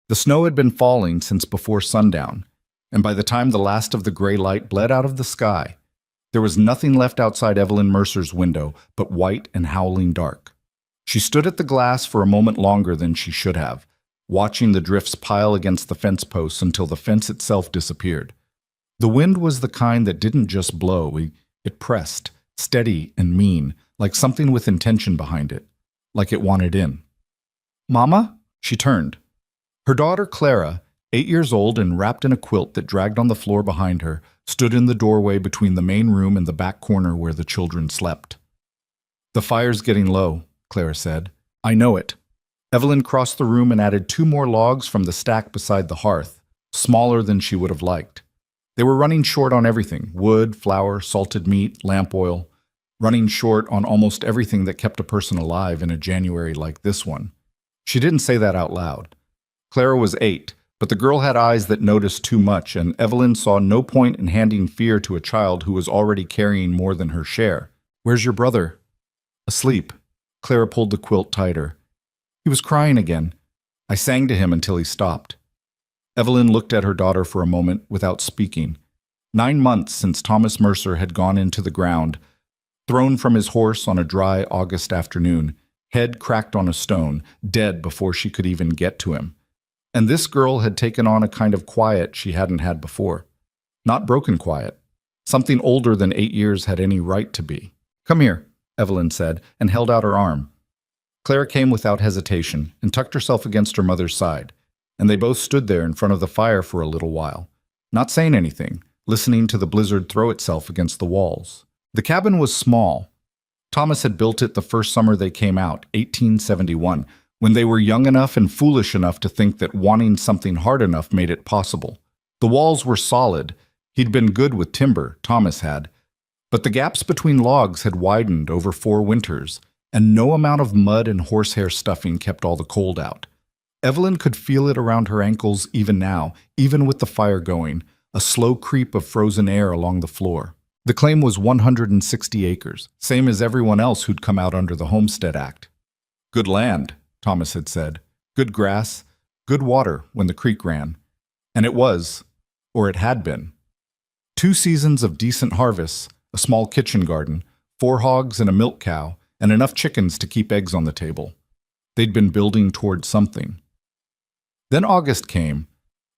The snow had been falling since before sundown, and by the time the last of the gray light bled out of the sky, there was nothing left outside Evelyn Mercer's window but white and howling dark. She stood at the glass for a moment longer than she should have, watching the drifts pile against the fence posts until the fence itself disappeared. The wind was the kind that didn't just blow, it pressed, steady and mean, like something with intention behind it, like it wanted in. "Mama?" She turned. Her daughter Clara, 8 years old and wrapped in a quilt that dragged on the floor behind her, stood in the doorway between the main room and the back corner where the children slept. "The fire's getting low," Clara said. "I know it." Evelyn crossed the room and added 2 more logs from the stack beside the hearth, smaller than she would have liked. They were running short on everything: wood, flour, salted meat, lamp oil, running short on almost everything that kept a person alive in a January like this one. She didn't say that out loud. Clara was 8, but the girl had eyes that noticed too much, and Evelyn saw no point in handing fear to a child who was already carrying more than her share. "Where's your brother?" "Asleep." Clara pulled the quilt tighter. "He was crying again. I sang to him until he stopped." Evelyn looked at her daughter for a moment without speaking. 9 months since Thomas Mercer had gone into the ground, thrown from his horse on a dry August afternoon, head cracked on a stone, dead before she could even get to him. And this girl had taken on a kind of quiet she hadn't had before. Not broken quiet. Something older than 8 years had any right to be. "Come here," Evelyn said, and held out her arm. Clara came without hesitation and tucked herself against her mother's side, and they both stood there in front of the fire for a little while, not saying anything, listening to the blizzard throw itself against the walls. The cabin was small. Thomas had built it the first summer they came out, 1871, when they were young enough and foolish enough to think that wanting something hard enough made it possible. The walls were solid. He'd been good with timber, Thomas had. But the gaps between logs had widened over 4 winters, and no amount of mud and horsehair stuffing kept all the cold out. Evelyn could feel it around her ankles even now, even with the fire going, a slow creep of frozen air along the floor. The claim was 160 acres, same as everyone else who'd come out under the Homestead Act. "Good land," Thomas had said. "Good grass, good water when the creek ran." And it was, or it had been. 2 seasons of decent harvests, a small kitchen garden, 4 hogs and a milk cow, and enough chickens to keep eggs on the table. They'd been building toward something. Then August came,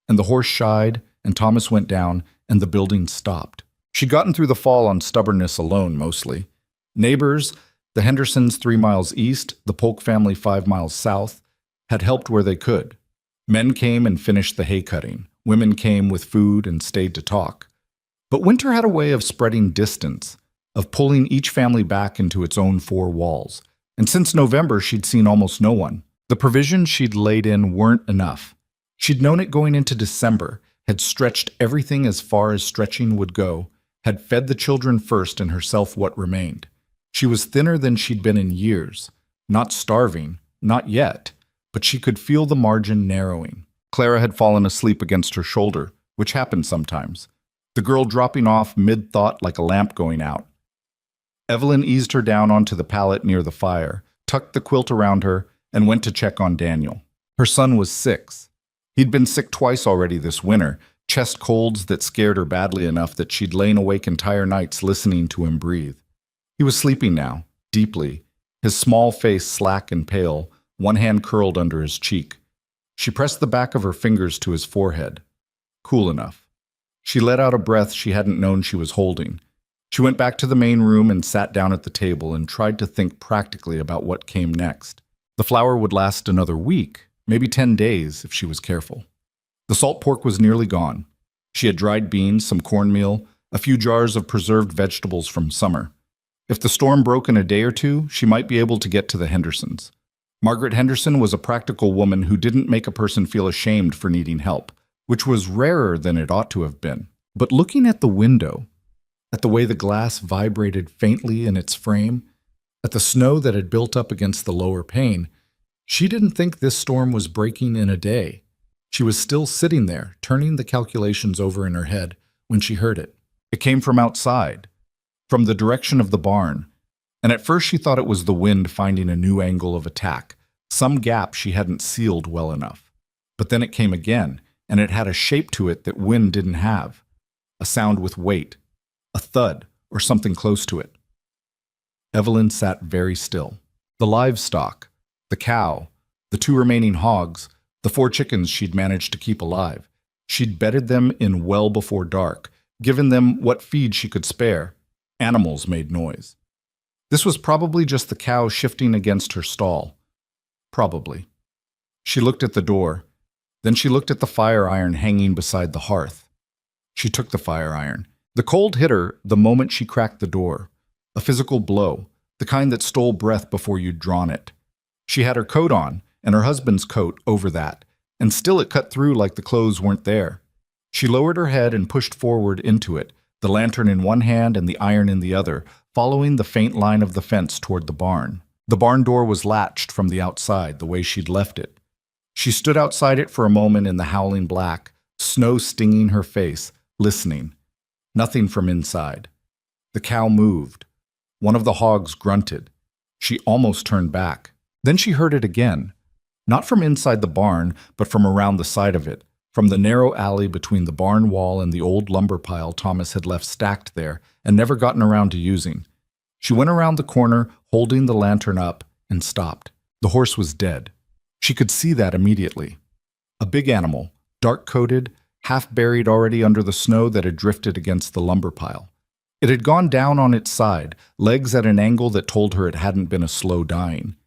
and the horse shied, and Thomas went down, and the building stopped. She'd gotten through the fall on stubbornness alone, mostly. Neighbors, the Hendersons 3 miles east, the Polk family 5 miles south, had helped where they could. Men came and finished the hay cutting. Women came with food and stayed to talk. But winter had a way of spreading distance, of pulling each family back into its own 4 walls. And since November, she'd seen almost no one. The provisions she'd laid in weren't enough. She'd known it going into December, had stretched everything as far as stretching would go, had fed the children first and herself what remained. She was thinner than she'd been in years. Not starving, not yet, but she could feel the margin narrowing. Clara had fallen asleep against her shoulder, which happened sometimes. The girl dropping off mid-thought like a lamp going out. Evelyn eased her down onto the pallet near the fire, tucked the quilt around her, and went to check on Daniel. Her son was 6. He'd been sick twice already this winter, chest colds that scared her badly enough that she'd lain awake entire nights listening to him breathe. He was sleeping now, deeply, his small face slack and pale, one hand curled under his cheek. She pressed the back of her fingers to his forehead. Cool enough. She let out a breath she hadn't known she was holding. She went back to the main room and sat down at the table and tried to think practically about what came next. The flour would last another week, maybe 10 days if she was careful. The salt pork was nearly gone. She had dried beans, some cornmeal, a few jars of preserved vegetables from summer. If the storm broke in a day or 2, she might be able to get to the Hendersons. Margaret Henderson was a practical woman who didn't make a person feel ashamed for needing help, which was rarer than it ought to have been. But looking at the window, at the way the glass vibrated faintly in its frame, at the snow that had built up against the lower pane, she didn't think this storm was breaking in a day. She was still sitting there, turning the calculations over in her head, when she heard it. It came from outside, from the direction of the barn, and at first she thought it was the wind finding a new angle of attack, some gap she hadn't sealed well enough. But then it came again, and it had a shape to it that wind didn't have. A sound with weight, a thud, or something close to it. Evelyn sat very still. The livestock, the cow, the 2 remaining hogs, the 4 chickens she'd managed to keep alive. She'd bedded them in well before dark, given them what feed she could spare. Animals made noise. This was probably just the cow shifting against her stall. Probably. She looked at the door. Then she looked at the fire iron hanging beside the hearth. She took the fire iron. The cold hit her the moment she cracked the door. A physical blow, the kind that stole breath before you'd drawn it. She had her coat on, and her husband's coat over that, and still it cut through like the clothes weren't there. She lowered her head and pushed forward into it, the lantern in one hand and the iron in the other, following the faint line of the fence toward the barn. The barn door was latched from the outside, the way she'd left it. She stood outside it for a moment in the howling black, snow stinging her face, listening. Nothing from inside. The cow moved. One of the hogs grunted. She almost turned back. Then she heard it again. Not from inside the barn, but from around the side of it, from the narrow alley between the barn wall and the old lumber pile Thomas had left stacked there and never gotten around to using. She went around the corner, holding the lantern up, and stopped. The horse was dead. She could see that immediately. A big animal, dark-coated, half-buried already under the snow that had drifted against the lumber pile. It had gone down on its side, legs at an angle that told her it hadn't been a slow dying.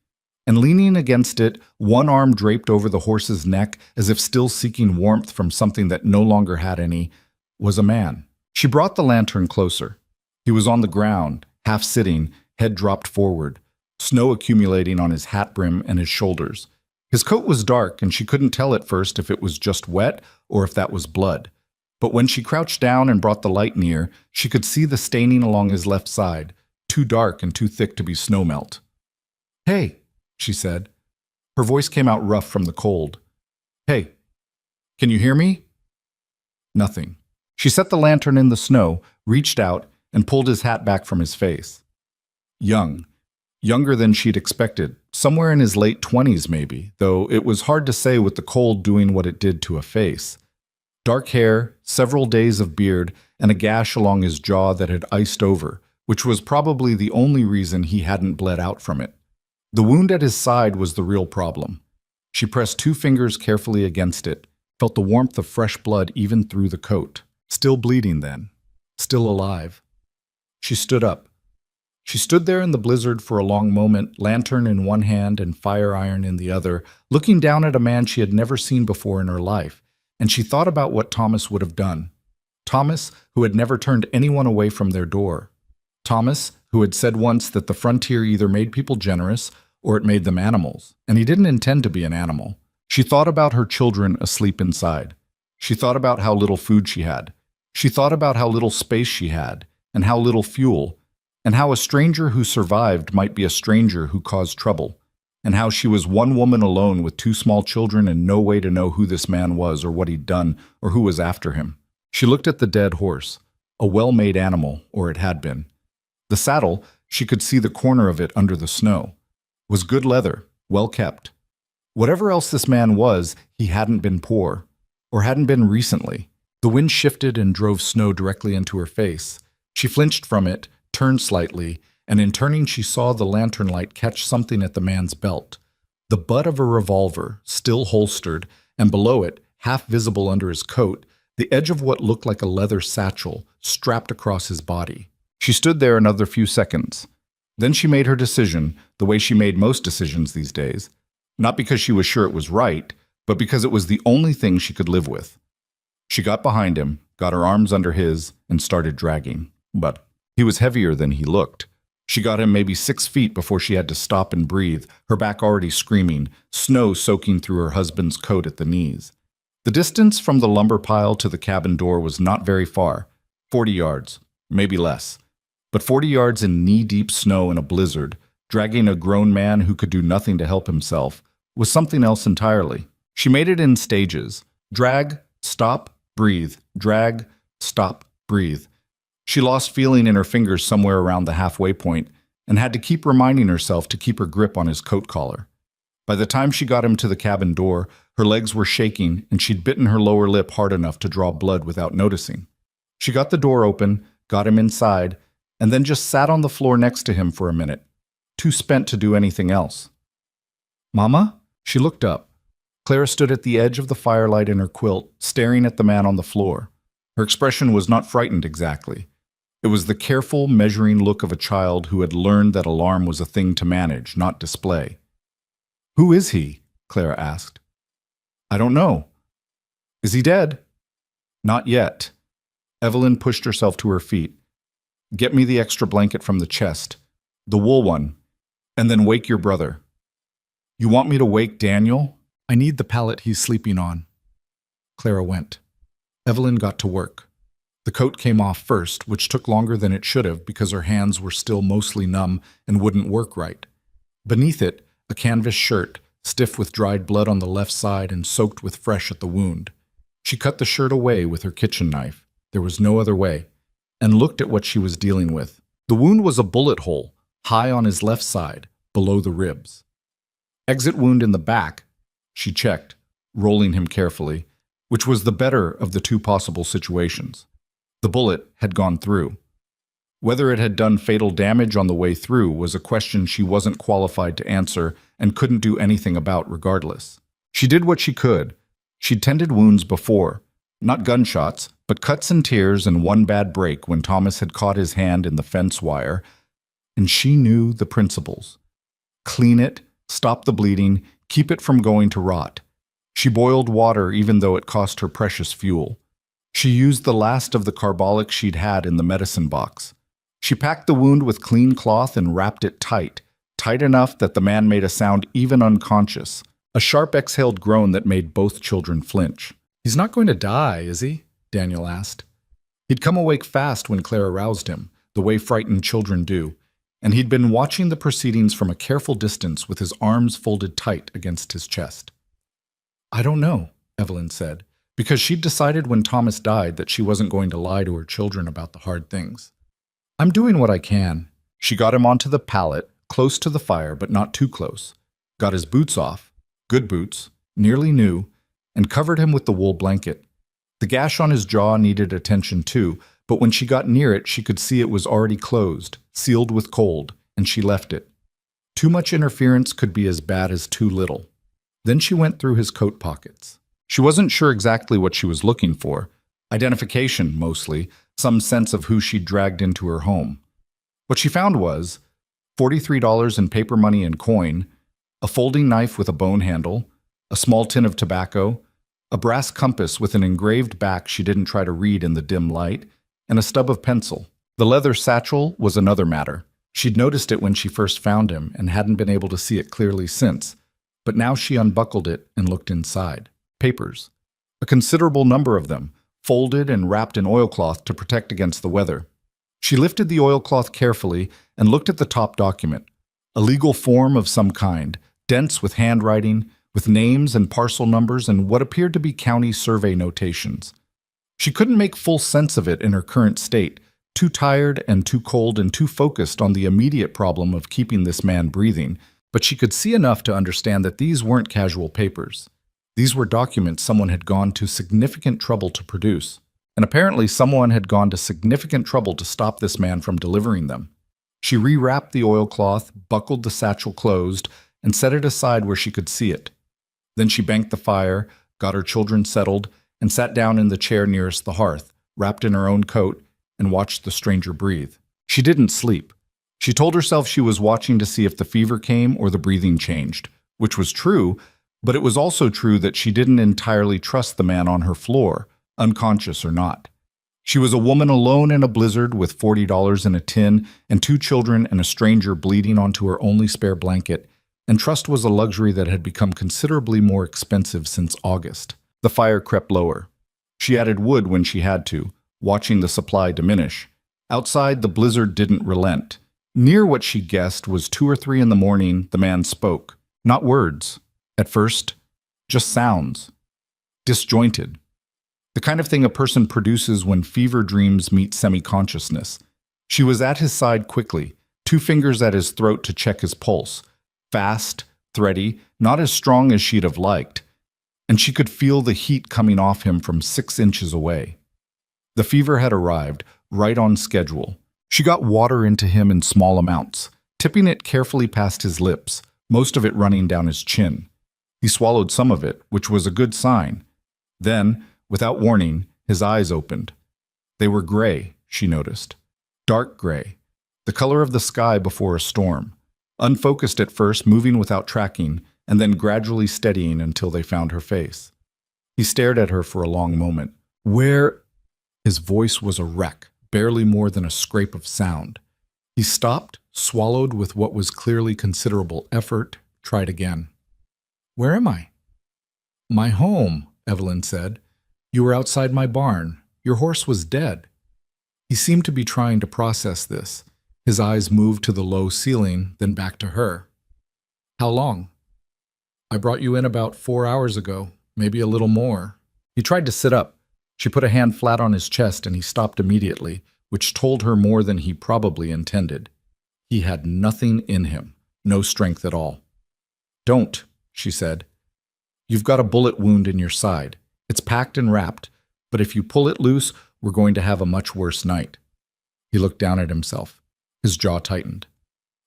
And leaning against it, one arm draped over the horse's neck as if still seeking warmth from something that no longer had any, was a man. She brought the lantern closer. He was on the ground, half sitting, head dropped forward, snow accumulating on his hat brim and his shoulders. His coat was dark, and she couldn't tell at first if it was just wet or if that was blood. But when she crouched down and brought the light near, she could see the staining along his left side, too dark and too thick to be snowmelt. "Hey," she said. Her voice came out rough from the cold. "Hey, can you hear me?" Nothing. She set the lantern in the snow, reached out, and pulled his hat back from his face. Young. Younger than she'd expected, somewhere in his late 20s maybe, though it was hard to say with the cold doing what it did to a face. Dark hair, several days of beard, and a gash along his jaw that had iced over, which was probably the only reason he hadn't bled out from it. The wound at his side was the real problem. She pressed 2 fingers carefully against it, felt the warmth of fresh blood even through the coat. Still bleeding then. Still alive. She stood up. She stood there in the blizzard for a long moment, lantern in one hand and fire iron in the other, looking down at a man she had never seen before in her life, and she thought about what Thomas would have done. Thomas, who had never turned anyone away from their door. Thomas, who had said once that the frontier either made people generous or it made them animals, and he didn't intend to be an animal. She thought about her children asleep inside. She thought about how little food she had. She thought about how little space she had, and how little fuel, and how a stranger who survived might be a stranger who caused trouble, and how she was one woman alone with 2 small children and no way to know who this man was or what he'd done or who was after him. She looked at the dead horse, a well-made animal, or it had been. The saddle, she could see the corner of it under the snow, was good leather, well kept. Whatever else this man was, he hadn't been poor, or hadn't been recently. The wind shifted and drove snow directly into her face. She flinched from it, turned slightly, and in turning she saw the lantern light catch something at the man's belt. The butt of a revolver, still holstered, and below it, half visible under his coat, the edge of what looked like a leather satchel strapped across his body. She stood there another few seconds. Then she made her decision, the way she made most decisions these days, not because she was sure it was right, but because it was the only thing she could live with. She got behind him, got her arms under his, and started dragging. But he was heavier than he looked. She got him maybe 6 feet before she had to stop and breathe, her back already screaming, snow soaking through her husband's coat at the knees. The distance from the lumber pile to the cabin door was not very far, 40 yards, maybe less. But 40 yards in knee-deep snow in a blizzard, dragging a grown man who could do nothing to help himself, was something else entirely. She made it in stages. Drag, stop, breathe. Drag, stop, breathe. She lost feeling in her fingers somewhere around the halfway point and had to keep reminding herself to keep her grip on his coat collar. By the time she got him to the cabin door, her legs were shaking and she'd bitten her lower lip hard enough to draw blood without noticing. She got the door open, got him inside, and then just sat on the floor next to him for a minute, too spent to do anything else. "Mama?" She looked up. Clara stood at the edge of the firelight in her quilt, staring at the man on the floor. Her expression was not frightened exactly. It was the careful, measuring look of a child who had learned that alarm was a thing to manage, not display. "Who is he?" Clara asked. "I don't know." "Is he dead?" "Not yet." Evelyn pushed herself to her feet. "Get me the extra blanket from the chest, the wool one, and then wake your brother." "You want me to wake Daniel?" "I need the pallet he's sleeping on." Clara went. Evelyn got to work. The coat came off first, which took longer than it should have because her hands were still mostly numb and wouldn't work right. Beneath it, a canvas shirt, stiff with dried blood on the left side and soaked with fresh at the wound. She cut the shirt away with her kitchen knife. There was no other way, and looked at what she was dealing with. The wound was a bullet hole, high on his left side, below the ribs. "Exit wound in the back," she checked, rolling him carefully, which was the better of the two possible situations. The bullet had gone through. Whether it had done fatal damage on the way through was a question she wasn't qualified to answer and couldn't do anything about regardless. She did what she could. She'd tended wounds before, not gunshots, but cuts and tears and one bad break when Thomas had caught his hand in the fence wire, and she knew the principles. Clean it, stop the bleeding, keep it from going to rot. She boiled water even though it cost her precious fuel. She used the last of the carbolic she'd had in the medicine box. She packed the wound with clean cloth and wrapped it tight, tight enough that the man made a sound even unconscious, a sharp exhaled groan that made both children flinch. "He's not going to die, is he?" Daniel asked. He'd come awake fast when Clara roused him, the way frightened children do, and he'd been watching the proceedings from a careful distance with his arms folded tight against his chest. "I don't know," Evelyn said, because she'd decided when Thomas died that she wasn't going to lie to her children about the hard things. "I'm doing what I can." She got him onto the pallet, close to the fire but not too close, got his boots off, good boots, nearly new, and covered him with the wool blanket. The gash on his jaw needed attention too, but when she got near it she could see it was already closed, sealed with cold, and she left it. Too much interference could be as bad as too little. Then she went through his coat pockets. She wasn't sure exactly what she was looking for. Identification, mostly, some sense of who she'd dragged into her home. What she found was $43 in paper money and coin, a folding knife with a bone handle, a small tin of tobacco, a brass compass with an engraved back she didn't try to read in the dim light, and a stub of pencil. The leather satchel was another matter. She'd noticed it when she first found him and hadn't been able to see it clearly since, but now she unbuckled it and looked inside. Papers. A considerable number of them, folded and wrapped in oilcloth to protect against the weather. She lifted the oilcloth carefully and looked at the top document, a legal form of some kind, dense with handwriting, with names and parcel numbers and what appeared to be county survey notations. She couldn't make full sense of it in her current state, too tired and too cold and too focused on the immediate problem of keeping this man breathing, but she could see enough to understand that these weren't casual papers. These were documents someone had gone to significant trouble to produce, and apparently someone had gone to significant trouble to stop this man from delivering them. She rewrapped the oilcloth, buckled the satchel closed, and set it aside where she could see it. Then she banked the fire, got her children settled, and sat down in the chair nearest the hearth, wrapped in her own coat, and watched the stranger breathe. She didn't sleep. She told herself she was watching to see if the fever came or the breathing changed, which was true, but it was also true that she didn't entirely trust the man on her floor, unconscious or not. She was a woman alone in a blizzard with $40 in a tin and 2 children and a stranger bleeding onto her only spare blanket, and trust was a luxury that had become considerably more expensive since August. The fire crept lower. She added wood when she had to, watching the supply diminish. Outside, the blizzard didn't relent. Near what she guessed was 2 or 3 in the morning, the man spoke. Not words. At first, just sounds. Disjointed. The kind of thing a person produces when fever dreams meet semi-consciousness. She was at his side quickly, 2 fingers at his throat to check his pulse. Fast, thready, not as strong as she'd have liked, and she could feel the heat coming off him from 6 inches away. The fever had arrived, right on schedule. She got water into him in small amounts, tipping it carefully past his lips, most of it running down his chin. He swallowed some of it, which was a good sign. Then, without warning, his eyes opened. They were gray, she noticed. Dark gray, the color of the sky before a storm. Unfocused at first, moving without tracking, and then gradually steadying until they found her face. He stared at her for a long moment. Where? His voice was a wreck, barely more than a scrape of sound. He stopped, swallowed with what was clearly considerable effort, tried again. Where am I? My home, Evelyn said. You were outside my barn. Your horse was dead. He seemed to be trying to process this. His eyes moved to the low ceiling, then back to her. How long? I brought you in about 4 hours ago, maybe a little more. He tried to sit up. She put a hand flat on his chest and he stopped immediately, which told her more than he probably intended. He had nothing in him, no strength at all. Don't, she said. You've got a bullet wound in your side. It's packed and wrapped, but if you pull it loose, we're going to have a much worse night. He looked down at himself. His jaw tightened.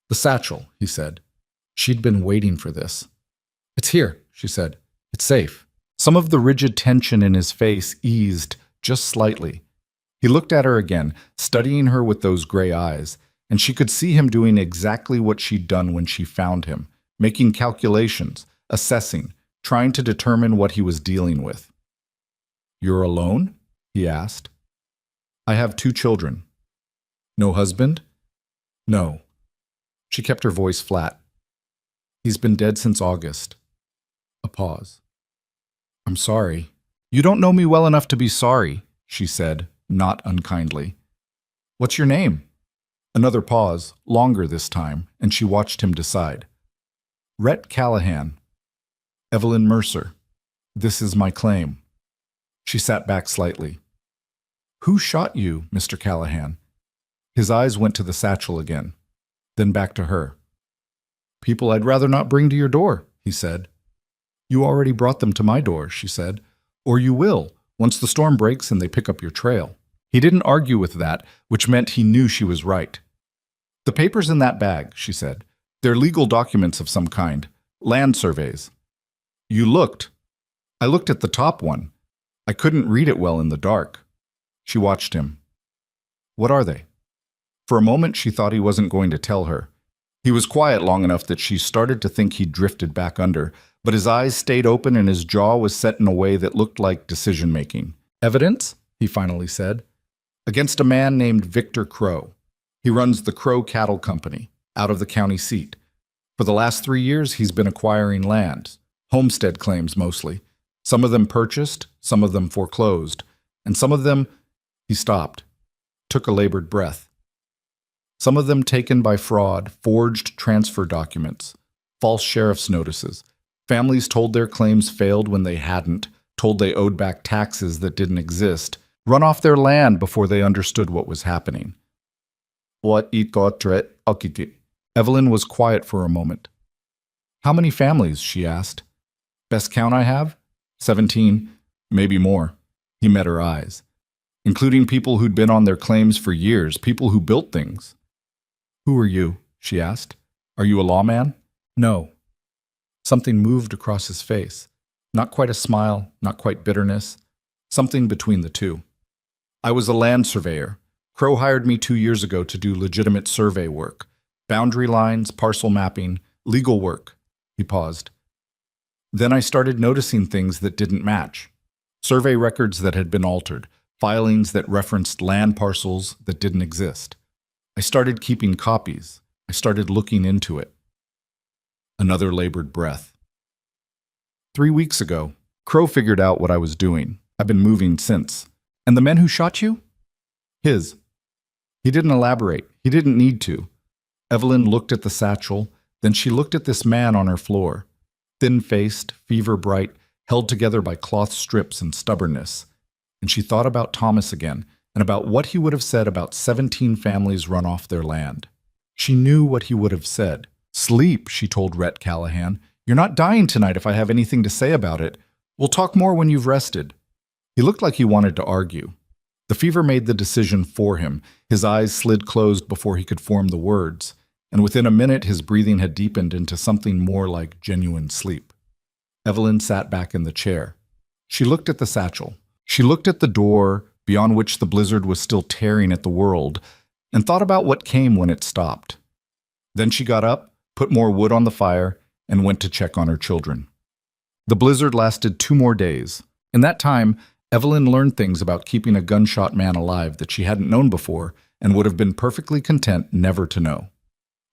The satchel, he said. She'd been waiting for this. It's here, she said. It's safe. Some of the rigid tension in his face eased just slightly. He looked at her again, studying her with those gray eyes, and she could see him doing exactly what she'd done when she found him, making calculations, assessing, trying to determine what he was dealing with. You're alone? He asked. I have 2 children. No husband? No. She kept her voice flat. He's been dead since August. A pause. I'm sorry. You don't know me well enough to be sorry, she said, not unkindly. What's your name? Another pause, longer this time, and she watched him decide. Rhett Callahan. Evelyn Mercer. This is my claim. She sat back slightly. Who shot you, Mr. Callahan? His eyes went to the satchel again, then back to her. People I'd rather not bring to your door, he said. You already brought them to my door, she said. Or you will, once the storm breaks and they pick up your trail. He didn't argue with that, which meant he knew she was right. The papers in that bag, she said. They're legal documents of some kind. Land surveys. You looked. I looked at the top one. I couldn't read it well in the dark. She watched him. What are they? For a moment, she thought he wasn't going to tell her. He was quiet long enough that she started to think he'd drifted back under, but his eyes stayed open and his jaw was set in a way that looked like decision-making. Evidence, he finally said, against a man named Victor Crow. He runs the Crow Cattle Company, out of the county seat. For the last 3 years, he's been acquiring land, homestead claims mostly. Some of them purchased, some of them foreclosed, and some of them, he stopped, took a labored breath. Some of them taken by fraud, forged transfer documents, false sheriff's notices. Families told their claims failed when they hadn't, told they owed back taxes that didn't exist, run off their land before they understood what was happening. What it got Evelyn was quiet for a moment. How many families? She asked. Best count I have? 17, maybe more. He met her eyes. Including people who'd been on their claims for years, people who built things. Who are you? She asked. Are you a lawman? No. Something moved across his face. Not quite a smile, not quite bitterness. Something between the two. I was a land surveyor. Crow hired me 2 years ago to do legitimate survey work. Boundary lines, parcel mapping, legal work. He paused. Then I started noticing things that didn't match. Survey records that had been altered. Filings that referenced land parcels that didn't exist. I started keeping copies. I started looking into it. Another labored breath. 3 weeks ago, Crow figured out what I was doing. I've been moving since. And the men who shot you? His. He didn't elaborate. He didn't need to. Evelyn looked at the satchel, then she looked at this man on her floor. Thin-faced, fever-bright, held together by cloth strips and stubbornness. And she thought about Thomas again, and about what he would have said about 17 families run off their land. She knew what he would have said. Sleep, she told Rhett Callahan. You're not dying tonight if I have anything to say about it. We'll talk more when you've rested. He looked like he wanted to argue. The fever made the decision for him. His eyes slid closed before he could form the words, and within a minute his breathing had deepened into something more like genuine sleep. Evelyn sat back in the chair. She looked at the satchel. She looked at the door beyond which the blizzard was still tearing at the world, and thought about what came when it stopped. Then she got up, put more wood on the fire, and went to check on her children. The blizzard lasted 2 more days. In that time, Evelyn learned things about keeping a gunshot man alive that she hadn't known before and would have been perfectly content never to know.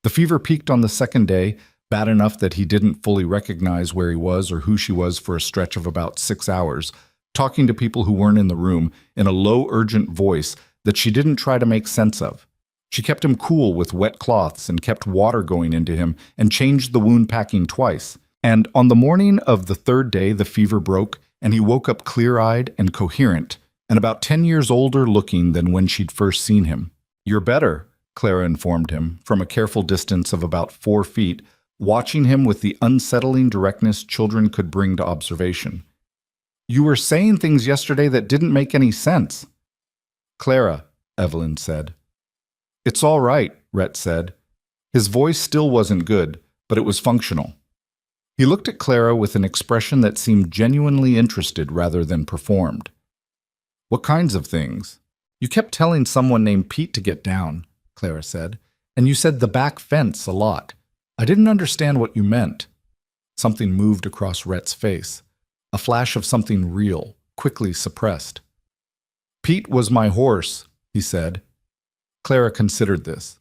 The fever peaked on the 2nd day, bad enough that he didn't fully recognize where he was or who she was for a stretch of about 6 hours, talking to people who weren't in the room in a low, urgent voice that she didn't try to make sense of. She kept him cool with wet cloths and kept water going into him and changed the wound packing twice. And on the morning of the 3rd day, the fever broke, and he woke up clear-eyed and coherent, and about 10 years older looking than when she'd first seen him. "You're better," Clara informed him, from a careful distance of about 4 feet, watching him with the unsettling directness children could bring to observation. "You were saying things yesterday that didn't make any sense." "Clara," Evelyn said. "It's all right," Rhett said. His voice still wasn't good, but it was functional. He looked at Clara with an expression that seemed genuinely interested rather than performed. "What kinds of things?" "You kept telling someone named Pete to get down," Clara said, "and you said the back fence a lot. I didn't understand what you meant." Something moved across Rhett's face, a flash of something real, quickly suppressed. "Pete was my horse," he said. Clara considered this.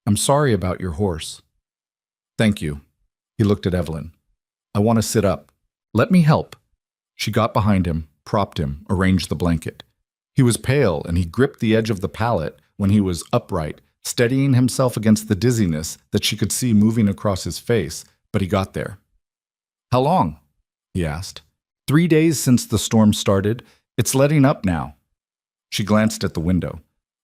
"I'm sorry about your horse." "Thank you." He looked at Evelyn. "I want to sit up. Let me help." She got behind him, propped him, arranged the blanket. He was pale, and he gripped the edge of the pallet when he was upright, steadying himself against the dizziness that she could see moving across his face, but he got there. "How long?" he asked. 3 days since the storm started. It's letting up now." She glanced at the window.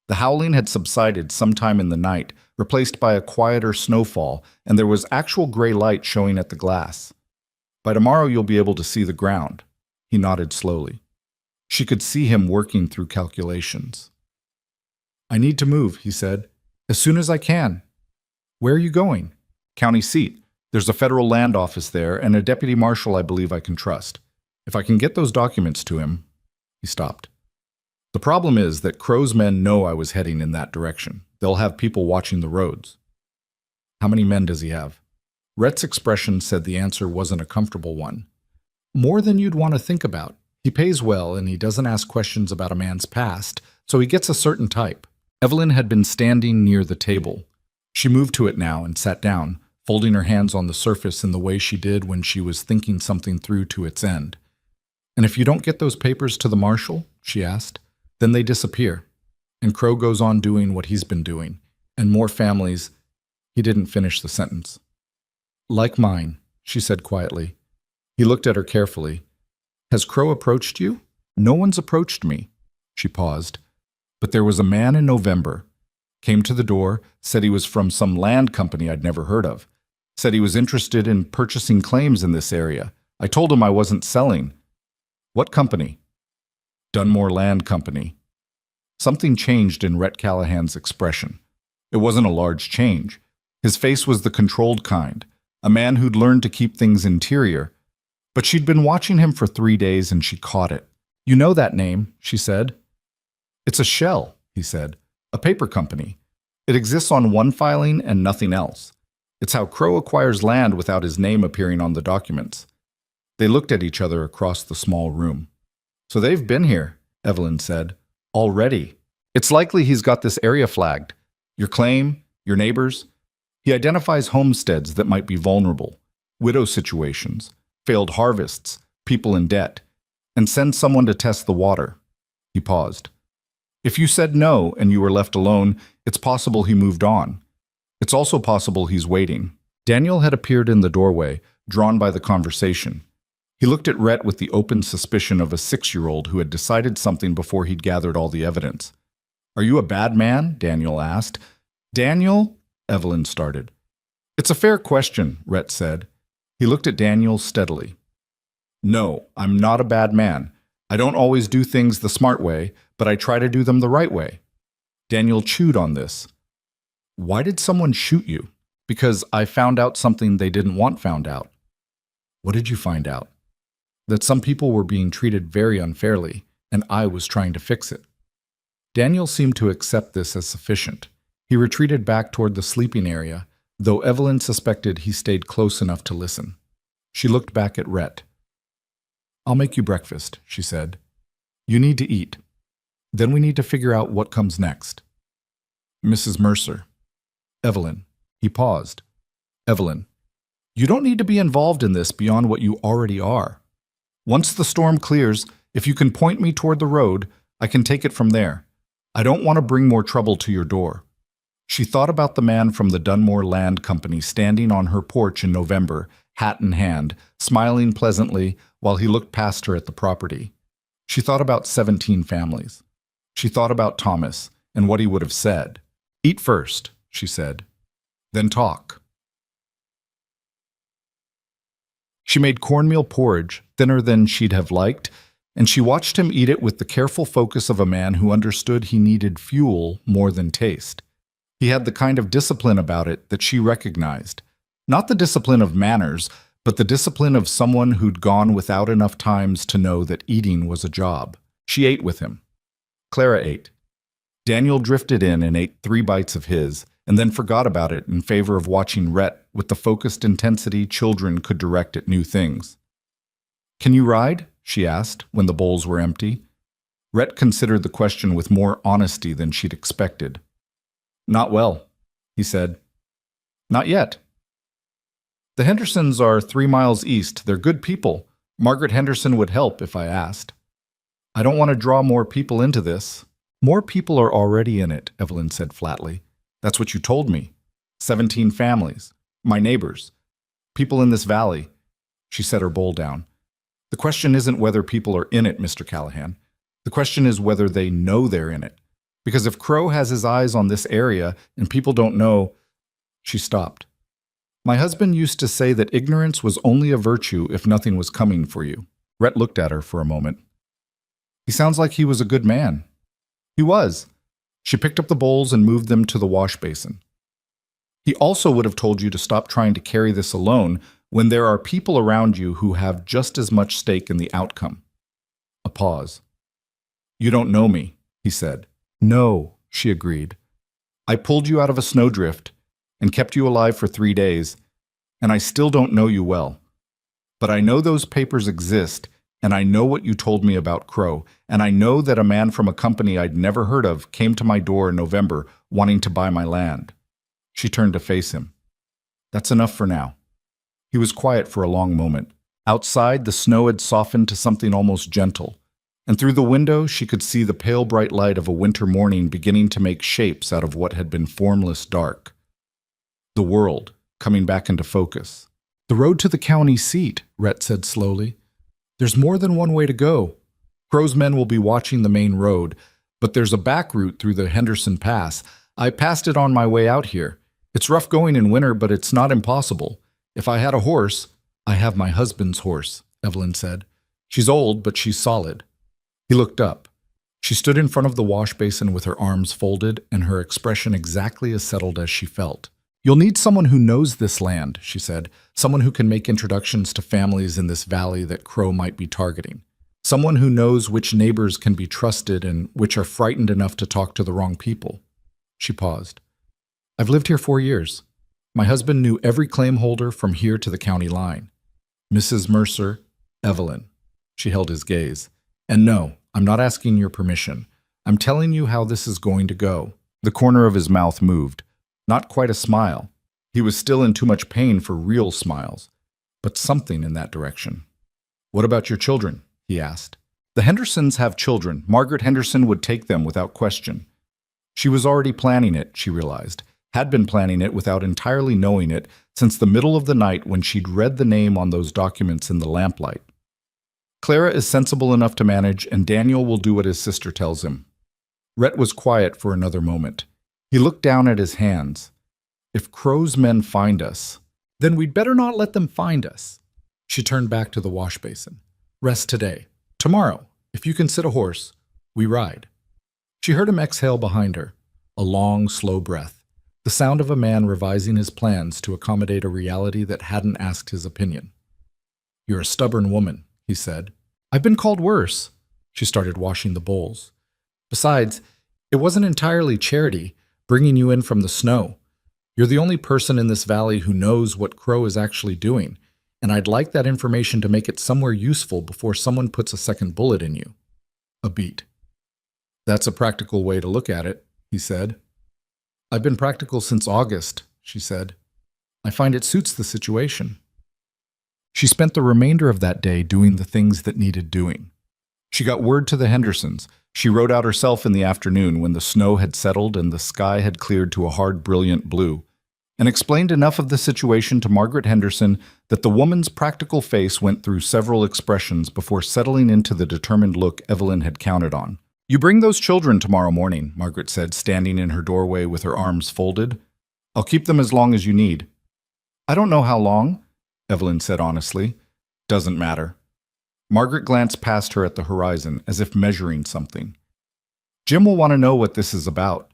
The howling had subsided sometime in the night, replaced by a quieter snowfall, and there was actual gray light showing at the glass. "By tomorrow you'll be able to see the ground." He nodded slowly. She could see him working through calculations. "I need to move," he said. "As soon as I can." "Where are you going?" "County seat. There's a federal land office there and a deputy marshal I believe I can trust. If I can get those documents to him." He stopped. "The problem is that Crow's men know I was heading in that direction. They'll have people watching the roads." "How many men does he have?" Rhett's expression said the answer wasn't a comfortable one. "More than you'd want to think about. He pays well, and he doesn't ask questions about a man's past, so he gets a certain type." Evelyn had been standing near the table. She moved to it now and sat down, folding her hands on the surface in the way she did when she was thinking something through to its end. "And if you don't get those papers to the marshal," she asked, "then they disappear, and Crow goes on doing what he's been doing, and more families—" He didn't finish the sentence. "Like mine," she said quietly. He looked at her carefully. "Has Crow approached you?" "No one's approached me." She paused. "But there was a man in November. Came to the door, said he was from some land company I'd never heard of. Said he was interested in purchasing claims in this area. I told him I wasn't selling." "What company?" "Dunmore Land Company." Something changed in Rhett Callahan's expression. It wasn't a large change. His face was the controlled kind, a man who'd learned to keep things interior. But she'd been watching him for 3 days and she caught it. "You know that name," she said. "It's a shell," he said. "A paper company. It exists on one filing and nothing else. It's how Crow acquires land without his name appearing on the documents." They looked at each other across the small room. "So they've been here," Evelyn said. "Already. It's likely he's got this area flagged. Your claim, your neighbors. He identifies homesteads that might be vulnerable, widow situations, failed harvests, people in debt, and sends someone to test the water." He paused. "If you said no and you were left alone, it's possible he moved on. It's also possible he's waiting." Daniel had appeared in the doorway, drawn by the conversation. He looked at Rhett with the open suspicion of a 6-year-old who had decided something before he'd gathered all the evidence. "Are you a bad man?" Daniel asked. "Daniel?" Evelyn started. "It's a fair question," Rhett said. He looked at Daniel steadily. No, I'm not a bad man. I don't always do things the smart way, but I try to do them the right way. Daniel chewed on this. Why did someone shoot you? Because I found out something they didn't want found out. What did you find out? That some people were being treated very unfairly, and I was trying to fix it. Daniel seemed to accept this as sufficient. He retreated back toward the sleeping area, though Evelyn suspected he stayed close enough to listen. She looked back at Rhett. I'll make you breakfast, she said. You need to eat. Then we need to figure out what comes next. Mrs. Mercer. Evelyn. He paused. Evelyn. You don't need to be involved in this beyond what you already are. Once the storm clears, if you can point me toward the road, I can take it from there. I don't want to bring more trouble to your door. She thought about the man from the Dunmore Land Company standing on her porch in November, hat in hand, smiling pleasantly while he looked past her at the property. She thought about 17 families. She thought about Thomas and what he would have said. Eat first, she said. Then talk. She made cornmeal porridge, thinner than she'd have liked, and she watched him eat it with the careful focus of a man who understood he needed fuel more than taste. He had the kind of discipline about it that she recognized. Not the discipline of manners, but the discipline of someone who'd gone without enough times to know that eating was a job. She ate with him. Clara ate. Daniel drifted in and ate 3 bites of his, and then forgot about it in favor of watching Rhett with the focused intensity children could direct at new things. Can you ride? She asked when the bowls were empty. Rhett considered the question with more honesty than she'd expected. Not well, he said. Not yet. The Hendersons are 3 miles east. They're good people. Margaret Henderson would help if I asked. I don't want to draw more people into this. More people are already in it, Evelyn said flatly. That's what you told me. 17 families. My neighbors. People in this valley. She set her bowl down. The question isn't whether people are in it, Mr. Callahan. The question is whether they know they're in it. Because if Crow has his eyes on this area and people don't know... She stopped. My husband used to say that ignorance was only a virtue if nothing was coming for you. Rhett looked at her for a moment. He sounds like he was a good man. He was. She picked up the bowls and moved them to the wash basin. He also would have told you to stop trying to carry this alone when there are people around you who have just as much stake in the outcome. A pause. You don't know me, he said. No, she agreed. I pulled you out of a snowdrift and kept you alive for 3 days, and I still don't know you well. But I know those papers exist, and I know what you told me about Crow, and I know that a man from a company I'd never heard of came to my door in November wanting to buy my land. She turned to face him. That's enough for now. He was quiet for a long moment. Outside, the snow had softened to something almost gentle, and through the window she could see the pale bright light of a winter morning beginning to make shapes out of what had been formless dark. The world, coming back into focus. The road to the county seat, Rhett said slowly. There's more than one way to go. Crow's men will be watching the main road, but there's a back route through the Henderson Pass. I passed it on my way out here. It's rough going in winter, but it's not impossible. If I had a horse... I have my husband's horse, Evelyn said. She's old, but she's solid. He looked up. She stood in front of the wash basin with her arms folded and her expression exactly as settled as she felt. You'll need someone who knows this land, she said. Someone who can make introductions to families in this valley that Crow might be targeting. Someone who knows which neighbors can be trusted and which are frightened enough to talk to the wrong people. She paused. I've lived here 4 years. My husband knew every claim holder from here to the county line. Mrs. Mercer, Evelyn. She held his gaze. And no, I'm not asking your permission. I'm telling you how this is going to go. The corner of his mouth moved. Not quite a smile. He was still in too much pain for real smiles, but something in that direction. What about your children? He asked. The Hendersons have children. Margaret Henderson would take them without question. She was already planning it, she realized. Had been planning it without entirely knowing it since the middle of the night when she'd read the name on those documents in the lamplight. Clara is sensible enough to manage, and Daniel will do what his sister tells him. Rhett was quiet for another moment. He looked down at his hands. If Crow's men find us, Then we'd better not let them find us. She turned back to the wash basin. Rest today. Tomorrow, if you can sit a horse, we ride. She heard him exhale behind her, a long, slow breath, the sound of a man revising his plans to accommodate a reality that hadn't asked his opinion. You're a stubborn woman, he said. I've been called worse. She started washing the bowls. Besides, it wasn't entirely charity, bringing you in from the snow. You're the only person in this valley who knows what Crow is actually doing, and I'd like that information to make it somewhere useful before someone puts a second bullet in you. A beat. That's a practical way to look at it, he said. I've been practical since August, she said. I find it suits the situation. She spent the remainder of that day doing the things that needed doing. She got word to the Hendersons. She rode out herself in the afternoon when the snow had settled and the sky had cleared to a hard, brilliant blue, and explained enough of the situation to Margaret Henderson that the woman's practical face went through several expressions before settling into the determined look Evelyn had counted on. You bring those children tomorrow morning, Margaret said, standing in her doorway with her arms folded. I'll keep them as long as you need. I don't know how long, Evelyn said honestly. Doesn't matter. Margaret glanced past her at the horizon, as if measuring something. Jim will want to know what this is about.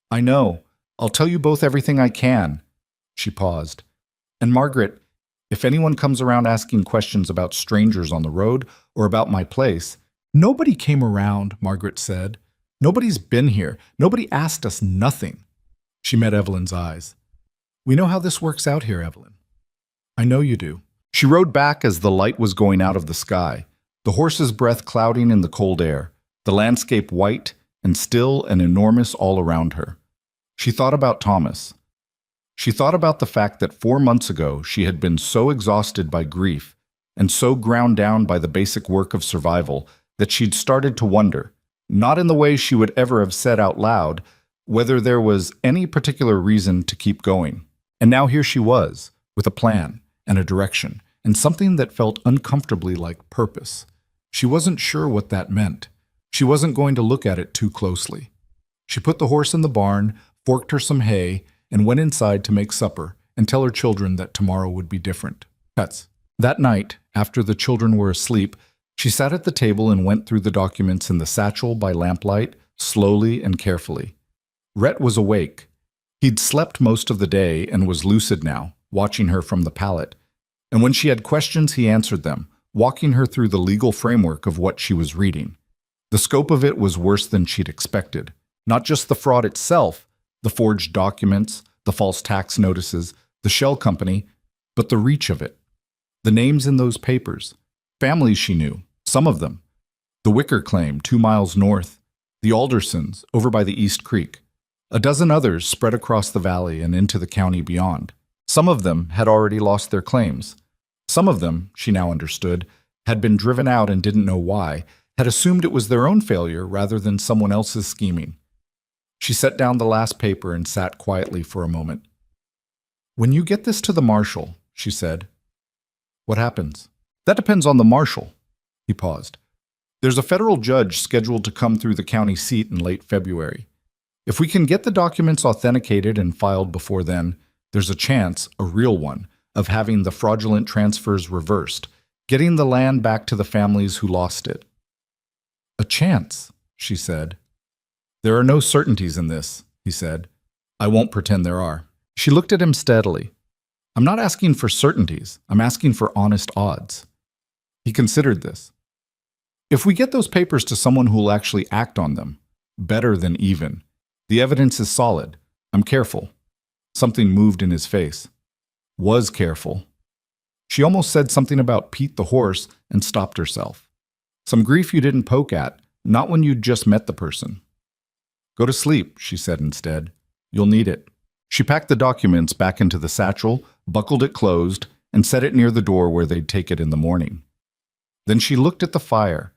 I know. I'll tell you both everything I can. She paused. And Margaret, if anyone comes around asking questions about strangers on the road or about my place, nobody came around, Margaret said. Nobody's been here. Nobody asked us nothing. She met Evelyn's eyes. We know how this works out here, Evelyn. I know you do. She rode back as the light was going out of the sky, the horse's breath clouding in the cold air, the landscape white and still and enormous all around her. She thought about Thomas. She thought about the fact that 4 months ago she had been so exhausted by grief and so ground down by the basic work of survival that she'd started to wonder, not in the way she would ever have said out loud, whether there was any particular reason to keep going. And now here she was, with a plan and a direction, and something that felt uncomfortably like purpose. She wasn't sure what that meant. She wasn't going to look at it too closely. She put the horse in the barn, forked her some hay, and went inside to make supper and tell her children that tomorrow would be different. Pets. That night, after the children were asleep, she sat at the table and went through the documents in the satchel by lamplight, slowly and carefully. Rhett was awake. He'd slept most of the day and was lucid now, watching her from the pallet. And when she had questions, he answered them, walking her through the legal framework of what she was reading. The scope of it was worse than she'd expected. Not just the fraud itself, the forged documents, the false tax notices, the shell company, but the reach of it. The names in those papers. Families she knew, some of them. The Wicker claim, 2 miles north. The Aldersons, over by the East Creek. A dozen others spread across the valley and into the county beyond. Some of them had already lost their claims. Some of them, she now understood, had been driven out and didn't know why, had assumed it was their own failure rather than someone else's scheming. She set down the last paper and sat quietly for a moment. When you get this to the marshal, she said, what happens? That depends on the marshal. He paused. There's a federal judge scheduled to come through the county seat in late February. If we can get the documents authenticated and filed before then, there's a chance, a real one, of having the fraudulent transfers reversed, getting the land back to the families who lost it. A chance, she said. There are no certainties in this, he said. I won't pretend there are. She looked at him steadily. I'm not asking for certainties. I'm asking for honest odds. He considered this. If we get those papers to someone who will actually act on them, better than even. The evidence is solid. I'm careful. Something moved in his face. Was careful. She almost said something about Pete the horse and stopped herself. Some grief you didn't poke at, not when you'd just met the person. Go to sleep, she said instead. You'll need it. She packed the documents back into the satchel, buckled it closed, and set it near the door where they'd take it in the morning. Then she looked at the fire,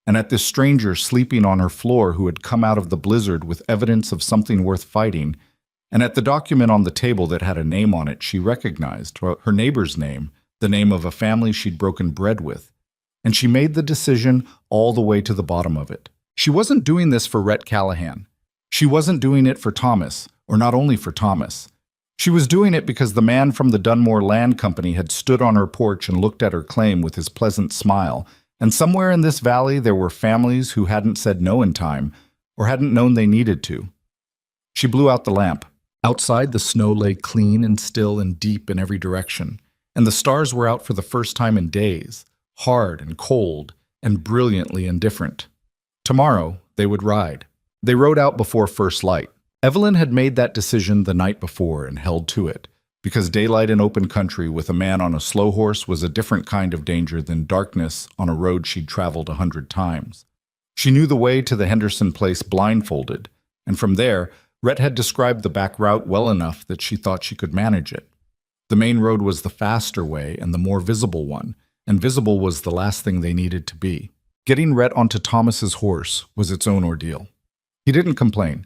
and at this stranger sleeping on her floor who had come out of the blizzard with evidence of something worth fighting, and at the document on the table that had a name on it she recognized, her neighbor's name, the name of a family she'd broken bread with. And she made the decision all the way to the bottom of it. She wasn't doing this for Rhett Callahan. She wasn't doing it for Thomas, or not only for Thomas. She was doing it because the man from the Dunmore Land Company had stood on her porch and looked at her claim with his pleasant smile, and somewhere in this valley there were families who hadn't said no in time, or hadn't known they needed to. She blew out the lamp. Outside, the snow lay clean and still and deep in every direction, and the stars were out for the first time in days, hard and cold and brilliantly indifferent. Tomorrow, they would ride. They rode out before first light. Evelyn had made that decision the night before and held to it, because daylight in open country with a man on a slow horse was a different kind of danger than darkness on a road she'd traveled 100 times. She knew the way to the Henderson place blindfolded, and from there, Rhett had described the back route well enough that she thought she could manage it. The main road was the faster way and the more visible one, and visible was the last thing they needed to be. Getting Rhett onto Thomas's horse was its own ordeal. He didn't complain.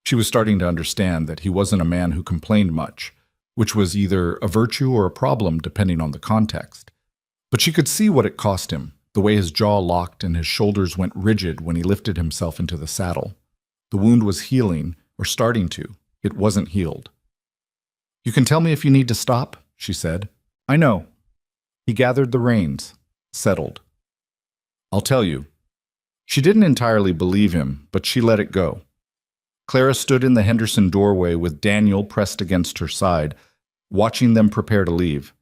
She was starting to understand that he wasn't a man who complained much, which was either a virtue or a problem depending on the context. But she could see what it cost him, the way his jaw locked and his shoulders went rigid when he lifted himself into the saddle. The wound was healing, or starting to. It wasn't healed. "You can tell me if you need to stop," she said. "I know." He gathered the reins, settled. "I'll tell you." She didn't entirely believe him, but she let it go. Clara stood in the Henderson doorway with Daniel pressed against her side, watching them prepare to leave.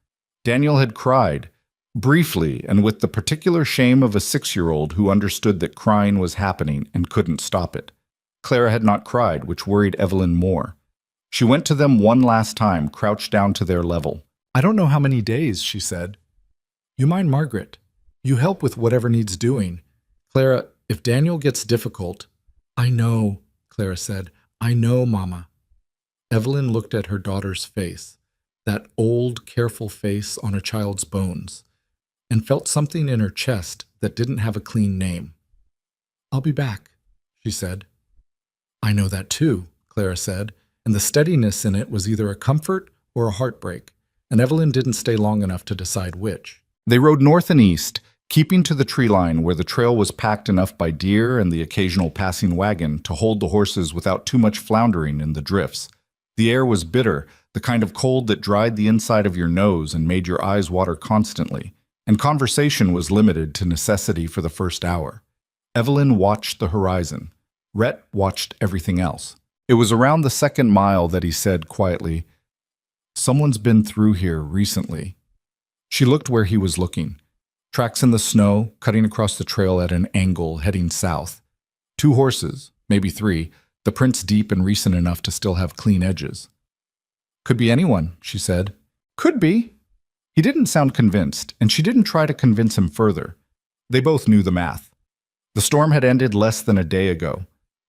Daniel had cried, briefly and with the particular shame of a 6-year-old who understood that crying was happening and couldn't stop it. Clara had not cried, which worried Evelyn more. She went to them one last time, crouched down to their level. "I don't know how many days," she said. "You mind Margaret. You help with whatever needs doing. Clara, if Daniel gets difficult—" "I know," Clara said. "I know, Mama." Evelyn looked at her daughter's face, that old, careful face on a child's bones, and felt something in her chest that didn't have a clean name. "I'll be back," she said. "I know that too," Clara said, and the steadiness in it was either a comfort or a heartbreak, and Evelyn didn't stay long enough to decide which. They rode north and east, keeping to the tree line where the trail was packed enough by deer and the occasional passing wagon to hold the horses without too much floundering in the drifts. The air was bitter, the kind of cold that dried the inside of your nose and made your eyes water constantly, and conversation was limited to necessity for the first hour. Evelyn watched the horizon. Rhett watched everything else. It was around the 2nd mile that he said quietly, "Someone's been through here recently." She looked where he was looking. Tracks in the snow, cutting across the trail at an angle, heading south. 2 horses, maybe 3, the prints deep and recent enough to still have clean edges. "Could be anyone," she said. "Could be." He didn't sound convinced, and she didn't try to convince him further. They both knew the math. The storm had ended less than a day ago.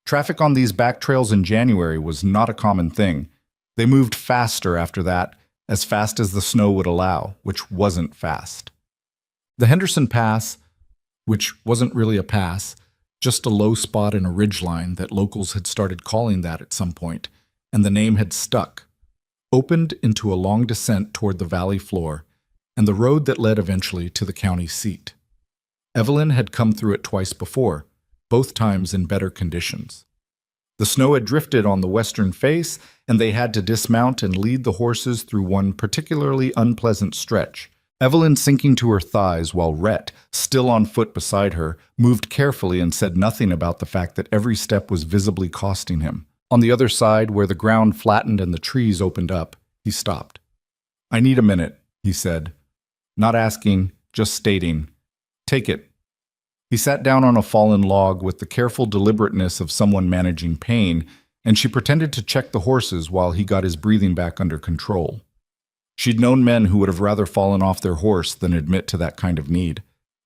Traffic on these back trails in January was not a common thing. They moved faster after that, as fast as the snow would allow, which wasn't fast. The Henderson Pass, which wasn't really a pass, just a low spot in a ridgeline that locals had started calling that at some point, and the name had stuck, opened into a long descent toward the valley floor, and the road that led eventually to the county seat. Evelyn had come through it twice before, both times in better conditions. The snow had drifted on the western face, and they had to dismount and lead the horses through one particularly unpleasant stretch. Evelyn sinking to her thighs while Rhett, still on foot beside her, moved carefully and said nothing about the fact that every step was visibly costing him. On the other side, where the ground flattened and the trees opened up, he stopped. "I need a minute," he said. Not asking, just stating, "Take it." He sat down on a fallen log with the careful deliberateness of someone managing pain, and she pretended to check the horses while he got his breathing back under control. She'd known men who would have rather fallen off their horse than admit to that kind of need.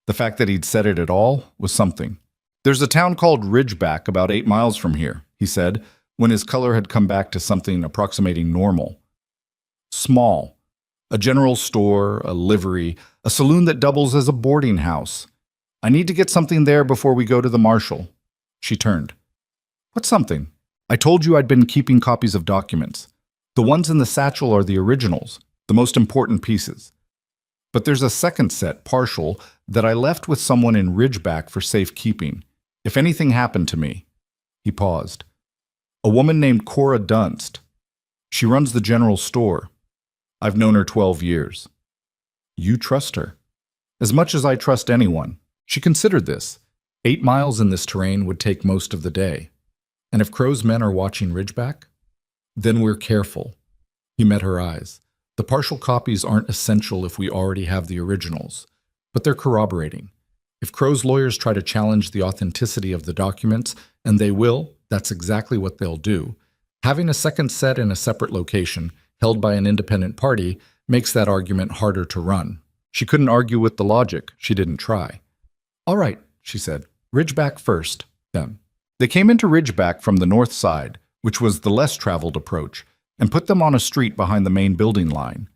The fact that he'd said it at all was something. "There's a town called Ridgeback about 8 miles from here," he said, when his color had come back to something approximating normal. "Small. A general store, a livery, a saloon that doubles as a boarding house. I need to get something there before we go to the marshal." She turned. "What's something?" "I told you I'd been keeping copies of documents. The ones in the satchel are the originals, the most important pieces. But there's a second set, partial, that I left with someone in Ridgeback for safekeeping. If anything happened to me." He paused. "A woman named Cora Dunst." She runs the general store. I've known her 12 years. You trust her? As much as I trust anyone. She considered this. 8 miles in this terrain would take most of the day. And if Crow's men are watching Ridgeback? Then we're careful. He met her eyes. The partial copies aren't essential if we already have the originals, but they're corroborating. If Crow's lawyers try to challenge the authenticity of the documents, and they will, that's exactly what they'll do. Having a second set in a separate location, held by an independent party, makes that argument harder to run. She couldn't argue with the logic. She didn't try. All right, she said. Ridgeback first, then. They came into Ridgeback from the north side, which was the less traveled approach, and put them on a street behind the main building line.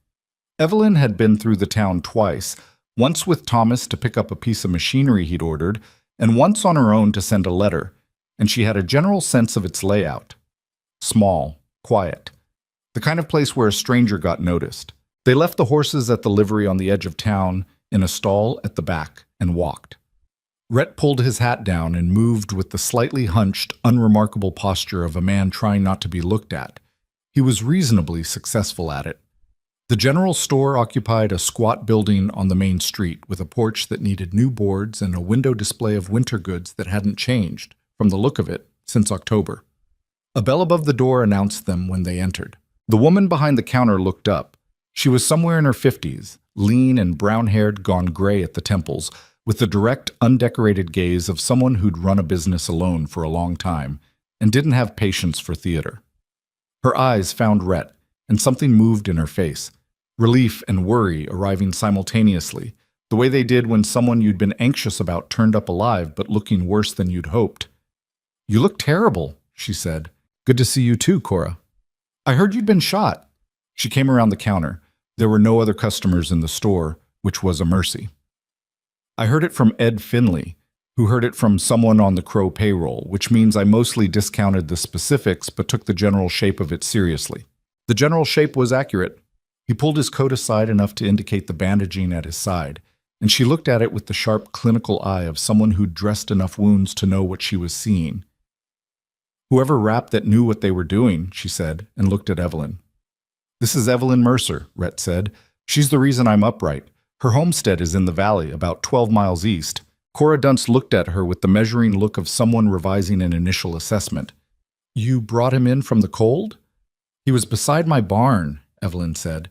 Evelyn had been through the town twice, once with Thomas to pick up a piece of machinery he'd ordered, and once on her own to send a letter, and she had a general sense of its layout. Small, quiet. The kind of place where a stranger got noticed. They left the horses at the livery on the edge of town, in a stall at the back, and walked. Rhett pulled his hat down and moved with the slightly hunched, unremarkable posture of a man trying not to be looked at. He was reasonably successful at it. The general store occupied a squat building on the main street with a porch that needed new boards and a window display of winter goods that hadn't changed, from the look of it, since October. A bell above the door announced them when they entered. The woman behind the counter looked up. She was somewhere in her 50s, lean and brown-haired, gone gray at the temples, with the direct, undecorated gaze of someone who'd run a business alone for a long time and didn't have patience for theater. Her eyes found Rhett, and something moved in her face. Relief and worry arriving simultaneously, the way they did when someone you'd been anxious about turned up alive but looking worse than you'd hoped. "You look terrible," she said. "Good to see you too, Cora." "I heard you'd been shot." She came around the counter. There were no other customers in the store, which was a mercy. "I heard it from Ed Finley, who heard it from someone on the Crow payroll, which means I mostly discounted the specifics but took the general shape of it seriously." The general shape was accurate. He pulled his coat aside enough to indicate the bandaging at his side, and she looked at it with the sharp clinical eye of someone who'd dressed enough wounds to know what she was seeing. "Whoever rapped that knew what they were doing," she said, and looked at Evelyn. "This is Evelyn Mercer," Rhett said. "She's the reason I'm upright. Her homestead is in the valley, about 12 miles east." Cora Dunst looked at her with the measuring look of someone revising an initial assessment. "You brought him in from the cold?" "He was beside my barn," Evelyn said.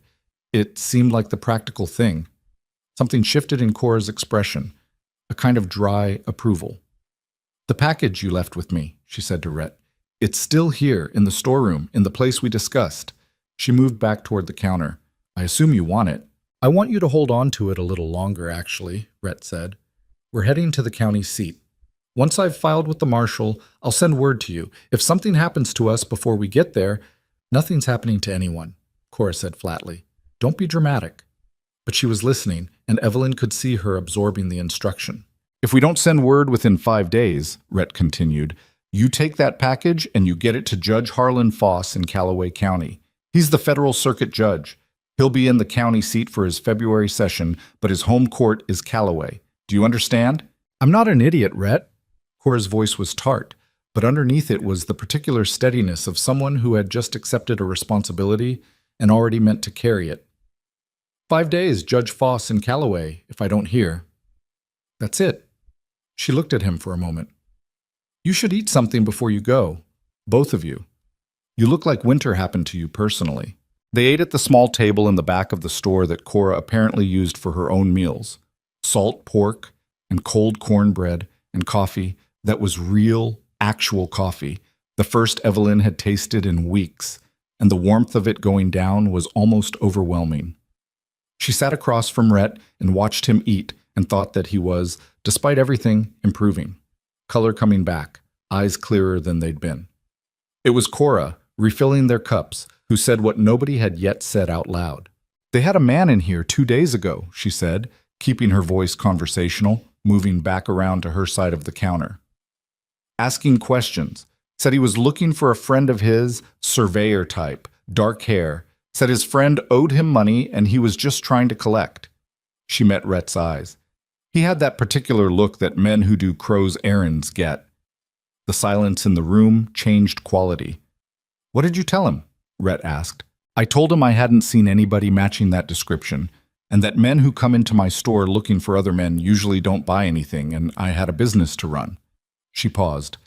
It seemed like the practical thing. Something shifted in Cora's expression, a kind of dry approval. "The package you left with me," she said to Rhett. "It's still here, in the storeroom, in the place we discussed." She moved back toward the counter. "I assume you want it." "I want you to hold on to it a little longer, actually," Rhett said. "We're heading to the county seat. Once I've filed with the marshal, I'll send word to you. If something happens to us before we get there—" "Nothing's happening to anyone," Cora said flatly. "Don't be dramatic." But she was listening, and Evelyn could see her absorbing the instruction. "If we don't send word within 5 days," Rhett continued, "you take that package and you get it to Judge Harlan Foss in Callaway County. He's the federal circuit judge. He'll be in the county seat for his February session, but his home court is Callaway. Do you understand?" "I'm not an idiot, Rhett." Cora's voice was tart, but underneath it was the particular steadiness of someone who had just accepted a responsibility and already meant to carry it. 5 days, Judge Foss in Callaway, if I don't hear." "That's it." She looked at him for a moment. "You should eat something before you go, both of you. You look like winter happened to you personally." They ate at the small table in the back of the store that Cora apparently used for her own meals. Salt pork and cold cornbread and coffee that was real, actual coffee, the first Evelyn had tasted in weeks, and the warmth of it going down was almost overwhelming. She sat across from Rhett and watched him eat and thought that he was, despite everything, improving. Color coming back, eyes clearer than they'd been. It was Cora, refilling their cups, who said what nobody had yet said out loud. "They had a man in here 2 days ago," she said, keeping her voice conversational, moving back around to her side of the counter. "Asking questions. Said he was looking for a friend of his, surveyor type, dark hair. Said his friend owed him money and he was just trying to collect." She met Rhett's eyes. He had that particular look that men who do Crow's errands get. The silence in the room changed quality. "What did you tell him?" Rhett asked. I told him I hadn't seen anybody matching that description, and that men who come into my store looking for other men usually don't buy anything, and I had a business to run. She paused.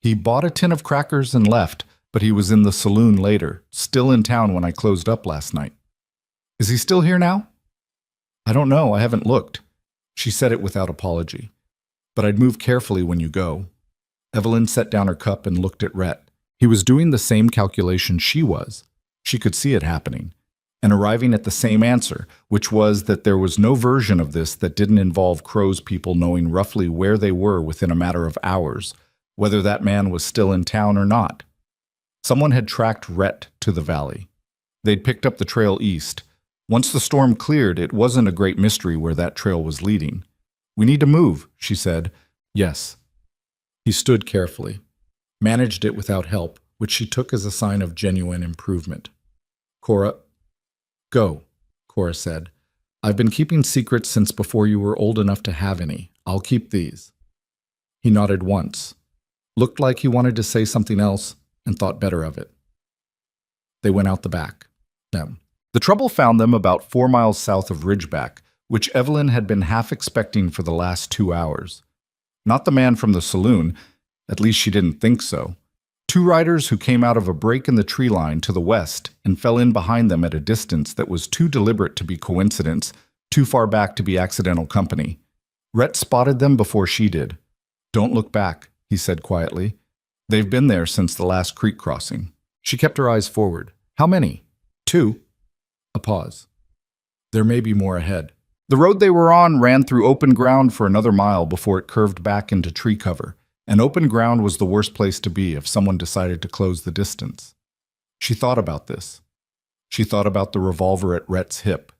He bought a tin of crackers and left, but he was in the saloon later, still in town when I closed up last night. Is he still here now? I don't know, I haven't looked. She said it without apology. But I'd move carefully when you go. Evelyn set down her cup and looked at Rhett. He was doing the same calculation she was. She could see it happening, and arriving at the same answer, which was that there was no version of this that didn't involve Crow's people knowing roughly where they were within a matter of hours, whether that man was still in town or not. Someone had tracked Rhett to the valley. They'd picked up the trail east. Once the storm cleared, it wasn't a great mystery where that trail was leading. We need to move, she said. Yes. He stood carefully, managed it without help, which she took as a sign of genuine improvement. Cora, go, Cora said. I've been keeping secrets since before you were old enough to have any. I'll keep these. He nodded once, looked like he wanted to say something else, and thought better of it. They went out the back. The trouble found them about 4 miles south of Ridgeback, which Evelyn had been half expecting for the last 2 hours. Not the man from the saloon, at least she didn't think so. 2 riders who came out of a break in the tree line to the west and fell in behind them at a distance that was too deliberate to be coincidence, too far back to be accidental company. Rhett spotted them before she did. Don't look back, he said quietly. They've been there since the last creek crossing. She kept her eyes forward. How many? 2. A pause. There may be more ahead. The road they were on ran through open ground for another mile before it curved back into tree cover. And open ground was the worst place to be if someone decided to close the distance. She thought about this. She thought about the revolver at Rhett's hip.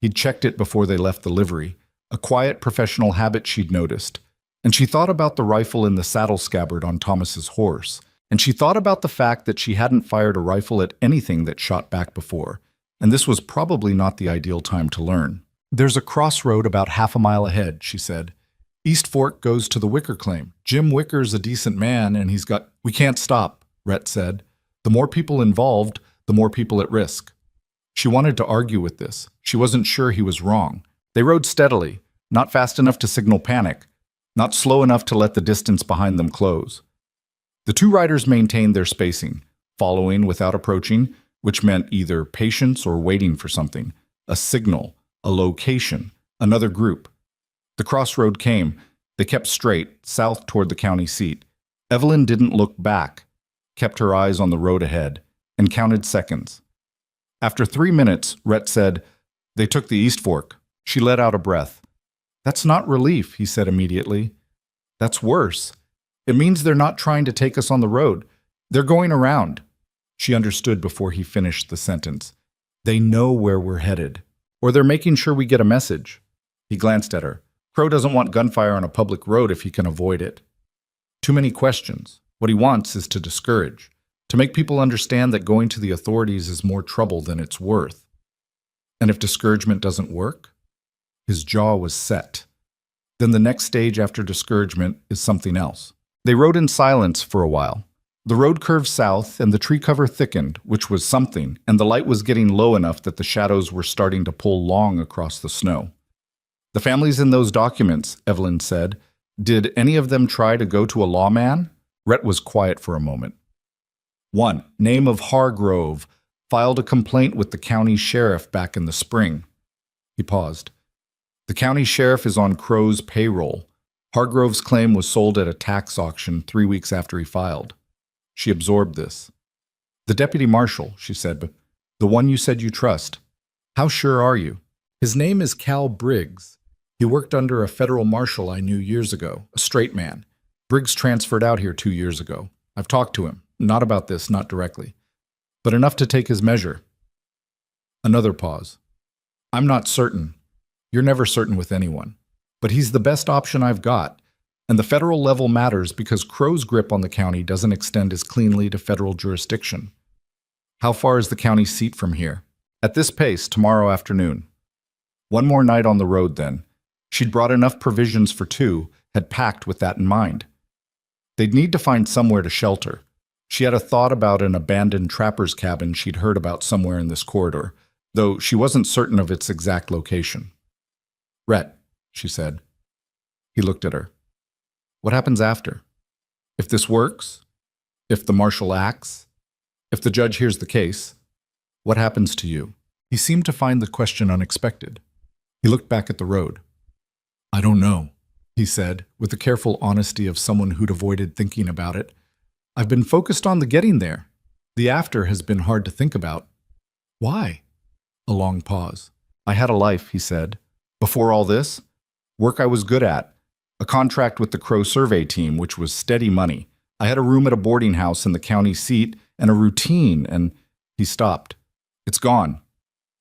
He'd checked it before they left the livery, a quiet professional habit she'd noticed. And she thought about the rifle in the saddle scabbard on Thomas's horse. And she thought about the fact that she hadn't fired a rifle at anything that shot back before. And this was probably not the ideal time to learn. There's a crossroad about half a mile ahead, she said. East Fork goes to the Wicker claim. Jim Wicker's a decent man, and he's got... We can't stop, Rhett said. The more people involved, the more people at risk. She wanted to argue with this. She wasn't sure he was wrong. They rode steadily, not fast enough to signal panic, not slow enough to let the distance behind them close. The 2 riders maintained their spacing, following without approaching, which meant either patience or waiting for something, a signal, a location, another group. The crossroad came. They kept straight, south toward the county seat. Evelyn didn't look back, kept her eyes on the road ahead, and counted seconds. After 3 minutes, Rhett said, They took the East Fork. She let out a breath. That's not relief, he said immediately. That's worse. It means they're not trying to take us on the road. They're going around. She understood before he finished the sentence. They know where we're headed. Or they're making sure we get a message. He glanced at her. Crow doesn't want gunfire on a public road if he can avoid it. Too many questions. What he wants is to discourage, to make people understand that going to the authorities is more trouble than it's worth. And if discouragement doesn't work? His jaw was set. Then the next stage after discouragement is something else. They rode in silence for a while. The road curved south and the tree cover thickened, which was something, and the light was getting low enough that the shadows were starting to pull long across the snow. The families in those documents, Evelyn said, did any of them try to go to a lawman? Rhett was quiet for a moment. 1. Name of Hargrove. Filed a complaint with the county sheriff back in the spring. He paused. The county sheriff is on Crow's payroll. Hargrove's claim was sold at a tax auction 3 weeks after he filed. She absorbed this. The deputy marshal, she said, but the one you said you trust. How sure are you? His name is Cal Briggs. He worked under a federal marshal I knew years ago, a straight man. Briggs transferred out here 2 years ago. I've talked to him, not about this, not directly, but enough to take his measure. Another pause. I'm not certain. You're never certain with anyone. But he's the best option I've got, and the federal level matters because Crow's grip on the county doesn't extend as cleanly to federal jurisdiction. How far is the county seat from here? At this pace, tomorrow afternoon. 1 more night on the road, then. She'd brought enough provisions for 2, had packed with that in mind. They'd need to find somewhere to shelter. She had a thought about an abandoned trapper's cabin she'd heard about somewhere in this corridor, though she wasn't certain of its exact location. "Rhett," she said. He looked at her. "What happens after? If this works? If the marshal acts? If the judge hears the case? What happens to you?" He seemed to find the question unexpected. He looked back at the road. "I don't know," he said, with the careful honesty of someone who'd avoided thinking about it. "I've been focused on the getting there. The after has been hard to think about." "Why?" A long pause. "I had a life," he said. "Before all this, work I was good at. A contract with the Crow survey team, which was steady money. I had a room at a boarding house in the county seat and a routine, and..." He stopped. "It's gone.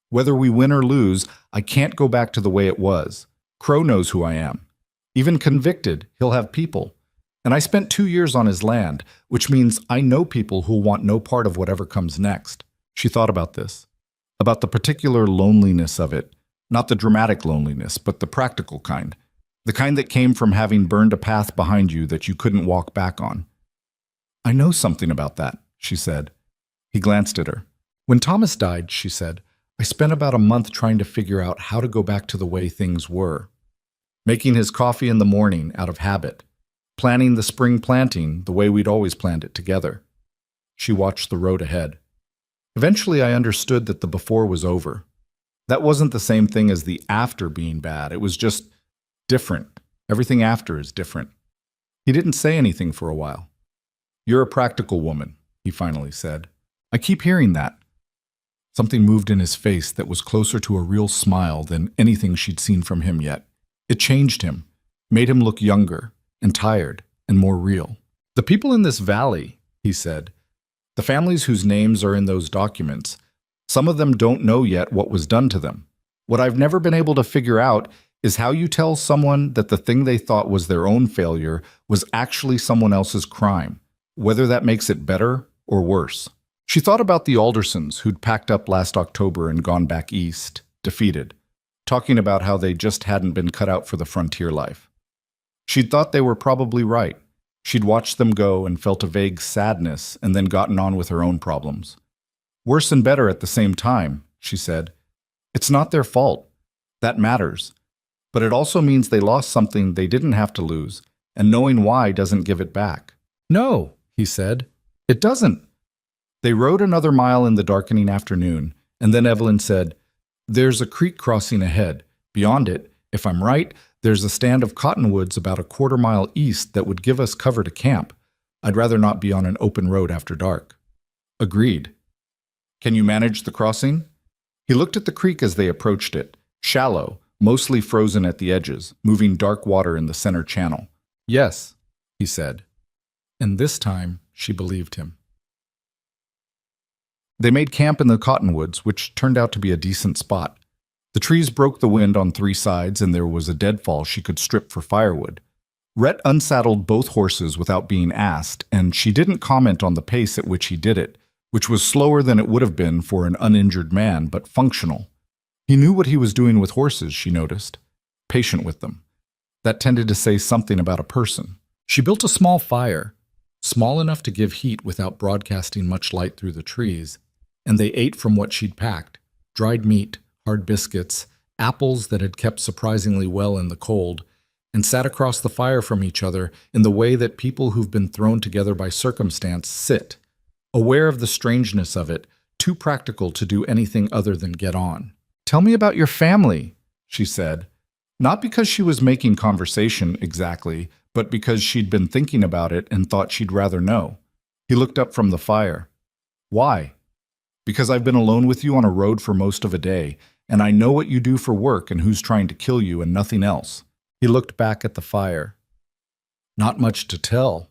Whether we win or lose, I can't go back to the way it was. Crow knows who I am. Even convicted, he'll have people. And I spent 2 years on his land, which means I know people who'll want no part of whatever comes next." She thought about this, about the particular loneliness of it, not the dramatic loneliness, but the practical kind, the kind that came from having burned a path behind you that you couldn't walk back on. "I know something about that," she said. He glanced at her. "When Thomas died," she said, "I spent about a month trying to figure out how to go back to the way things were. Making his coffee in the morning out of habit. Planning the spring planting the way we'd always planned it together." She watched the road ahead. "Eventually I understood that the before was over. That wasn't the same thing as the after being bad. It was just different. Everything after is different." He didn't say anything for a while. "You're a practical woman," he finally said. "I keep hearing that." Something moved in his face that was closer to a real smile than anything she'd seen from him yet. It changed him, made him look younger and tired and more real. "The people in this valley," he said, "the families whose names are in those documents, some of them don't know yet what was done to them. What I've never been able to figure out is how you tell someone that the thing they thought was their own failure was actually someone else's crime, whether that makes it better or worse." She thought about the Aldersons who'd packed up last October and gone back east, defeated, talking about how they just hadn't been cut out for the frontier life. She'd thought they were probably right. She'd watched them go and felt a vague sadness and then gotten on with her own problems. "Worse and better at the same time," she said. "It's not their fault. That matters. But it also means they lost something they didn't have to lose, and knowing why doesn't give it back." "No," he said. "It doesn't." They rode another mile in the darkening afternoon, and then Evelyn said, "There's a creek crossing ahead. Beyond it, if I'm right, there's a stand of cottonwoods about a quarter-mile east that would give us cover to camp. I'd rather not be on an open road after dark." "Agreed." "Can you manage the crossing?" He looked at the creek as they approached it, shallow, mostly frozen at the edges, moving dark water in the center channel. "Yes," he said. And this time, she believed him. They made camp in the cottonwoods, which turned out to be a decent spot. The trees broke the wind on 3 sides, and there was a deadfall she could strip for firewood. Rhett unsaddled both horses without being asked, and she didn't comment on the pace at which he did it, which was slower than it would have been for an uninjured man, but functional. He knew what he was doing with horses, she noticed. Patient with them. That tended to say something about a person. She built a small fire, small enough to give heat without broadcasting much light through the trees, and they ate from what she'd packed: dried meat, hard biscuits, apples that had kept surprisingly well in the cold, and sat across the fire from each other in the way that people who've been thrown together by circumstance sit, aware of the strangeness of it, too practical to do anything other than get on. "Tell me about your family," she said, not because she was making conversation exactly, but because she'd been thinking about it and thought she'd rather know. He looked up from the fire. "Why?" "Because I've been alone with you on a road for most of a day, and I know what you do for work and who's trying to kill you and nothing else." He looked back at the fire. "Not much to tell.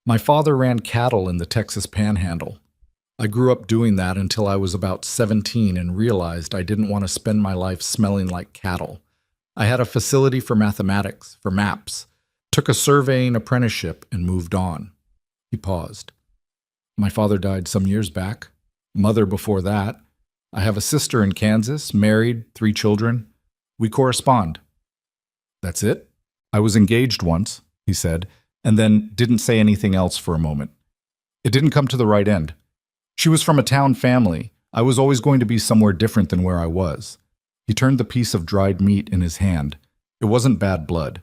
My father ran cattle in the Texas Panhandle. I grew up doing that until I was about 17 and realized I didn't want to spend my life smelling like cattle. I had a facility for mathematics, for maps, took a surveying apprenticeship and moved on." He paused. "My father died some years back. Mother before that. I have a sister in Kansas, married, 3 children. We correspond." "That's it?" "I was engaged once," he said, and then didn't say anything else for a moment. It didn't come to the right end. She was from a town family. I was always going to be somewhere different than where I was. He turned the piece of dried meat in his hand. It wasn't bad blood.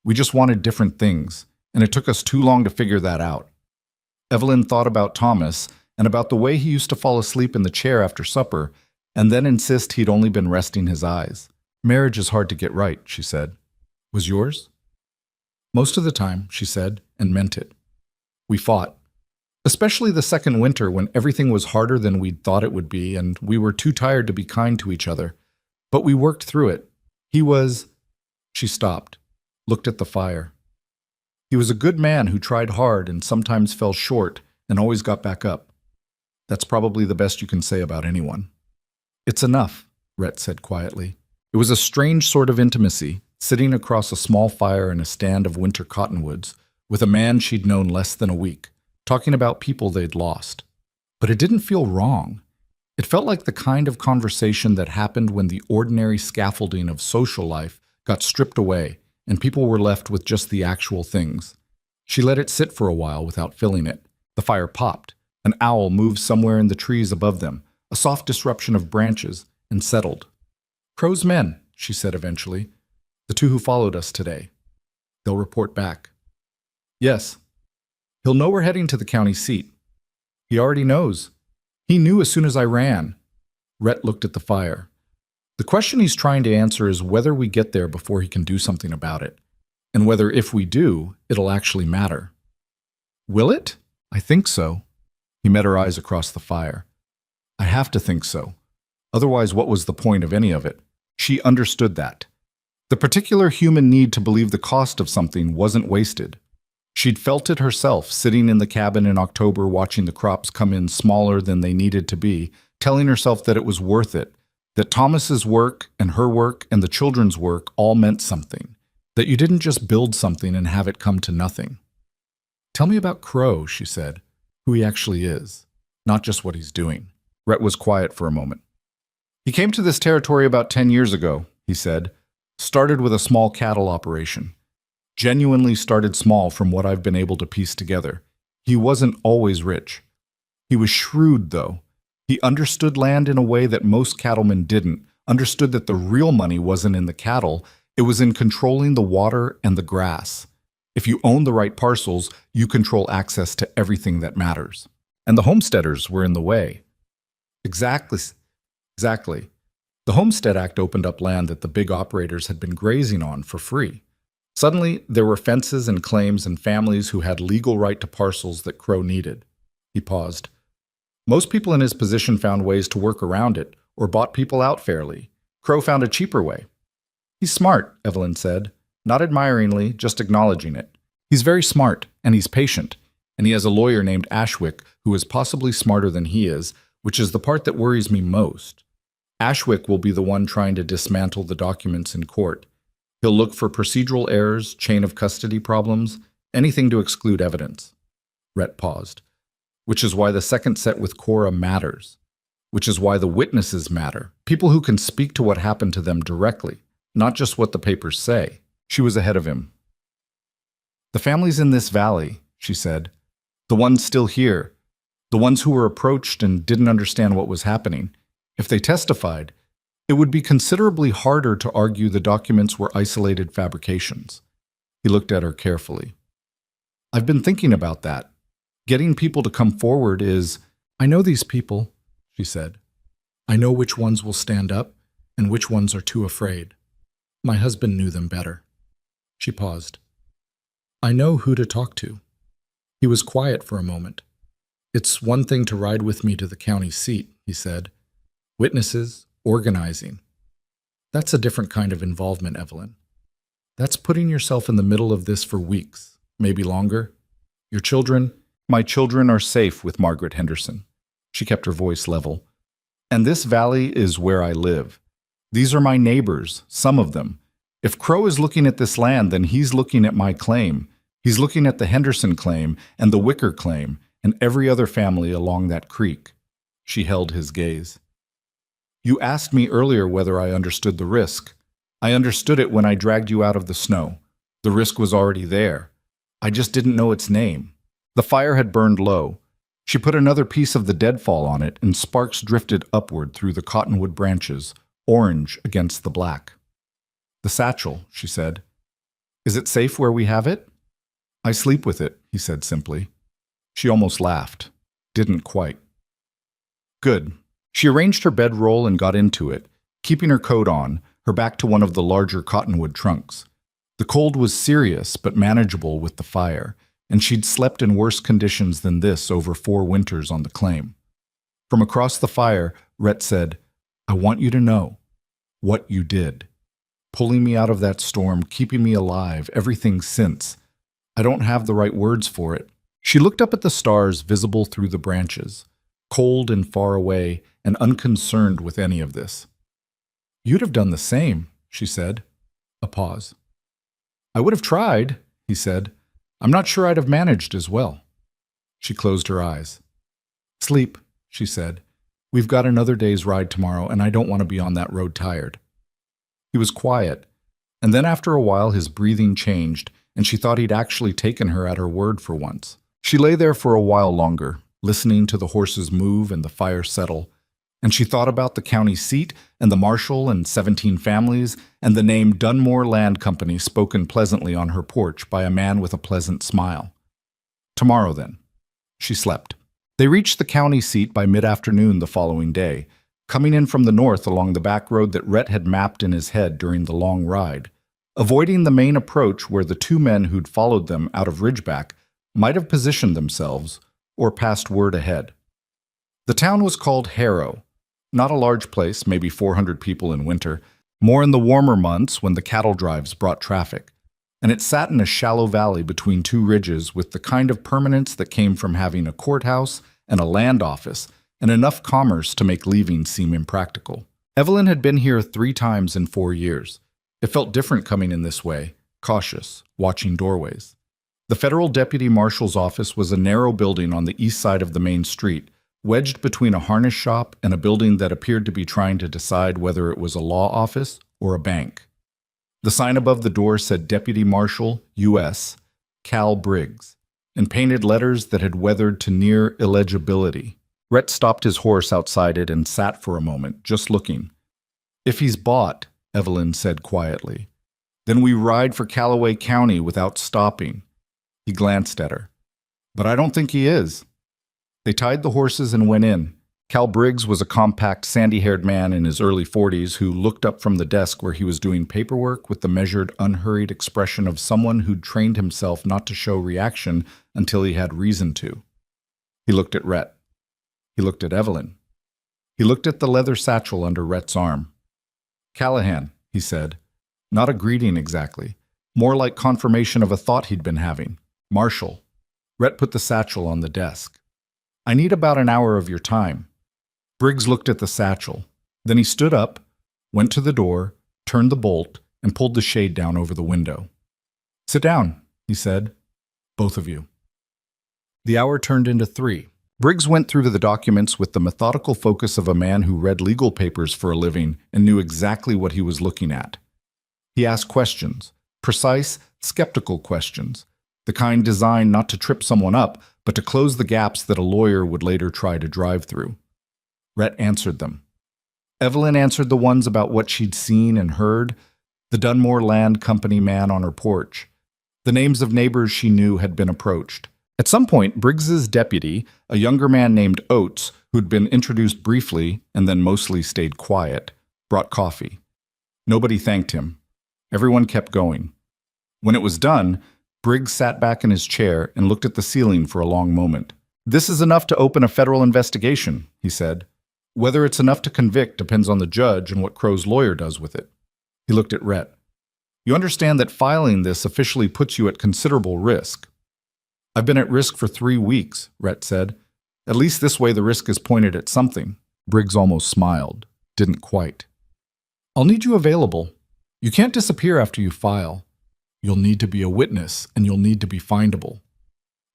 We just wanted different things, and it took us too long to figure that out. Evelyn thought about Thomas and about the way he used to fall asleep in the chair after supper and then insist he'd only been resting his eyes. Marriage is hard to get right, she said. Was yours? Most of the time, she said, and meant it. We fought. Especially the second winter when everything was harder than we'd thought it would be and we were too tired to be kind to each other. But we worked through it. He was... She stopped, looked at the fire. He was a good man who tried hard and sometimes fell short and always got back up. That's probably the best you can say about anyone. It's enough, Rhett said quietly. It was a strange sort of intimacy, sitting across a small fire in a stand of winter cottonwoods, with a man she'd known less than a week, talking about people they'd lost. But it didn't feel wrong. It felt like the kind of conversation that happened when the ordinary scaffolding of social life got stripped away and people were left with just the actual things. She let it sit for a while without filling it. The fire popped. An owl moved somewhere in the trees above them, a soft disruption of branches, and settled. Crow's men, she said eventually. The two who followed us today. They'll report back. Yes. He'll know we're heading to the county seat. He already knows. He knew as soon as I ran. Rhett looked at the fire. The question he's trying to answer is whether we get there before he can do something about it, and whether if we do, it'll actually matter. Will it? I think so. He met her eyes across the fire. I have to think so. Otherwise, what was the point of any of it? She understood that. The particular human need to believe the cost of something wasn't wasted. She'd felt it herself, sitting in the cabin in October watching the crops come in smaller than they needed to be, telling herself that it was worth it, that Thomas's work and her work and the children's work all meant something, that you didn't just build something and have it come to nothing. Tell me about Crow, she said, who he actually is, not just what he's doing. Rhett was quiet for a moment. He came to this territory about 10 years ago, he said, started with a small cattle operation. Genuinely started small from what I've been able to piece together. He wasn't always rich. He was shrewd, though. He understood land in a way that most cattlemen didn't, understood that the real money wasn't in the cattle, it was in controlling the water and the grass. If you own the right parcels, you control access to everything that matters. And the homesteaders were in the way. Exactly. The Homestead Act opened up land that the big operators had been grazing on for free. Suddenly, there were fences and claims and families who had legal right to parcels that Crow needed. He paused. Most people in his position found ways to work around it, or bought people out fairly. Crow found a cheaper way. He's smart, Evelyn said, not admiringly, just acknowledging it. He's very smart, and he's patient, and he has a lawyer named Ashwick who is possibly smarter than he is, which is the part that worries me most. Ashwick will be the one trying to dismantle the documents in court. He'll look for procedural errors, chain of custody problems, anything to exclude evidence. Rhett paused. Which is why the second set with Cora matters. Which is why the witnesses matter. People who can speak to what happened to them directly, not just what the papers say. She was ahead of him. The families in this valley, she said. The ones still here. The ones who were approached and didn't understand what was happening. If they testified, it would be considerably harder to argue the documents were isolated fabrications. He looked at her carefully. I've been thinking about that. Getting people to come forward is, I know these people, she said. I know which ones will stand up and which ones are too afraid. My husband knew them better. She paused. I know who to talk to. He was quiet for a moment. It's one thing to ride with me to the county seat, he said. Witnesses, organizing. That's a different kind of involvement, Evelyn. That's putting yourself in the middle of this for weeks, maybe longer. Your children... My children are safe with Margaret Henderson. She kept her voice level. And this valley is where I live. These are my neighbors, some of them. If Crow is looking at this land, then he's looking at my claim. He's looking at the Henderson claim and the Wicker claim and every other family along that creek. She held his gaze. You asked me earlier whether I understood the risk. I understood it when I dragged you out of the snow. The risk was already there. I just didn't know its name. The fire had burned low. She put another piece of the deadfall on it, and sparks drifted upward through the cottonwood branches, orange against the black. "The satchel," she said. "Is it safe where we have it?" "I sleep with it," he said simply. She almost laughed. Didn't quite. Good. She arranged her bedroll and got into it, keeping her coat on, her back to one of the larger cottonwood trunks. The cold was serious but manageable with the fire, and she'd slept in worse conditions than this over 4 winters on the claim. From across the fire, Rhett said, "I want you to know what you did. Pulling me out of that storm, keeping me alive, everything since. I don't have the right words for it." She looked up at the stars visible through the branches, cold and far away and unconcerned with any of this. "You'd have done the same," she said. A pause. "I would have tried," he said. "I'm not sure I'd have managed as well." She closed her eyes. "Sleep," she said. "We've got another day's ride tomorrow, and I don't want to be on that road tired." He was quiet, and then after a while his breathing changed, and she thought he'd actually taken her at her word for once. She lay there for a while longer, listening to the horses move and the fire settle, and she thought about the county seat and the marshal and 17 families and the name Dunmore Land Company spoken pleasantly on her porch by a man with a pleasant smile. Tomorrow, then. She slept. They reached the county seat by mid-afternoon the following day, coming in from the north along the back road that Rhett had mapped in his head during the long ride, avoiding the main approach where the 2 men who'd followed them out of Ridgeback might have positioned themselves or passed word ahead. The town was called Harrow, not a large place, maybe 400 people in winter, more in the warmer months when the cattle drives brought traffic, and it sat in a shallow valley between 2 ridges with the kind of permanence that came from having a courthouse and a land office and enough commerce to make leaving seem impractical. Evelyn had been here 3 times in 4 years. It felt different coming in this way, cautious, watching doorways. The federal deputy marshal's office was a narrow building on the east side of the main street, wedged between a harness shop and a building that appeared to be trying to decide whether it was a law office or a bank. The sign above the door said Deputy Marshal, U.S., Cal Briggs, in painted letters that had weathered to near illegibility. Rhett stopped his horse outside it and sat for a moment, just looking. "If he's bought," Evelyn said quietly, "then we ride for Callaway County without stopping." He glanced at her. "But I don't think he is." They tied the horses and went in. Cal Briggs was a compact, sandy-haired man in his early 40s who looked up from the desk where he was doing paperwork with the measured, unhurried expression of someone who'd trained himself not to show reaction until he had reason to. He looked at Rhett. He looked at Evelyn. He looked at the leather satchel under Rhett's arm. "Callahan," he said. Not a greeting exactly, more like confirmation of a thought he'd been having. "Marshal." Rhett put the satchel on the desk. "I need about an hour of your time." Briggs looked at the satchel. Then he stood up, went to the door, turned the bolt, and pulled the shade down over the window. "Sit down," he said. "Both of you." The hour turned into 3. Briggs went through the documents with the methodical focus of a man who read legal papers for a living and knew exactly what he was looking at. He asked questions, precise, skeptical questions, the kind designed not to trip someone up, but to close the gaps that a lawyer would later try to drive through. Rhett answered them. Evelyn answered the ones about what she'd seen and heard, the Dunmore Land Company man on her porch. The names of neighbors she knew had been approached. At some point, Briggs's deputy, a younger man named Oates, who'd been introduced briefly and then mostly stayed quiet, brought coffee. Nobody thanked him. Everyone kept going. When it was done, Briggs sat back in his chair and looked at the ceiling for a long moment. "This is enough to open a federal investigation," he said. "Whether it's enough to convict depends on the judge and what Crow's lawyer does with it." He looked at Rhett. "You understand that filing this officially puts you at considerable risk." "I've been at risk for 3 weeks," Rhett said. "At least this way the risk is pointed at something." Briggs almost smiled. Didn't quite. "I'll need you available. You can't disappear after you file. You'll need to be a witness, and you'll need to be findable.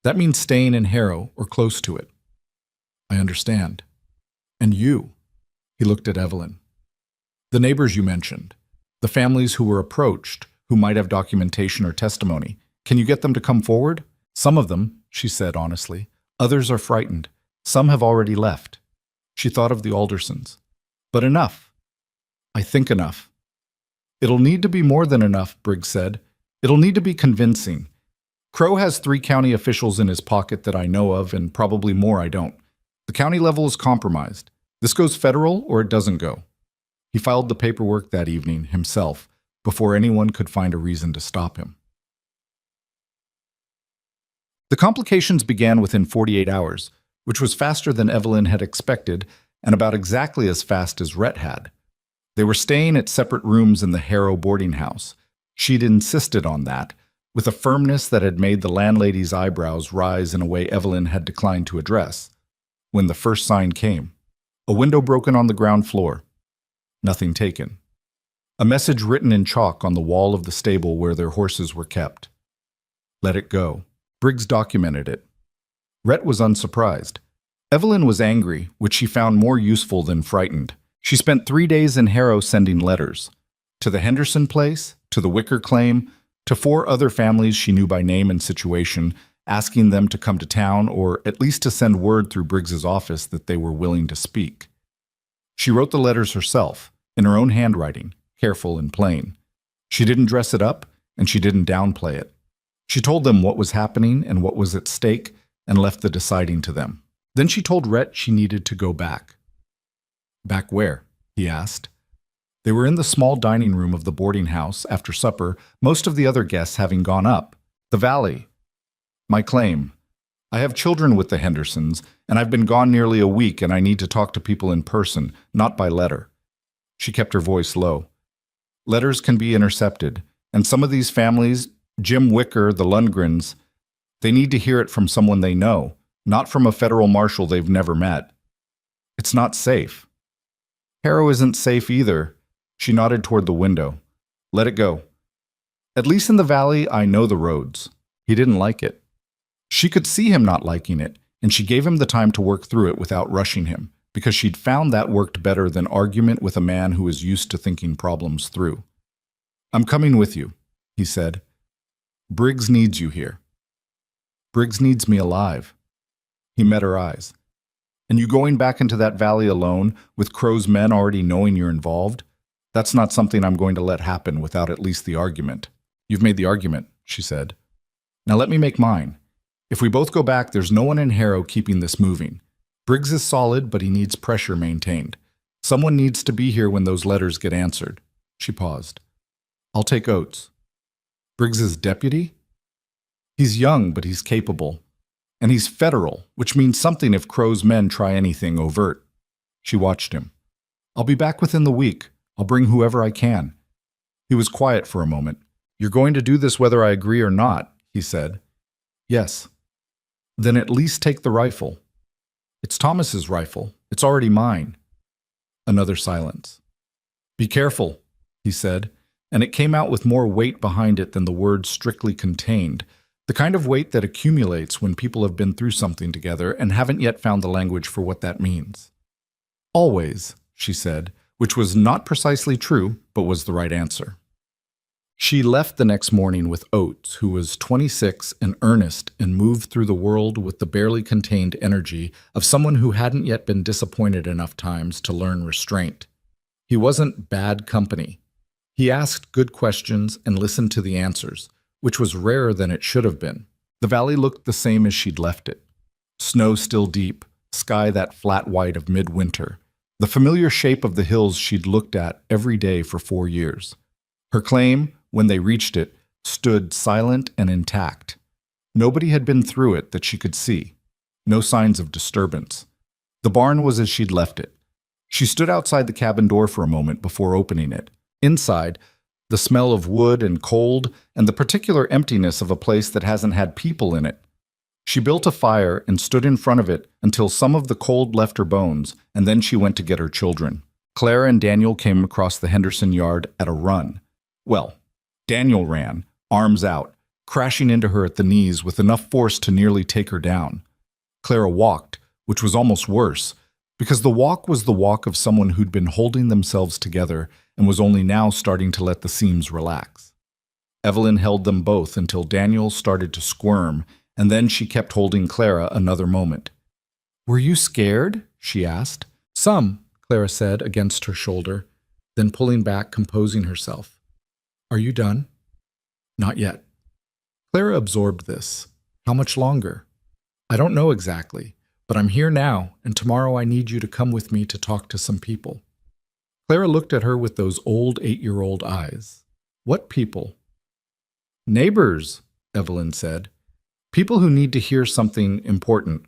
That means staying in Harrow or close to it." "I understand. And you?" He looked at Evelyn. "The neighbors you mentioned, the families who were approached, who might have documentation or testimony. Can you get them to come forward?" "Some of them," she said honestly. "Others are frightened. Some have already left. She thought of the Aldersons. But enough. I think enough. It'll need to be more than enough, Briggs said. It'll need to be convincing. Crow has 3 county officials in his pocket that I know of, and probably more I don't. The county level is compromised. This goes federal or it doesn't go. He filed the paperwork that evening himself, before anyone could find a reason to stop him. The complications began within 48 hours, which was faster than Evelyn had expected and about exactly as fast as Rhett had. They were staying at separate rooms in the Harrow boarding house. She'd insisted on that, with a firmness that had made the landlady's eyebrows rise in a way Evelyn had declined to address. When the first sign came, a window broken on the ground floor. Nothing taken. A message written in chalk on the wall of the stable where their horses were kept. Let it go. Briggs documented it. Rhett was unsurprised. Evelyn was angry, which she found more useful than frightened. She spent 3 days in Harrow sending letters. To the Henderson place, to the Wicker claim, to 4 other families she knew by name and situation, asking them to come to town or at least to send word through Briggs's office that they were willing to speak. She wrote the letters herself, in her own handwriting, careful and plain. She didn't dress it up, and she didn't downplay it. She told them what was happening and what was at stake, and left the deciding to them. Then she told Rhett she needed to go back. Back where? He asked. They were in the small dining room of the boarding house after supper, most of the other guests having gone up. The valley. My claim. I have children with the Hendersons, and I've been gone nearly a week, and I need to talk to people in person, not by letter. She kept her voice low. Letters can be intercepted, and some of these families, Jim Wicker, the Lundgrens, they need to hear it from someone they know, not from a federal marshal they've never met. It's not safe. Harrow isn't safe either. She nodded toward the window. Let it go. At least in the valley, I know the roads. He didn't like it. She could see him not liking it, and she gave him the time to work through it without rushing him, because she'd found that worked better than argument with a man who was used to thinking problems through. I'm coming with you, he said. Briggs needs you here. Briggs needs me alive. He met her eyes. And you going back into that valley alone, with Crow's men already knowing you're involved? That's not something I'm going to let happen without at least the argument. You've made the argument, she said. Now let me make mine. If we both go back, there's no one in Harrow keeping this moving. Briggs is solid, but he needs pressure maintained. Someone needs to be here when those letters get answered. She paused. I'll take Oates. Briggs's deputy? He's young, but he's capable. And he's federal, which means something if Crow's men try anything overt. She watched him. I'll be back within the week. I'll bring whoever I can. He was quiet for a moment. You're going to do this whether I agree or not, he said. Yes. Then at least take the rifle. It's Thomas's rifle. It's already mine. Another silence. Be careful, he said, and it came out with more weight behind it than the words strictly contained, the kind of weight that accumulates when people have been through something together and haven't yet found the language for what that means. Always, she said, which was not precisely true, but was the right answer. She left the next morning with Oates, who was 26 and earnest and moved through the world with the barely contained energy of someone who hadn't yet been disappointed enough times to learn restraint. He wasn't bad company. He asked good questions and listened to the answers, which was rarer than it should have been. The valley looked the same as she'd left it. Snow still deep, sky that flat white of midwinter, the familiar shape of the hills she'd looked at every day for 4 years. Her claim, when they reached it, stood silent and intact. Nobody had been through it that she could see. No signs of disturbance. The barn was as she'd left it. She stood outside the cabin door for a moment before opening it. Inside, the smell of wood and cold, and the particular emptiness of a place that hasn't had people in it. She built a fire and stood in front of it until some of the cold left her bones, and then she went to get her children. Clara and Daniel came across the Henderson yard at a run. Well, Daniel ran, arms out, crashing into her at the knees with enough force to nearly take her down. Clara walked, which was almost worse, because the walk was the walk of someone who'd been holding themselves together and was only now starting to let the seams relax. Evelyn held them both until Daniel started to squirm, and then she kept holding Clara another moment. Were you scared? She asked. Some, Clara said against her shoulder, then pulling back, composing herself. Are you done? Not yet. Clara absorbed this. How much longer? I don't know exactly, but I'm here now, and tomorrow I need you to come with me to talk to some people. Clara looked at her with those old 8-year-old eyes. What people? Neighbors, Evelyn said. People who need to hear something important.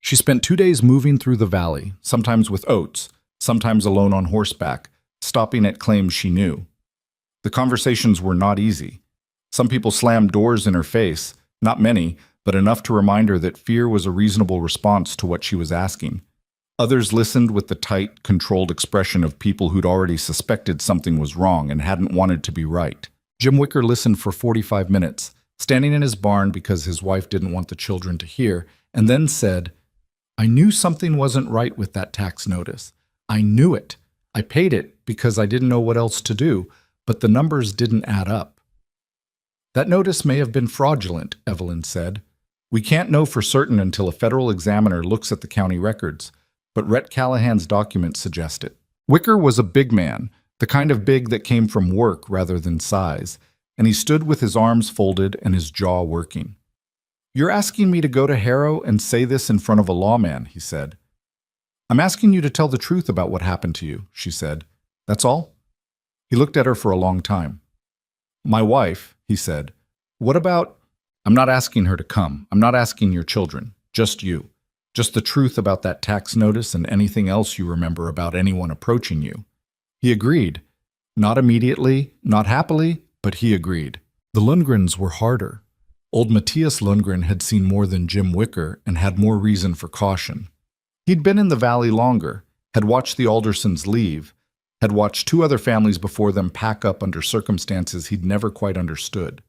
She spent 2 days moving through the valley, sometimes with Oates, sometimes alone on horseback, stopping at claims she knew. The conversations were not easy. Some people slammed doors in her face, not many, but enough to remind her that fear was a reasonable response to what she was asking. Others listened with the tight, controlled expression of people who'd already suspected something was wrong and hadn't wanted to be right. Jim Wicker listened for 45 minutes, standing in his barn because his wife didn't want the children to hear, and then said, I knew something wasn't right with that tax notice. I knew it. I paid it because I didn't know what else to do, but the numbers didn't add up. That notice may have been fraudulent, Evelyn said. We can't know for certain until a federal examiner looks at the county records, but Rhett Callahan's documents suggest it. Wicker was a big man, the kind of big that came from work rather than size, and he stood with his arms folded and his jaw working. You're asking me to go to Harrow and say this in front of a lawman, he said. I'm asking you to tell the truth about what happened to you, she said. That's all? He looked at her for a long time. My wife, he said. What about... I'm not asking her to come. I'm not asking your children. Just you. Just the truth about that tax notice and anything else you remember about anyone approaching you. He agreed. Not immediately, not happily, but he agreed. The Lundgrens were harder. Old Matthias Lundgren had seen more than Jim Wicker and had more reason for caution. He'd been in the valley longer, had watched the Aldersons leave, had watched 2 other families before them pack up under circumstances he'd never quite understood.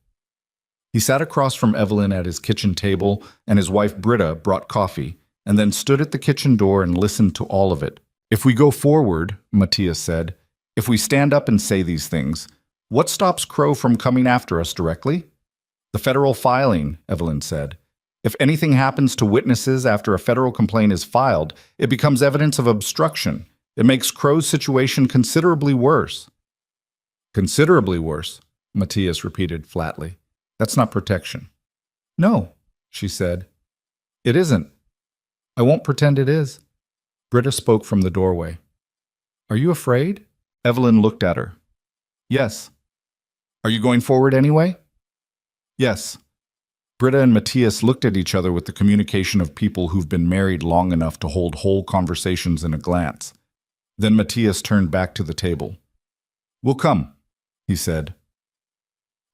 He sat across from Evelyn at his kitchen table, and his wife Britta brought coffee, and then stood at the kitchen door and listened to all of it. If we go forward, Matthias said, if we stand up and say these things, what stops Crow from coming after us directly? The federal filing, Evelyn said. If anything happens to witnesses after a federal complaint is filed, it becomes evidence of obstruction. It makes Crow's situation considerably worse. Considerably worse, Matthias repeated flatly. That's not protection. No, she said. It isn't. I won't pretend it is. Britta spoke from the doorway. Are you afraid? Evelyn looked at her. Yes. Are you going forward anyway? Yes. Britta and Matthias looked at each other with the communication of people who've been married long enough to hold whole conversations in a glance. Then Matthias turned back to the table. We'll come, he said.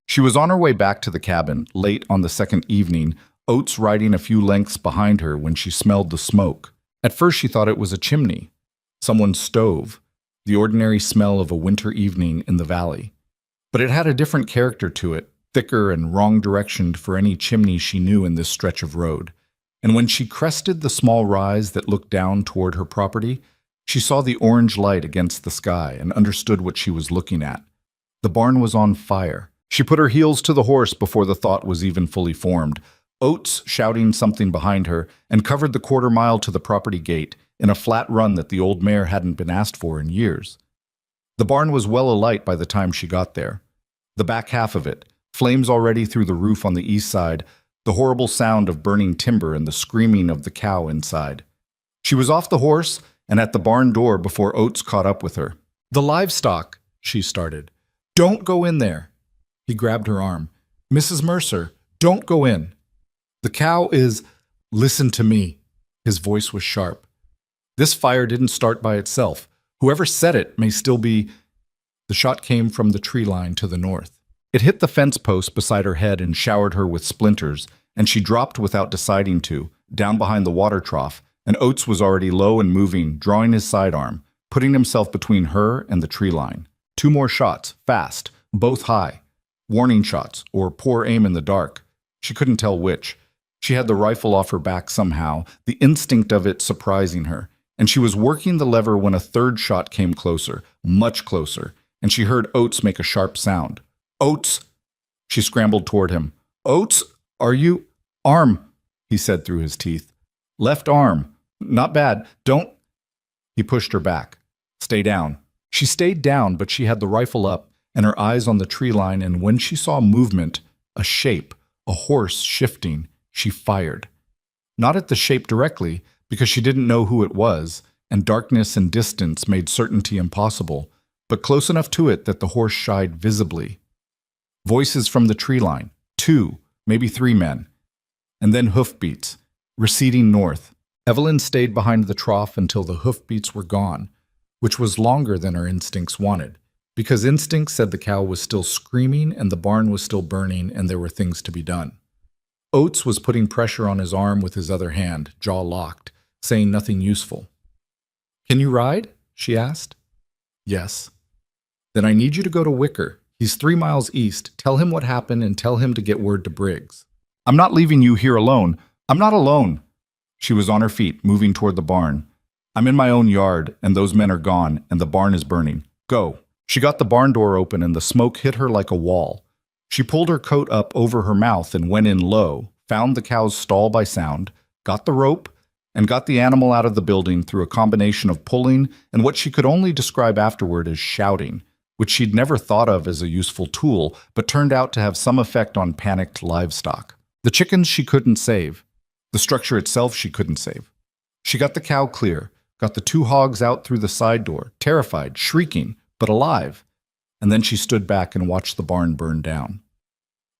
She was on her way back to the cabin, late on the second evening, Oates riding a few lengths behind her when she smelled the smoke. At first she thought it was a chimney, someone's stove, the ordinary smell of a winter evening in the valley. But it had a different character to it, thicker and wrong-directioned for any chimney she knew in this stretch of road. And when she crested the small rise that looked down toward her property, she saw the orange light against the sky and understood what she was looking at. The barn was on fire. She put her heels to the horse before the thought was even fully formed, Oates shouting something behind her, and covered the quarter-mile to the property gate in a flat run that the old mare hadn't been asked for in years. The barn was well alight by the time she got there. The back half of it, flames already through the roof on the east side, the horrible sound of burning timber and the screaming of the cow inside. She was off the horse and at the barn door before Oates caught up with her. The livestock, she started. Don't go in there. He grabbed her arm. Mrs. Mercer, don't go in. The cow is... Listen to me. His voice was sharp. This fire didn't start by itself. Whoever set it may still be... The shot came from the tree line to the north. It hit the fence post beside her head and showered her with splinters, and she dropped without deciding to, down behind the water trough, and Oates was already low and moving, drawing his sidearm, putting himself between her and the tree line. 2 more shots, fast, both high. Warning shots, or poor aim in the dark. She couldn't tell which. She had the rifle off her back somehow, the instinct of it surprising her, and she was working the lever when a 3rd shot came closer, much closer, and she heard Oates make a sharp sound. Oates! She scrambled toward him. Oates, are you... Arm, he said through his teeth. Left arm. Not bad. Don't. He pushed her back. Stay down. She stayed down, but she had the rifle up and her eyes on the tree line, and when she saw movement, a shape, a horse shifting, she fired. Not at the shape directly, because she didn't know who it was, and darkness and distance made certainty impossible, but close enough to it that the horse shied visibly. Voices from the tree line, 2, maybe 3 men, and then hoofbeats, receding north. Evelyn stayed behind the trough until the hoofbeats were gone, which was longer than her instincts wanted, because instinct said the cow was still screaming and the barn was still burning and there were things to be done. Oates was putting pressure on his arm with his other hand, jaw locked, saying nothing useful. "Can you ride?" she asked. "Yes." "Then I need you to go to Wicker. He's 3 miles east. Tell him what happened and tell him to get word to Briggs." "I'm not leaving you here alone. I'm not alone." She was on her feet, moving toward the barn. "I'm in my own yard, and those men are gone, and the barn is burning. Go." She got the barn door open, and the smoke hit her like a wall. She pulled her coat up over her mouth and went in low, found the cow's stall by sound, got the rope, and got the animal out of the building through a combination of pulling and what she could only describe afterward as shouting, which she'd never thought of as a useful tool, but turned out to have some effect on panicked livestock. The chickens she couldn't save. The structure itself she couldn't save. She got the cow clear, got the 2 hogs out through the side door, terrified, shrieking, but alive, and then she stood back and watched the barn burn down.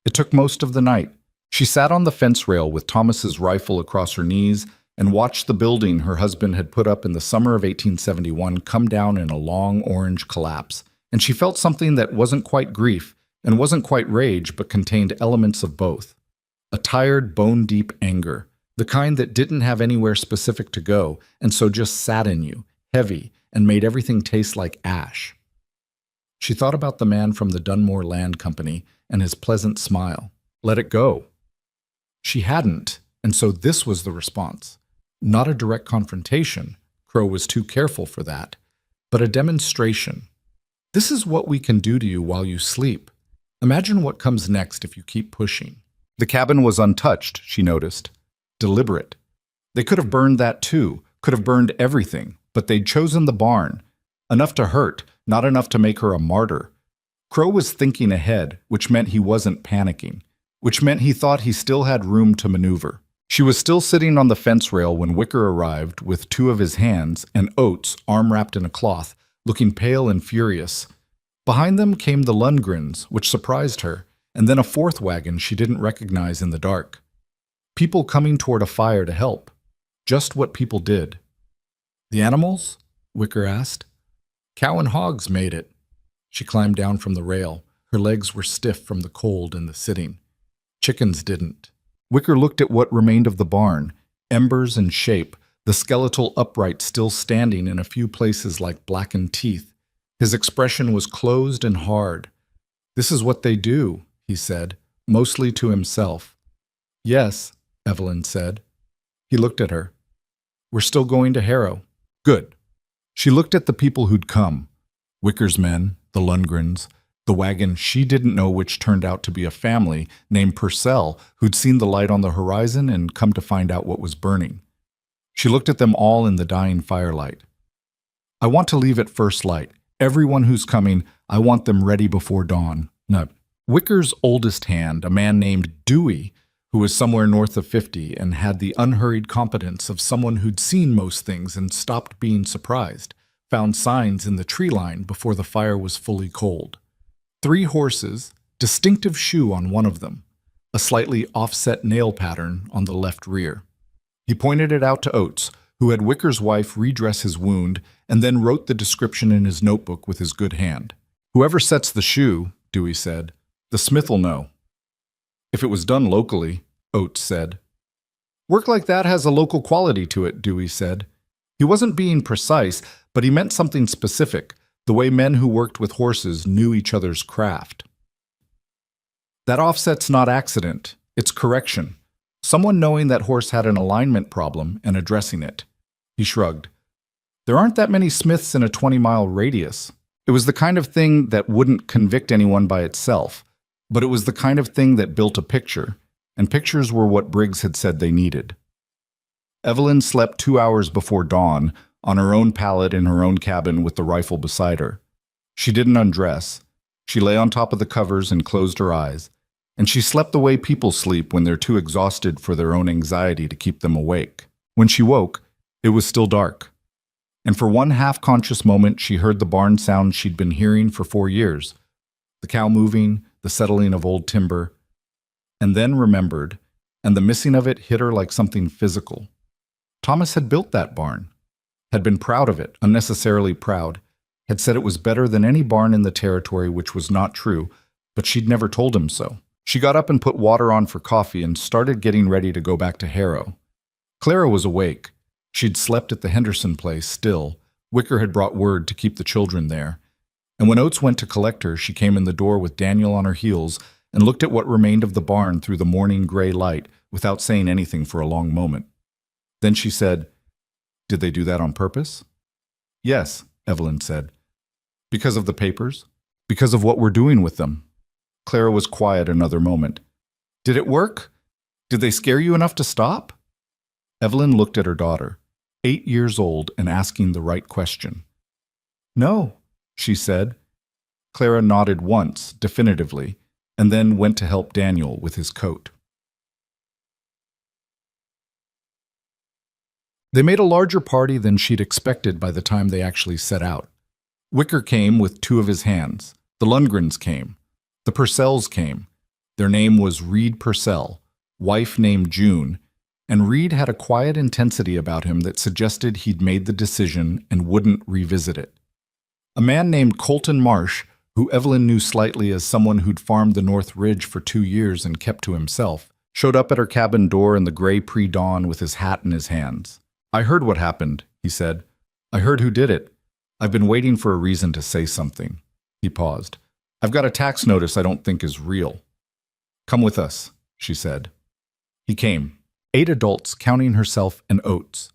It took most of the night. She sat on the fence rail with Thomas's rifle across her knees and watched the building her husband had put up in the summer of 1871 come down in a long orange collapse, and she felt something that wasn't quite grief and wasn't quite rage but contained elements of both. A tired, bone-deep anger, the kind that didn't have anywhere specific to go and so just sat in you, heavy, and made everything taste like ash. She thought about the man from the Dunmore Land Company and his pleasant smile. Let it go. She hadn't, and so this was the response. Not a direct confrontation, Crow was too careful for that, but a demonstration. This is what we can do to you while you sleep. Imagine what comes next if you keep pushing. The cabin was untouched, she noticed. Deliberate. They could have burned that too, could have burned everything, but they'd chosen the barn. Enough to hurt, not enough to make her a martyr. Crow was thinking ahead, which meant he wasn't panicking, which meant he thought he still had room to maneuver. She was still sitting on the fence rail when Wicker arrived with 2 of his hands and Oates, arm wrapped in a cloth, looking pale and furious. Behind them came the Lundgrens, which surprised her, and then a 4th wagon she didn't recognize in the dark. People coming toward a fire to help. Just what people did. "The animals?" Wicker asked. "Cow and hogs made it." She climbed down from the rail. Her legs were stiff from the cold and the sitting. "Chickens didn't." Wicker looked at what remained of the barn, embers and shape, the skeletal upright still standing in a few places like blackened teeth. His expression was closed and hard. "This is what they do," he said, mostly to himself. "Yes," Evelyn said. He looked at her. "We're still going to Harrow." "Good." She looked at the people who'd come. Wicker's men, the Lundgrens, the wagon she didn't know, which turned out to be a family named Purcell, who'd seen the light on the horizon and come to find out what was burning. She looked at them all in the dying firelight. "I want to leave at first light. Everyone who's coming, I want them ready before dawn." No. Wicker's oldest hand, a man named Dewey, who was somewhere north of 50 and had the unhurried competence of someone who'd seen most things and stopped being surprised, found signs in the tree line before the fire was fully cold. 3 horses, distinctive shoe on one of them, a slightly offset nail pattern on the left rear. He pointed it out to Oates, who had Wicker's wife redress his wound and then wrote the description in his notebook with his good hand. "Whoever sets the shoe," Dewey said, "the smith'll know." "If it was done locally," Oates said. "Work like that has a local quality to it," Dewey said. He wasn't being precise, but he meant something specific, the way men who worked with horses knew each other's craft. "That offset's not accident, it's correction. Someone knowing that horse had an alignment problem and addressing it." He shrugged. "There aren't that many smiths in a 20-mile radius." It was the kind of thing that wouldn't convict anyone by itself, but it was the kind of thing that built a picture, and pictures were what Briggs had said they needed. Evelyn slept 2 hours before dawn, on her own pallet in her own cabin with the rifle beside her. She didn't undress. She lay on top of the covers and closed her eyes. And she slept the way people sleep when they're too exhausted for their own anxiety to keep them awake. When she woke, it was still dark. And for one half-conscious moment, she heard the barn sound she'd been hearing for 4 years. The cow moving, the settling of old timber. And then remembered, and the missing of it hit her like something physical. Thomas had built that barn, had been proud of it, unnecessarily proud, had said it was better than any barn in the territory, which was not true, but she'd never told him so. She got up and put water on for coffee and started getting ready to go back to Harrow. Clara was awake. She'd slept at the Henderson place still. Wicker had brought word to keep the children there. And when Oates went to collect her, she came in the door with Daniel on her heels and looked at what remained of the barn through the morning gray light without saying anything for a long moment. Then she said, "Did they do that on purpose?" "Yes," Evelyn said. "Because of the papers? Because of what we're doing with them?" Clara was quiet another moment. "Did it work? Did they scare you enough to stop?" Evelyn looked at her daughter, 8 years old and asking the right question. "No," she said. Clara nodded once, definitively, and then went to help Daniel with his coat. They made a larger party than she'd expected by the time they actually set out. Wicker came with 2 of his hands. The Lundgrens came. The Purcells came. Their name was Reed Purcell, wife named June, and Reed had a quiet intensity about him that suggested he'd made the decision and wouldn't revisit it. A man named Colton Marsh, who Evelyn knew slightly as someone who'd farmed the North Ridge for 2 years and kept to himself, showed up at her cabin door in the gray pre-dawn with his hat in his hands. "I heard what happened," he said. "I heard who did it. I've been waiting for a reason to say something." He paused. "I've got a tax notice I don't think is real." "Come with us," she said. He came. 8 adults, counting herself and Oates.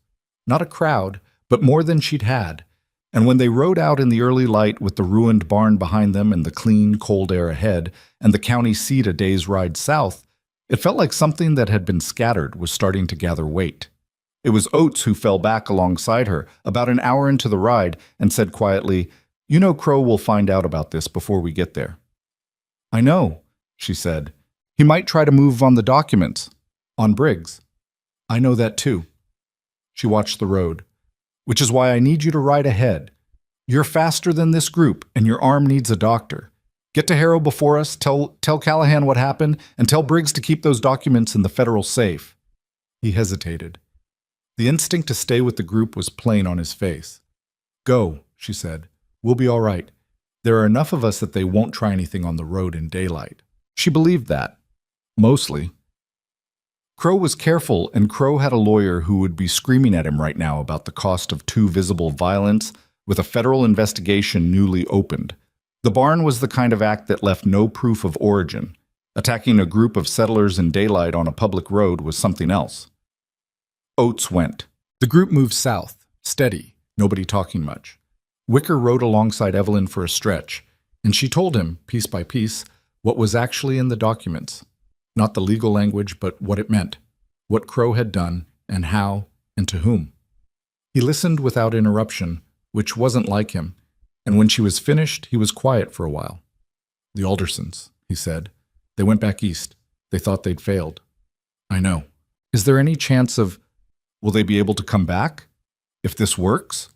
Not a crowd, but more than she'd had. And when they rode out in the early light with the ruined barn behind them and the clean, cold air ahead, and the county seat a day's ride south, it felt like something that had been scattered was starting to gather weight. It was Oates who fell back alongside her about an hour into the ride and said quietly, "You know Crow will find out about this before we get there." "I know," she said. "He might try to move on the documents. On Briggs." "I know that too." She watched the road. "Which is why I need you to ride ahead. You're faster than this group, and your arm needs a doctor. Get to Harrow before us, tell Callahan what happened, and tell Briggs to keep those documents in the federal safe." He hesitated. The instinct to stay with the group was plain on his face. "Go," she said. "We'll be all right. There are enough of us that they won't try anything on the road in daylight." She believed that. Mostly. Crow was careful, and Crow had a lawyer who would be screaming at him right now about the cost of too visible violence, with a federal investigation newly opened. The barn was the kind of act that left no proof of origin. Attacking a group of settlers in daylight on a public road was something else. Oates went. The group moved south, steady, nobody talking much. Wicker rode alongside Evelyn for a stretch, and she told him, piece by piece, what was actually in the documents. Not the legal language, but what it meant, what Crow had done, and how, and to whom. He listened without interruption, which wasn't like him, and when she was finished, he was quiet for a while. "The Aldersons," he said. "They went back east. They thought they'd failed." "I know. Is there any chance of... Will they be able to come back? If this works?"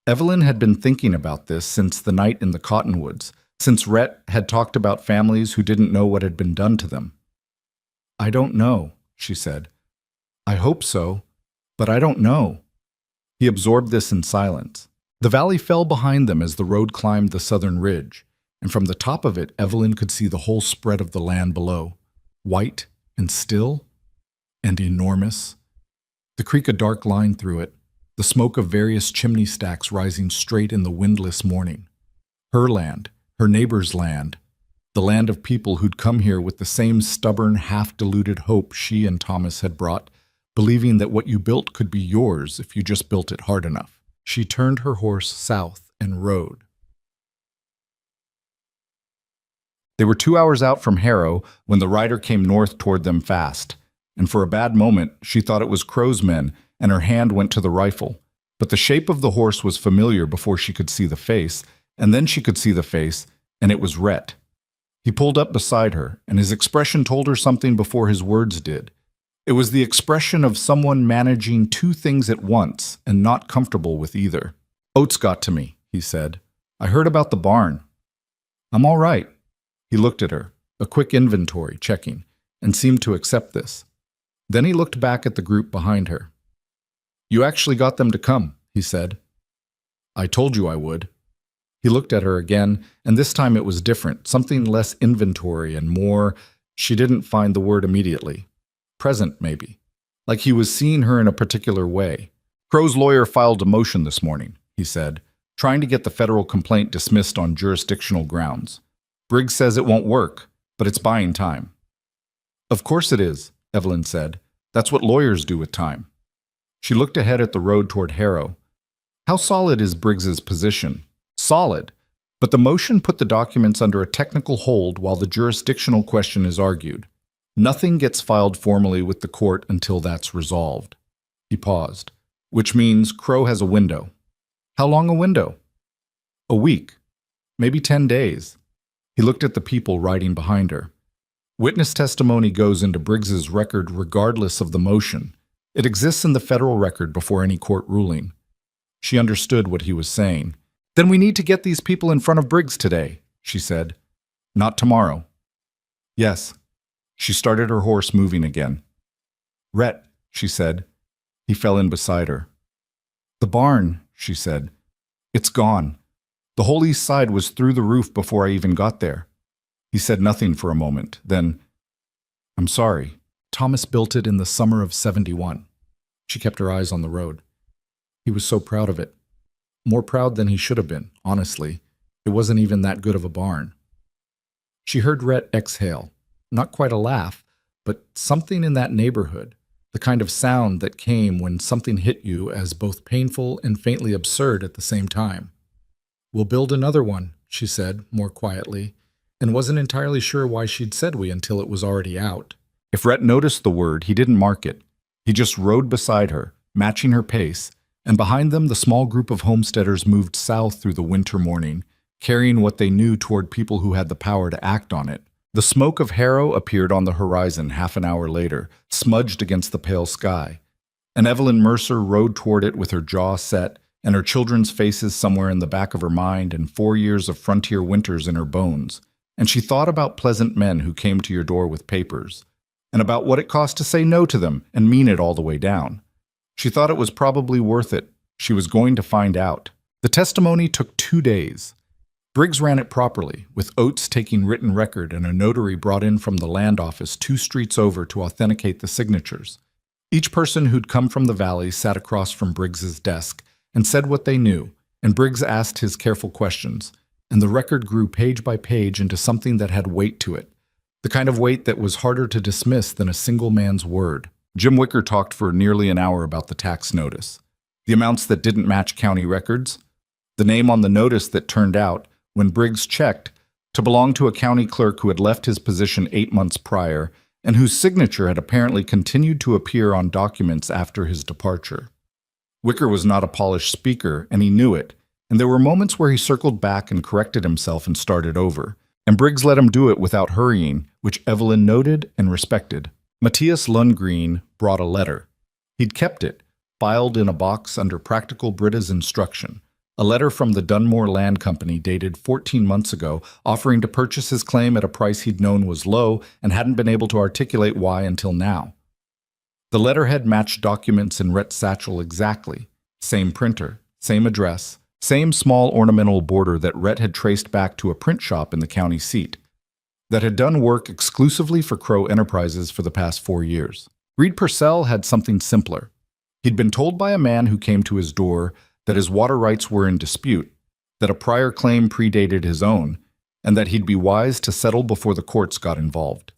Evelyn had been thinking about this since the night in the cottonwoods, since Rhett had talked about families who didn't know what had been done to them. "I don't know," she said. "I hope so, but I don't know." He absorbed this in silence. The valley fell behind them as the road climbed the southern ridge, and from the top of it, Evelyn could see the whole spread of the land below, white and still and enormous. The creek a dark line through it, the smoke of various chimney stacks rising straight in the windless morning. Her land, her neighbor's land, the land of people who'd come here with the same stubborn, half-deluded hope she and Thomas had brought, believing that what you built could be yours if you just built it hard enough. She turned her horse south and rode. They were 2 hours out from Harrow when the rider came north toward them fast. and for a bad moment she thought it was Crow's men, and her hand went to the rifle. But the shape of the horse was familiar before she could see the face, and then she could see the face, and it was Rhett. He pulled up beside her, and his expression told her something before his words did. It was the expression of someone managing two things at once and not comfortable with either. "Oates got to me," he said. "I heard about the barn." "I'm all right." He looked at her, a quick inventory checking, and seemed to accept this. Then he looked back at the group behind her. "You actually got them to come," he said. "I told you I would." He looked at her again, and this time it was different, something less inventory and more, she didn't find the word immediately. Present, maybe. Like he was seeing her in a particular way. "Crow's lawyer filed a motion this morning," he said, "trying to get the federal complaint dismissed on jurisdictional grounds. Briggs says it won't work, but it's buying time." "Of course it is," Evelyn said. "That's what lawyers do with time." She looked ahead at the road toward Harrow. How solid is Briggs's position? Solid. But the motion put the documents under a technical hold while the jurisdictional question is argued. Nothing gets filed formally with the court until that's resolved. He paused. Which means Crow has a window. How long a window? A week. Maybe 10 days. He looked at the people riding behind her. Witness testimony goes into Briggs's record regardless of the motion. It exists in the federal record before any court ruling. She understood what he was saying. "Then we need to get these people in front of Briggs today," she said. "Not tomorrow." "Yes." She started her horse moving again. "Rhett," she said. He fell in beside her. "The barn," she said. "It's gone. The whole east side was through the roof before I even got there." He said nothing for a moment, then, "I'm sorry. Thomas built it in the summer of '71. She kept her eyes on the road. He was so proud of it. More proud than he should have been, honestly. It wasn't even that good of a barn. She heard Rhett exhale. Not quite a laugh, but something in that neighborhood. The kind of sound that came when something hit you as both painful and faintly absurd at the same time. "We'll build another one," she said, more quietly, and wasn't entirely sure why she'd said we until it was already out. If Rhett noticed the word, he didn't mark it. He just rode beside her, matching her pace, and behind them the small group of homesteaders moved south through the winter morning, carrying what they knew toward people who had the power to act on it. The smoke of Harrow appeared on the horizon half an hour later, smudged against the pale sky. And Evelyn Mercer rode toward it with her jaw set and her children's faces somewhere in the back of her mind and 4 years of frontier winters in her bones. And she thought about pleasant men who came to your door with papers, and about what it cost to say no to them and mean it all the way down. She thought it was probably worth it. She was going to find out. The testimony took 2 days. Briggs ran it properly, with Oates taking written record and a notary brought in from the land office 2 streets over to authenticate the signatures. Each person who'd come from the valley sat across from Briggs's desk and said what they knew, and Briggs asked his careful questions, and the record grew page by page into something that had weight to it, the kind of weight that was harder to dismiss than a single man's word. Jim Wicker talked for nearly an hour about the tax notice, the amounts that didn't match county records, the name on the notice that turned out, when Briggs checked, to belong to a county clerk who had left his position 8 months prior and whose signature had apparently continued to appear on documents after his departure. Wicker was not a polished speaker, and he knew it, and there were moments where he circled back and corrected himself and started over, and Briggs let him do it without hurrying, which Evelyn noted and respected. Matthias Lundgren brought a letter. He'd kept it, filed in a box under Practical Britta's instruction, a letter from the Dunmore Land Company dated 14 months ago, offering to purchase his claim at a price he'd known was low and hadn't been able to articulate why until now. The letterhead matched documents in Rhett's satchel exactly. Same printer, same address, same small ornamental border that Rhett had traced back to a print shop in the county seat that had done work exclusively for Crow Enterprises for the past 4 years. Reed Purcell had something simpler. He'd been told by a man who came to his door that his water rights were in dispute, that a prior claim predated his own, and that he'd be wise to settle before the courts got involved.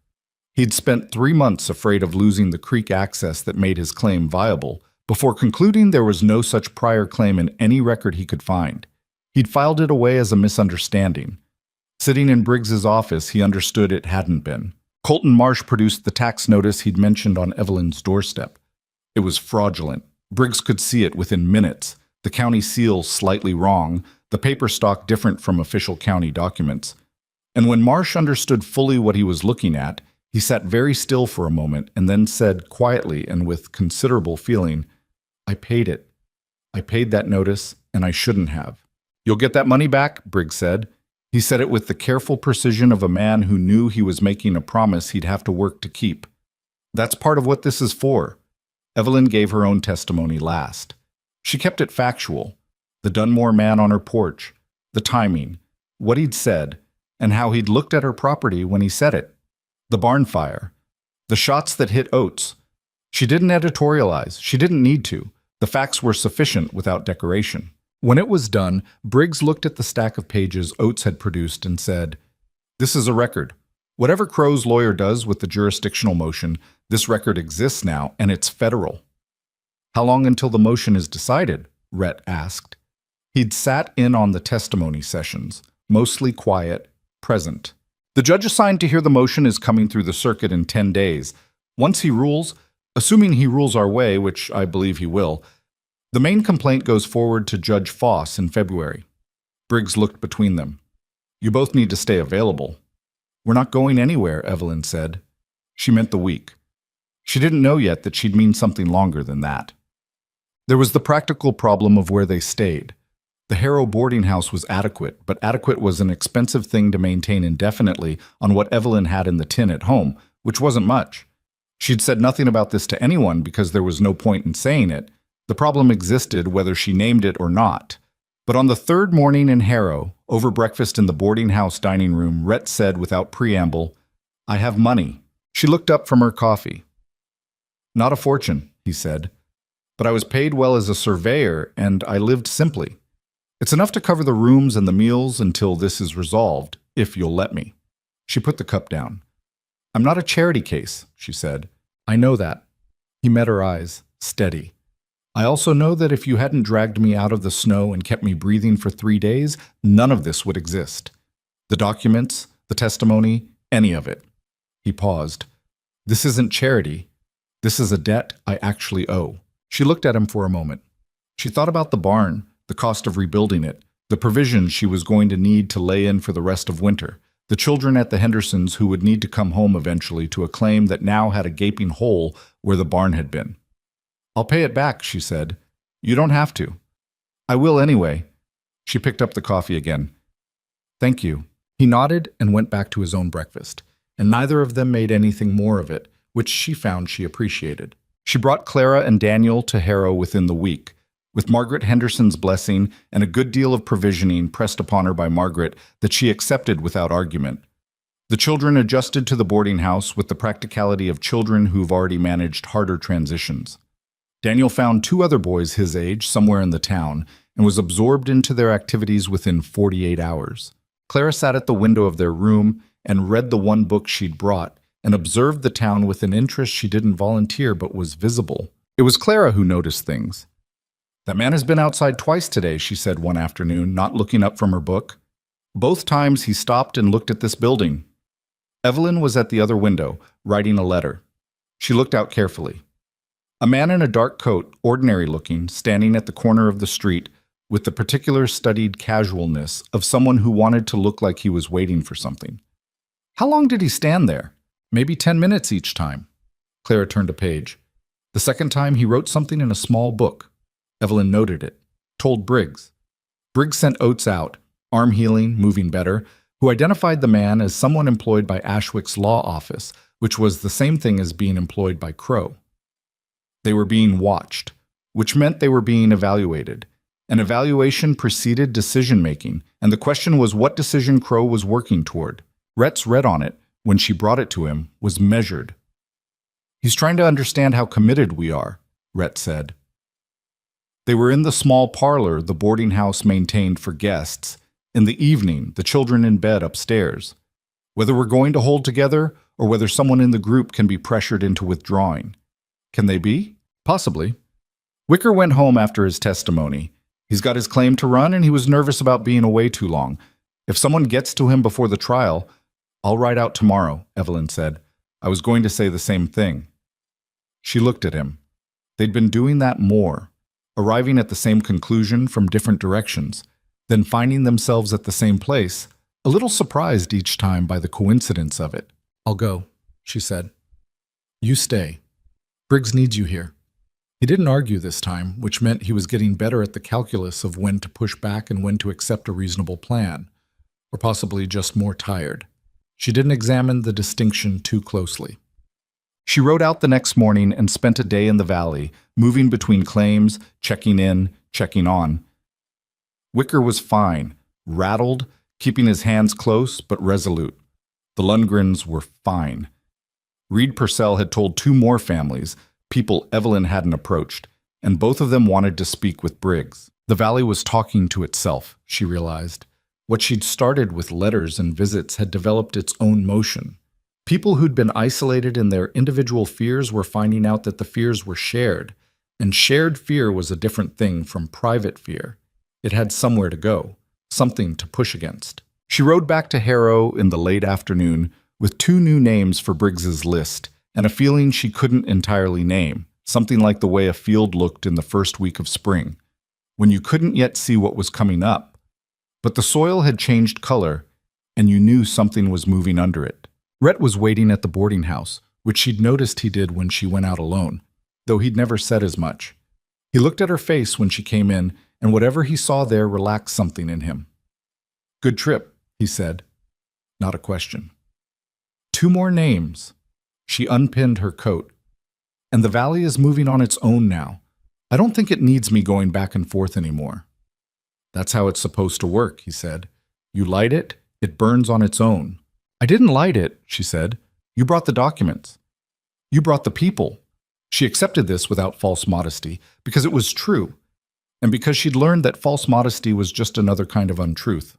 He'd spent 3 months afraid of losing the creek access that made his claim viable, before concluding there was no such prior claim in any record he could find. He'd filed it away as a misunderstanding. Sitting in Briggs's office, he understood it hadn't been. Colton Marsh produced the tax notice he'd mentioned on Evelyn's doorstep. It was fraudulent. Briggs could see it within minutes. The county seal slightly wrong, the paper stock different from official county documents. And when Marsh understood fully what he was looking at, he sat very still for a moment and then said quietly and with considerable feeling, "I paid it. I paid that notice, and I shouldn't have." "You'll get that money back," Briggs said. He said it with the careful precision of a man who knew he was making a promise he'd have to work to keep. "That's part of what this is for." Evelyn gave her own testimony last. She kept it factual. The Dunmore man on her porch, the timing, what he'd said, and how he'd looked at her property when he said it. The barn fire, the shots that hit Oates. She didn't editorialize. She didn't need to. The facts were sufficient without decoration. When it was done, Briggs looked at the stack of pages Oates had produced and said, "This is a record. Whatever Crow's lawyer does with the jurisdictional motion, this record exists now, and it's federal." "How long until the motion is decided?" Rhett asked. He'd sat in on the testimony sessions, mostly quiet, present. "The judge assigned to hear the motion is coming through the circuit in 10 days. Once he rules, assuming he rules our way, which I believe he will, the main complaint goes forward to Judge Foss in February." Briggs looked between them. "You both need to stay available." "We're not going anywhere," Evelyn said. She meant the week. She didn't know yet that she'd mean something longer than that. There was the practical problem of where they stayed. The Harrow boarding house was adequate, but adequate was an expensive thing to maintain indefinitely on what Evelyn had in the tin at home, which wasn't much. She'd said nothing about this to anyone because there was no point in saying it. The problem existed whether she named it or not. But on the third morning in Harrow, over breakfast in the boarding house dining room, Rhett said without preamble, "I have money." She looked up from her coffee. "Not a fortune," he said, "but I was paid well as a surveyor, and I lived simply. It's enough to cover the rooms and the meals until this is resolved, if you'll let me." She put the cup down. "I'm not a charity case," she said. "I know that." He met her eyes, steady. "I also know that if you hadn't dragged me out of the snow and kept me breathing for 3 days, none of this would exist. The documents, the testimony, any of it." He paused. "This isn't charity. This is a debt I actually owe." She looked at him for a moment. She thought about the barn, the cost of rebuilding it, the provisions she was going to need to lay in for the rest of winter, the children at the Hendersons who would need to come home eventually to a claim that now had a gaping hole where the barn had been. "I'll pay it back," she said. "You don't have to." "I will anyway." She picked up the coffee again. "Thank you." He nodded and went back to his own breakfast, and neither of them made anything more of it, which she found she appreciated. She brought Clara and Daniel to Harrow within the week, with Margaret Henderson's blessing and a good deal of provisioning pressed upon her by Margaret that she accepted without argument. The children adjusted to the boarding house with the practicality of children who've already managed harder transitions. Daniel found 2 other boys his age somewhere in the town and was absorbed into their activities within 48 hours. Clara sat at the window of their room and read the one book she'd brought and observed the town with an interest she didn't volunteer but was visible. It was Clara who noticed things. "That man has been outside twice today," she said one afternoon, not looking up from her book. "Both times he stopped and looked at this building." Evelyn was at the other window, writing a letter. She looked out carefully. A man in a dark coat, ordinary looking, standing at the corner of the street with the particular studied casualness of someone who wanted to look like he was waiting for something. How long did he stand there? Maybe 10 minutes each time. Clara turned a page. The second time he wrote something in a small book. Evelyn noted it. Told Briggs. Briggs sent Oates out, arm healing, moving better, who identified the man as someone employed by Ashwick's law office, which was the same thing as being employed by Crow. They were being watched, which meant they were being evaluated. An evaluation preceded decision-making, and the question was what decision Crow was working toward. Rhett's read on it, when she brought it to him, was measured. "He's trying to understand how committed we are," Rhett said. They were in the small parlor the boarding house maintained for guests. In the evening, the children in bed upstairs. Whether we're going to hold together, or whether someone in the group can be pressured into withdrawing. Can they be? Possibly. Wicker went home after his testimony. He's got his claim to run, and he was nervous about being away too long. If someone gets to him before the trial, "I'll ride out tomorrow," Evelyn said. I was going to say the same thing. She looked at him. They'd been doing that more, arriving at the same conclusion from different directions, then finding themselves at the same place, a little surprised each time by the coincidence of it. "I'll go," she said. "You stay. Briggs needs you here." He didn't argue this time, which meant he was getting better at the calculus of when to push back and when to accept a reasonable plan, or possibly just more tired. She didn't examine the distinction too closely. She rode out the next morning and spent a day in the valley, moving between claims, checking in, checking on. Wicker was fine, rattled, keeping his hands close but resolute. The Lundgrens were fine. Reed Purcell had told 2 more families, people Evelyn hadn't approached, and both of them wanted to speak with Briggs. The valley was talking to itself, she realized. What she'd started with letters and visits had developed its own motion. People who'd been isolated in their individual fears were finding out that the fears were shared, and shared fear was a different thing from private fear. It had somewhere to go, something to push against. She rode back to Harrow in the late afternoon with 2 new names for Briggs's list and a feeling she couldn't entirely name, something like the way a field looked in the first week of spring, when you couldn't yet see what was coming up. But the soil had changed color, and you knew something was moving under it. Rhett was waiting at the boarding house, which she'd noticed he did when she went out alone, though he'd never said as much. He looked at her face when she came in, and whatever he saw there relaxed something in him. "Good trip," he said. Not a question. 2 more names. She unpinned her coat. "And the valley is moving on its own now. I don't think it needs me going back and forth anymore." "That's how it's supposed to work," he said. "You light it, it burns on its own." "I didn't light it," she said. "You brought the documents. You brought the people." She accepted this without false modesty, because it was true, and because she'd learned that false modesty was just another kind of untruth.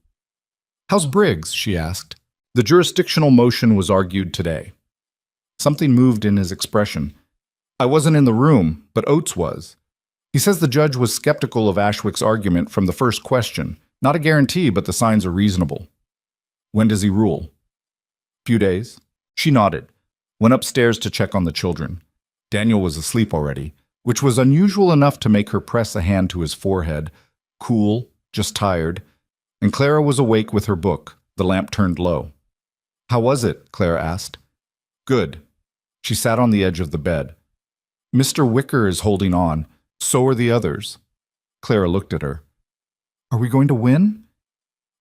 "How's Briggs?" she asked. The jurisdictional motion was argued today. Something moved in his expression. "I wasn't in the room, but Oates was. He says the judge was skeptical of Ashwick's argument from the first question. Not a guarantee, but the signs are reasonable." "When does he rule?" "Few days." She nodded, went upstairs to check on the children. Daniel was asleep already, which was unusual enough to make her press a hand to his forehead, cool, just tired, and Clara was awake with her book, the lamp turned low. "How was it?" Clara asked. "Good." She sat on the edge of the bed. "Mr. Wicker is holding on. So are the others." Clara looked at her. "Are we going to win?"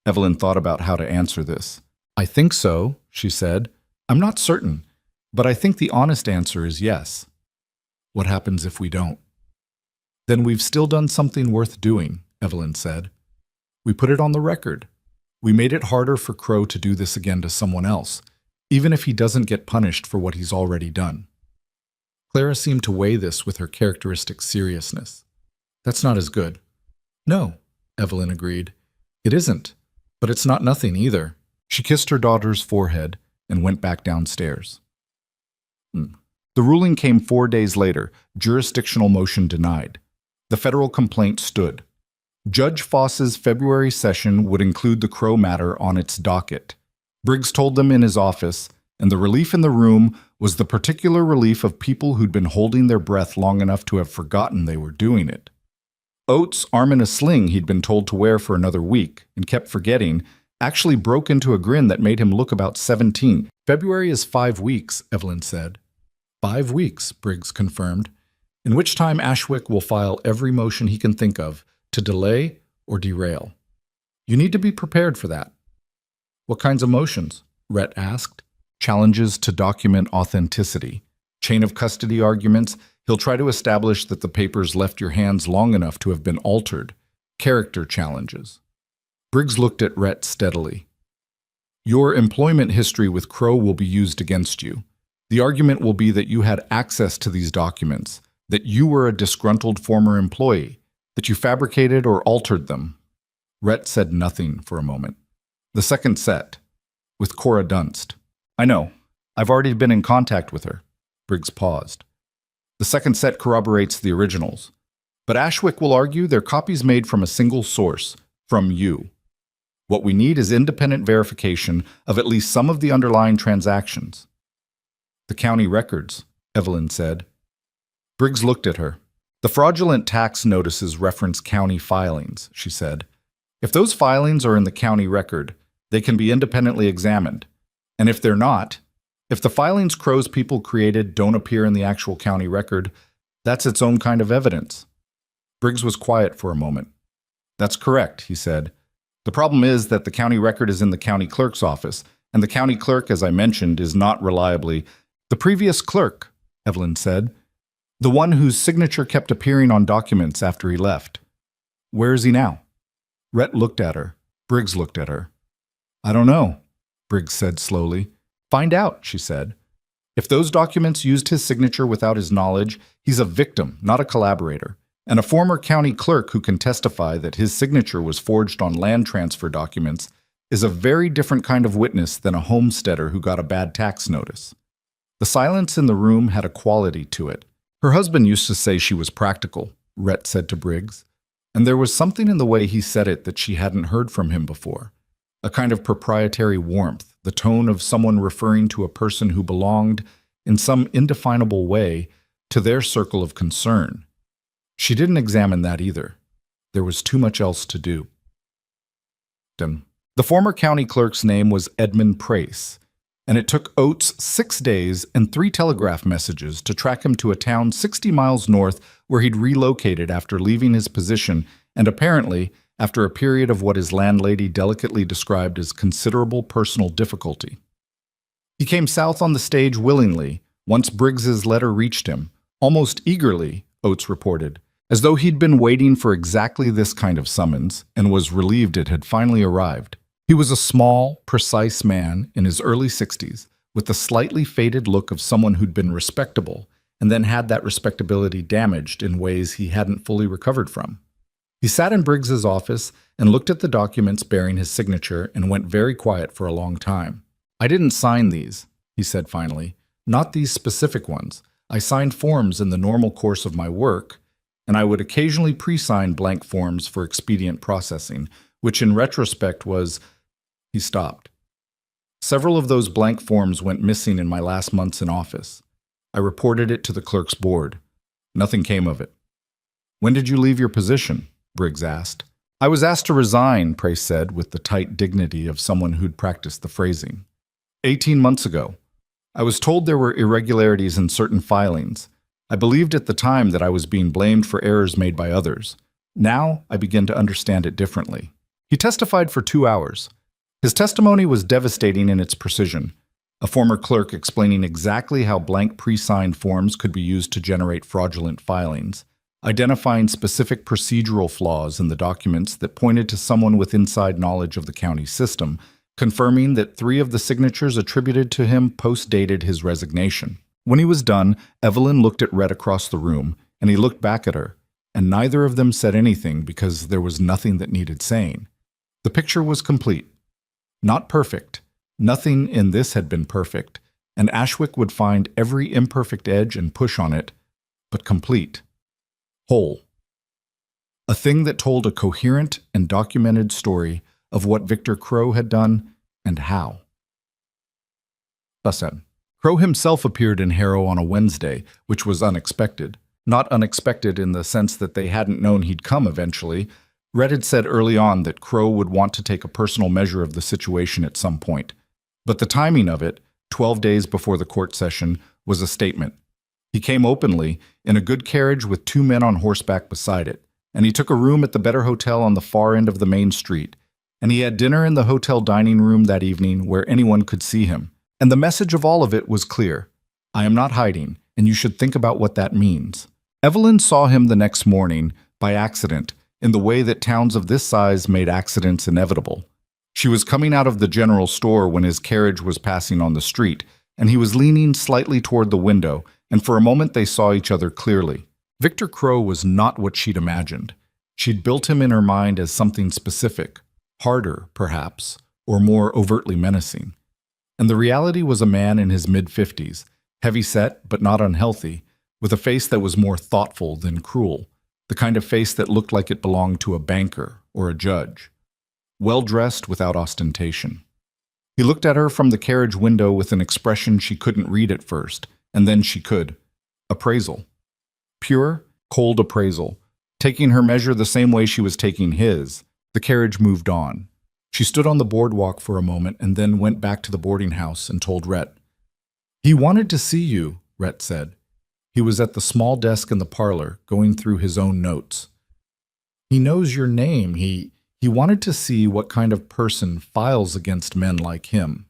Evelyn thought about how to answer this. "I think so," she said. "I'm not certain, but I think the honest answer is yes." "What happens if we don't?" "Then we've still done something worth doing," Evelyn said. "We put it on the record. We made it harder for Crow to do this again to someone else, even if he doesn't get punished for what he's already done." Clara seemed to weigh this with her characteristic seriousness. "That's not as good." "No," Evelyn agreed. "It isn't, but it's not nothing either." She kissed her daughter's forehead and went back downstairs. The ruling came 4 days later, jurisdictional motion denied. The federal complaint stood. Judge Foss's February session would include the Crow matter on its docket. Briggs told them in his office, and the relief in the room was the particular relief of people who'd been holding their breath long enough to have forgotten they were doing it. Oates' arm in a sling he'd been told to wear for another week, and kept forgetting, actually broke into a grin that made him look about 17. "February is 5 weeks, Evelyn said. 5 weeks, Briggs confirmed, in which time Ashwick will file every motion he can think of to delay or derail. You need to be prepared for that." "What kinds of motions?" Rhett asked. "Challenges to document authenticity. Chain of custody arguments. He'll try to establish that the papers left your hands long enough to have been altered. Character challenges." Briggs looked at Rhett steadily. "Your employment history with Crow will be used against you. The argument will be that you had access to these documents, that you were a disgruntled former employee, that you fabricated or altered them." Rhett said nothing for a moment. "The second set, with Cora Dunst." "I know. I've already been in contact with her." Briggs paused. "The second set corroborates the originals. But Ashwick will argue they're copies made from a single source, from you. What we need is independent verification of at least some of the underlying transactions." The county records, Evelyn said. Briggs looked at her. The fraudulent tax notices reference county filings, she said. If those filings are in the county record, they can be independently examined. And if they're not, if the filings Crow's people created don't appear in the actual county record, that's its own kind of evidence. Briggs was quiet for a moment. That's correct, he said. The problem is that the county record is in the county clerk's office, and the county clerk, as I mentioned, is not reliably the previous clerk, Evelyn said. The one whose signature kept appearing on documents after he left. Where is he now? Rhett looked at her. Briggs looked at her. I don't know, Briggs said slowly. Find out, she said. If those documents used his signature without his knowledge, he's a victim, not a collaborator. And a former county clerk who can testify that his signature was forged on land transfer documents is a very different kind of witness than a homesteader who got a bad tax notice. The silence in the room had a quality to it. Her husband used to say she was practical, Rhett said to Briggs, and there was something in the way he said it that she hadn't heard from him before. A kind of proprietary warmth, the tone of someone referring to a person who belonged, in some indefinable way, to their circle of concern. She didn't examine that either. There was too much else to do. The former county clerk's name was Edmund Prace, and it took Oates 6 days and 3 telegraph messages to track him to a town 60 miles north where he'd relocated after leaving his position and apparently after a period of what his landlady delicately described as considerable personal difficulty. He came south on the stage willingly once Briggs's letter reached him, almost eagerly, Oates reported, as though he'd been waiting for exactly this kind of summons and was relieved it had finally arrived. He was a small, precise man in his early 60s, with the slightly faded look of someone who'd been respectable and then had that respectability damaged in ways he hadn't fully recovered from. He sat in Briggs's office and looked at the documents bearing his signature and went very quiet for a long time. I didn't sign these, he said finally. Not these specific ones. I signed forms in the normal course of my work, and I would occasionally pre-sign blank forms for expedient processing, which in retrospect was... He stopped. Several of those blank forms went missing in my last months in office. I reported it to the clerk's board. Nothing came of it. When did you leave your position? Briggs asked. I was asked to resign, Prace said with the tight dignity of someone who'd practiced the phrasing. 18 months ago. I was told there were irregularities in certain filings. I believed at the time that I was being blamed for errors made by others. Now I begin to understand it differently. He testified for 2 hours. His testimony was devastating in its precision, a former clerk explaining exactly how blank pre-signed forms could be used to generate fraudulent filings, identifying specific procedural flaws in the documents that pointed to someone with inside knowledge of the county system, confirming that 3 of the signatures attributed to him post-dated his resignation. When he was done, Evelyn looked at Rhett across the room, and he looked back at her, and neither of them said anything because there was nothing that needed saying. The picture was complete. Not perfect. Nothing in this had been perfect, and Ashwick would find every imperfect edge and push on it, but complete. Whole. A thing that told a coherent and documented story of what Victor Crow had done and how. Crow himself appeared in Harrow on a Wednesday, which was unexpected. Not unexpected in the sense that they hadn't known he'd come eventually. Rhett had said early on that Crow would want to take a personal measure of the situation at some point. But the timing of it, 12 days before the court session, was a statement. He came openly, in a good carriage with 2 men on horseback beside it, and he took a room at the Better Hotel on the far end of the main street, and he had dinner in the hotel dining room that evening where anyone could see him. And the message of all of it was clear. I am not hiding, and you should think about what that means. Evelyn saw him the next morning, by accident, in the way that towns of this size made accidents inevitable. She was coming out of the general store when his carriage was passing on the street, and he was leaning slightly toward the window, and for a moment they saw each other clearly. Victor Crow was not what she'd imagined. She'd built him in her mind as something specific, harder, perhaps, or more overtly menacing. And the reality was a man in his mid-50s, heavy-set but not unhealthy, with a face that was more thoughtful than cruel, the kind of face that looked like it belonged to a banker or a judge. Well-dressed without ostentation. He looked at her from the carriage window with an expression she couldn't read at first, and then she could. Appraisal. Pure, cold appraisal, taking her measure the same way she was taking his. The carriage moved on. She stood on the boardwalk for a moment and then went back to the boarding house and told Rhett. "He wanted to see you," Rhett said. He was at the small desk in the parlor, going through his own notes. "He knows your name. He wanted to see what kind of person files against men like him."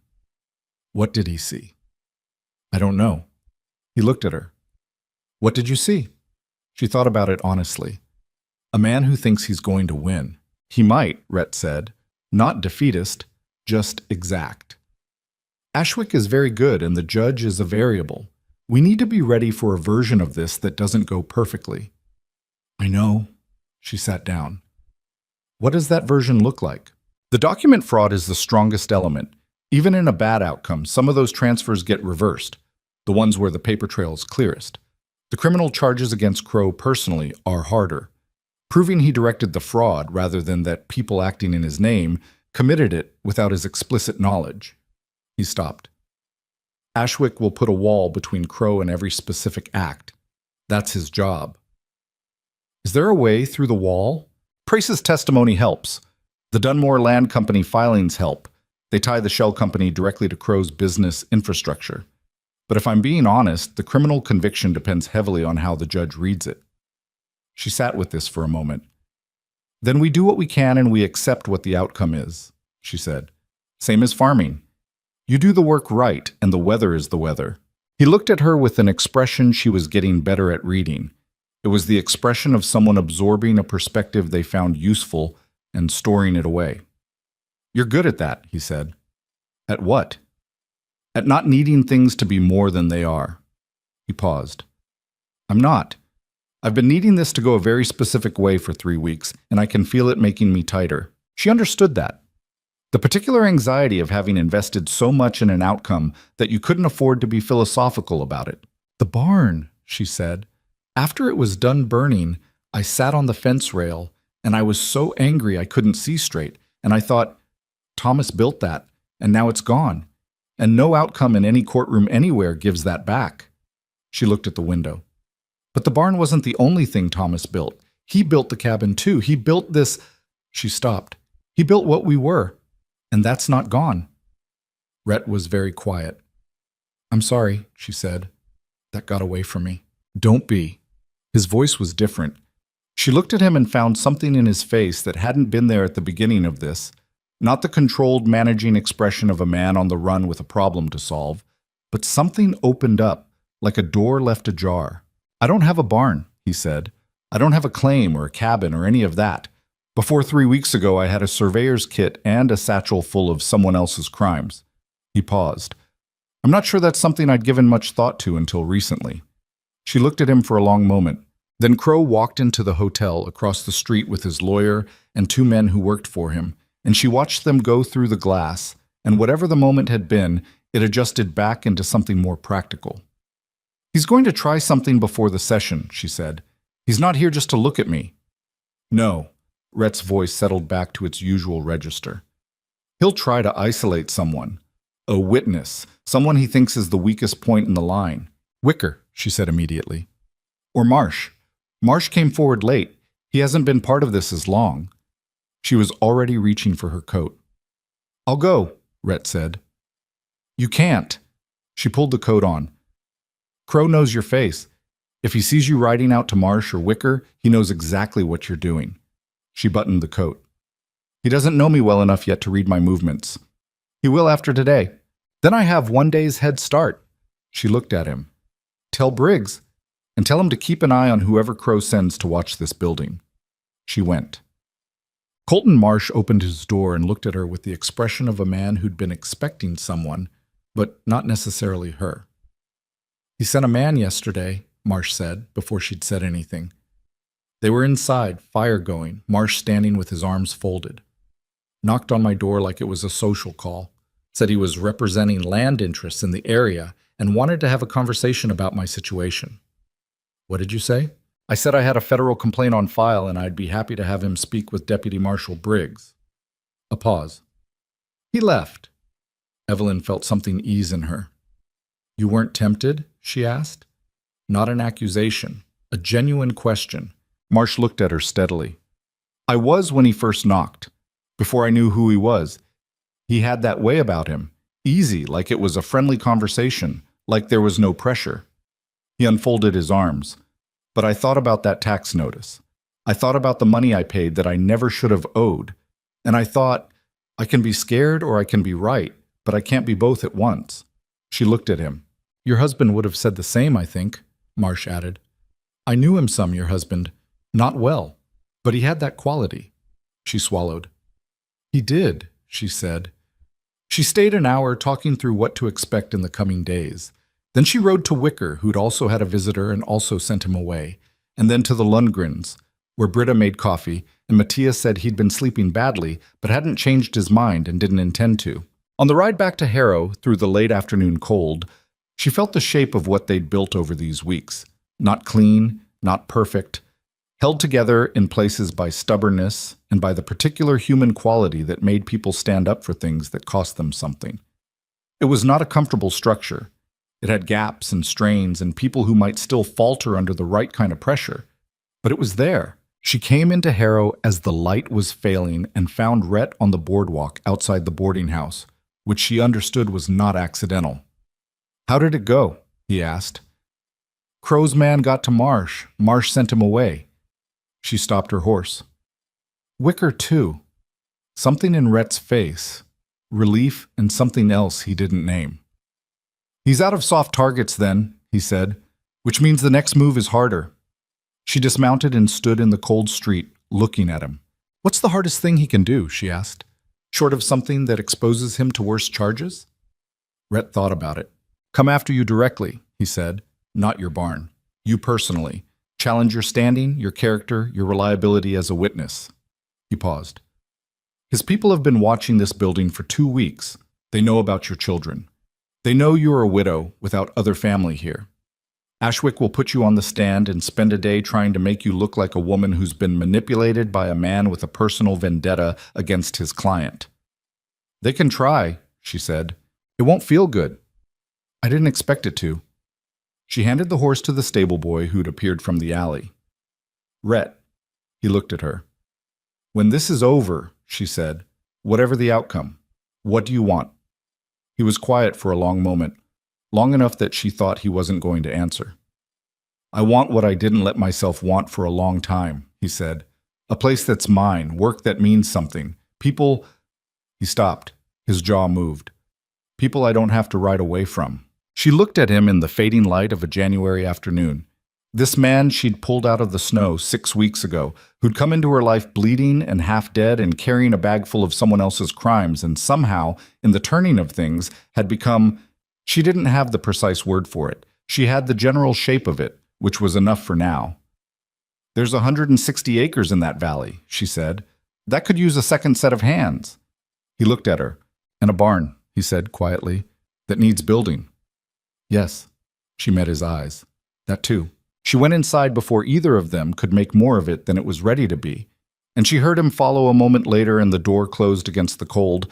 "What did he see?" "I don't know." He looked at her. "What did you see?" She thought about it honestly. "A man who thinks he's going to win." "He might," Rhett said. "Not defeatist, just exact. Ashwick is very good and the judge is a variable. We need to be ready for a version of this that doesn't go perfectly." "I know." She sat down. "What does that version look like?" "The document fraud is the strongest element. Even in a bad outcome, some of those transfers get reversed, the ones where the paper trail is clearest. The criminal charges against Crow personally are harder. Proving he directed the fraud rather than that people acting in his name committed it without his explicit knowledge." He stopped. "Ashwick will put a wall between Crow and every specific act. That's his job." "Is there a way through the wall?" "Price's testimony helps. The Dunmore Land Company filings help. They tie the shell company directly to Crow's business infrastructure. But if I'm being honest, the criminal conviction depends heavily on how the judge reads it." She sat with this for a moment. "Then we do what we can and we accept what the outcome is," she said. "Same as farming. You do the work right and the weather is the weather." He looked at her with an expression she was getting better at reading. It was the expression of someone absorbing a perspective they found useful and storing it away. "You're good at that," he said. "At what?" "At not needing things to be more than they are." He paused. "I'm not. I've been needing this to go a very specific way for 3 weeks, and I can feel it making me tighter." She understood that. The particular anxiety of having invested so much in an outcome that you couldn't afford to be philosophical about it. "The barn," she said. "After it was done burning, I sat on the fence rail, and I was so angry I couldn't see straight, and I thought, Thomas built that, and now it's gone, and no outcome in any courtroom anywhere gives that back." She looked at the window. "But the barn wasn't the only thing Thomas built. He built the cabin too. He built this—" She stopped. "He built what we were, and that's not gone." Rhett was very quiet. "I'm sorry," she said. "That got away from me." "Don't be." His voice was different. She looked at him and found something in his face that hadn't been there at the beginning of this. Not the controlled, managing expression of a man on the run with a problem to solve, but something opened up, like a door left ajar. "I don't have a barn," he said. "I don't have a claim or a cabin or any of that. Before 3 weeks ago, I had a surveyor's kit and a satchel full of someone else's crimes." He paused. "I'm not sure that's something I'd given much thought to until recently." She looked at him for a long moment. Then Crow walked into the hotel across the street with his lawyer and 2 men who worked for him, and she watched them go through the glass, and whatever the moment had been, it adjusted back into something more practical. "He's going to try something before the session," she said. "He's not here just to look at me." "No." Rhett's voice settled back to its usual register. "He'll try to isolate someone. A witness, someone he thinks is the weakest point in the line. Wicker," she said immediately. "Or Marsh. Marsh came forward late. He hasn't been part of this as long." She was already reaching for her coat. "I'll go," Rhett said. "You can't." She pulled the coat on. "Crow knows your face. If he sees you riding out to Marsh or Wicker, he knows exactly what you're doing." She buttoned the coat. "He doesn't know me well enough yet to read my movements. He will after today. Then I have 1 day's head start." She looked at him. "Tell Briggs, and tell him to keep an eye on whoever Crow sends to watch this building." She went. Colton Marsh opened his door and looked at her with the expression of a man who'd been expecting someone, but not necessarily her. "He sent a man yesterday," Marsh said, before she'd said anything. They were inside, fire going, Marsh standing with his arms folded. "Knocked on my door like it was a social call. Said he was representing land interests in the area and wanted to have a conversation about my situation." "What did you say?" "I said I had a federal complaint on file and I'd be happy to have him speak with Deputy Marshal Briggs." A pause. "He left." Evelyn felt something ease in her. You weren't tempted? She asked. Not an accusation, a genuine question. Marsh looked at her steadily. I was when he first knocked. Before I knew who he was. He had that way about him. Easy, like it was a friendly conversation, like there was no pressure. He unfolded his arms. But I thought about that tax notice. I thought about the money I paid that I never should have owed. And I thought, I can be scared or I can be right, but I can't be both at once. She looked at him. Your husband would have said the same, I think, Marsh added. I knew him some, your husband. Not well, but he had that quality. She swallowed. He did, she said. She stayed an hour talking through what to expect in the coming days. Then she rode to Wicker, who'd also had a visitor and also sent him away, and then to the Lundgrens, where Britta made coffee, and Matthias said he'd been sleeping badly, but hadn't changed his mind and didn't intend to. On the ride back to Harrow, through the late afternoon cold, she felt the shape of what they'd built over these weeks. Not clean, not perfect, held together in places by stubbornness and by the particular human quality that made people stand up for things that cost them something. It was not a comfortable structure. It had gaps and strains and people who might still falter under the right kind of pressure. But it was there. She came into Harrow as the light was failing and found Rhett on the boardwalk outside the boarding house, which she understood was not accidental. How did it go? He asked. Crow's man got to Marsh. Marsh sent him away. She stopped her horse. Wicker, too. Something in Rhett's face. Relief and something else he didn't name. He's out of soft targets then, he said, which means the next move is harder. She dismounted and stood in the cold street, looking at him. What's the hardest thing he can do, she asked, short of something that exposes him to worse charges? Rhett thought about it. Come after you directly, he said, not your barn. You personally. Challenge your standing, your character, your reliability as a witness. He paused. His people have been watching this building for 2 weeks. They know about your children. They know you're a widow without other family here. Ashwick will put you on the stand and spend a day trying to make you look like a woman who's been manipulated by a man with a personal vendetta against his client. They can try, she said. It won't feel good. I didn't expect it to. She handed the horse to the stable boy who'd appeared from the alley. Rhett, he looked at her. When this is over, she said, whatever the outcome, what do you want? He was quiet for a long moment, long enough that she thought he wasn't going to answer. I want what I didn't let myself want for a long time, he said. A place that's mine, work that means something. People... He stopped. His jaw moved. People I don't have to ride away from. She looked at him in the fading light of a January afternoon. This man she'd pulled out of the snow 6 weeks ago, who'd come into her life bleeding and half dead and carrying a bag full of someone else's crimes, and somehow, in the turning of things, had become... She didn't have the precise word for it. She had the general shape of it, which was enough for now. There's 160 acres in that valley, she said. That could use a second set of hands. He looked at her. And a barn, he said quietly, that needs building. Yes, she met his eyes. That too. She went inside before either of them could make more of it than it was ready to be. And she heard him follow a moment later and the door closed against the cold.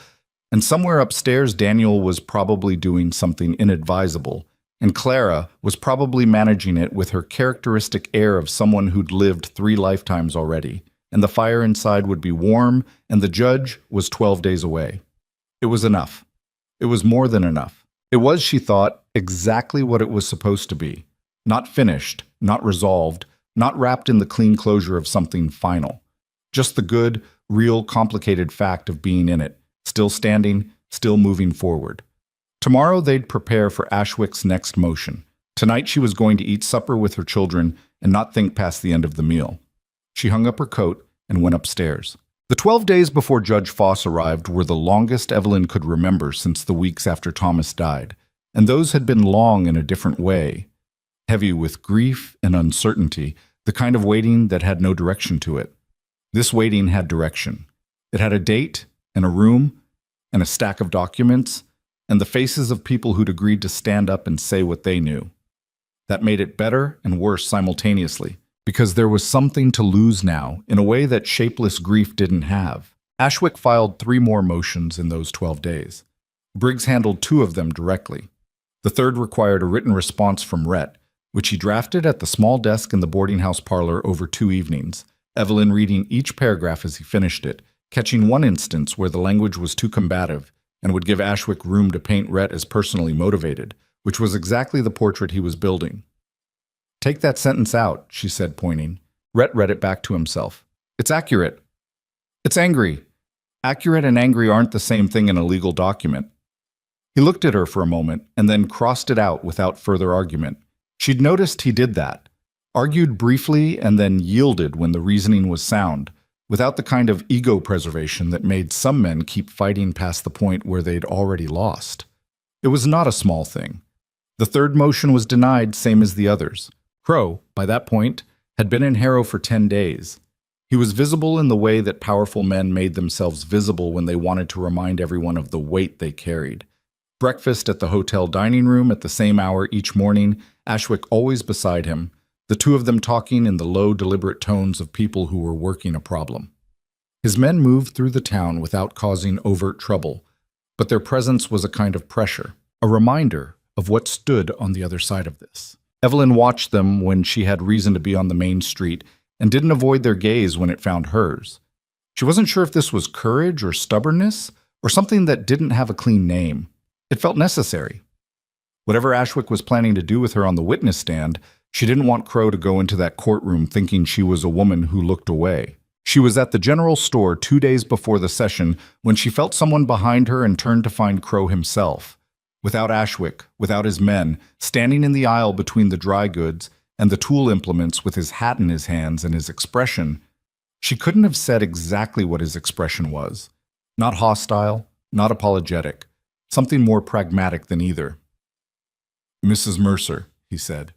And somewhere upstairs, Daniel was probably doing something inadvisable, and Clara was probably managing it with her characteristic air of someone who'd lived 3 lifetimes already, and the fire inside would be warm, and the judge was 12 days away. It was enough. It was more than enough. It was, she thought, exactly what it was supposed to be. Not finished, not resolved, not wrapped in the clean closure of something final. Just the good, real, complicated fact of being in it. Still standing, still moving forward. Tomorrow they'd prepare for Ashwick's next motion. Tonight she was going to eat supper with her children and not think past the end of the meal. She hung up her coat and went upstairs. The 12 days before Judge Foss arrived were the longest Evelyn could remember since the weeks after Thomas died, and those had been long in a different way, heavy with grief and uncertainty, the kind of waiting that had no direction to it. This waiting had direction. It had a date and a room, and a stack of documents, and the faces of people who'd agreed to stand up and say what they knew. That made it better and worse simultaneously, because there was something to lose now in a way that shapeless grief didn't have. Ashwick filed 3 more motions in those 12 days. Briggs handled 2 of them directly. The third required a written response from Rhett, which he drafted at the small desk in the boarding house parlor over 2 evenings, Evelyn reading each paragraph as he finished it, catching one instance where the language was too combative and would give Ashwick room to paint Rhett as personally motivated, which was exactly the portrait he was building. "Take that sentence out," she said, pointing. Rhett read it back to himself. "It's accurate." "It's angry." "Accurate and angry aren't the same thing in a legal document." He looked at her for a moment and then crossed it out without further argument. She'd noticed he did that, argued briefly and then yielded when the reasoning was sound, without the kind of ego preservation that made some men keep fighting past the point where they'd already lost. It was not a small thing. The third motion was denied, same as the others. Crow, by that point, had been in Harrow for 10 days. He was visible in the way that powerful men made themselves visible when they wanted to remind everyone of the weight they carried. Breakfast at the hotel dining room at the same hour each morning, Ashwick always beside him, the 2 of them talking in the low, deliberate tones of people who were working a problem. His men moved through the town without causing overt trouble, but their presence was a kind of pressure, a reminder of what stood on the other side of this. Evelyn watched them when she had reason to be on the main street and didn't avoid their gaze when it found hers. She wasn't sure if this was courage or stubbornness or something that didn't have a clean name. It felt necessary. Whatever Ashwick was planning to do with her on the witness stand, she didn't want Crow to go into that courtroom thinking she was a woman who looked away. She was at the general store 2 days before the session when she felt someone behind her and turned to find Crow himself. Without Ashwick, without his men, standing in the aisle between the dry goods and the tool implements with his hat in his hands and his expression, she couldn't have said exactly what his expression was. Not hostile, not apologetic, something more pragmatic than either. "Mrs. Mercer," he said.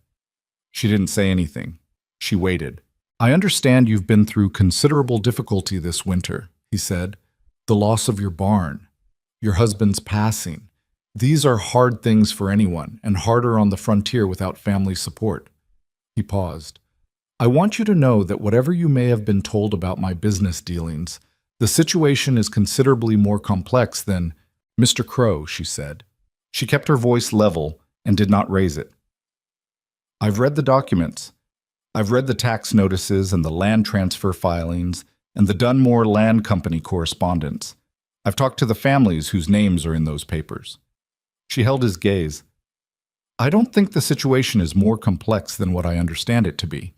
She didn't say anything. She waited. "I understand you've been through considerable difficulty this winter," he said. "The loss of your barn, your husband's passing. These are hard things for anyone, and harder on the frontier without family support." He paused. "I want you to know that whatever you may have been told about my business dealings, the situation is considerably more complex than—" "Mr. Crow," she said. She kept her voice level and did not raise it. "I've read the documents. I've read the tax notices and the land transfer filings and the Dunmore Land Company correspondence. I've talked to the families whose names are in those papers." She held his gaze. "I don't think the situation is more complex than what I understand it to be.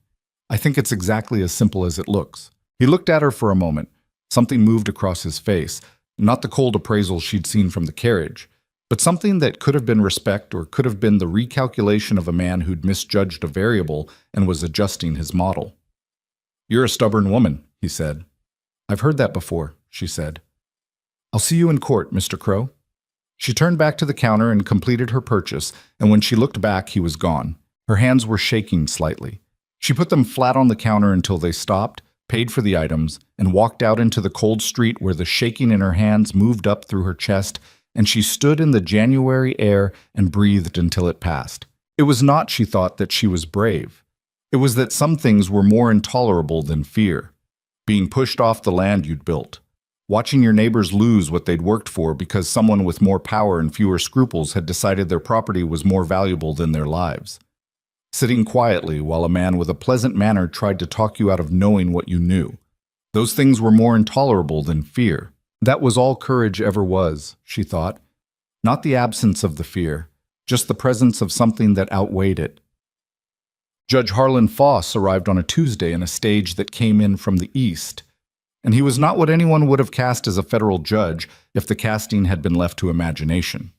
I think it's exactly as simple as it looks." He looked at her for a moment. Something moved across his face, not the cold appraisal she'd seen from the carriage, but something that could have been respect or could have been the recalculation of a man who'd misjudged a variable and was adjusting his model. "You're a stubborn woman," he said. "I've heard that before," she said. "I'll see you in court, Mr. Crow." She turned back to the counter and completed her purchase, and when she looked back, he was gone. Her hands were shaking slightly. She put them flat on the counter until they stopped, paid for the items, and walked out into the cold street where the shaking in her hands moved up through her chest, and she stood in the January air and breathed until it passed. It was not, she thought, that she was brave. It was that some things were more intolerable than fear. Being pushed off the land you'd built. Watching your neighbors lose what they'd worked for because someone with more power and fewer scruples had decided their property was more valuable than their lives. Sitting quietly while a man with a pleasant manner tried to talk you out of knowing what you knew. Those things were more intolerable than fear. That was all courage ever was, she thought. Not the absence of the fear, just the presence of something that outweighed it. Judge Harlan Foss arrived on a Tuesday in a stage that came in from the east, and he was not what anyone would have cast as a federal judge if the casting had been left to imagination.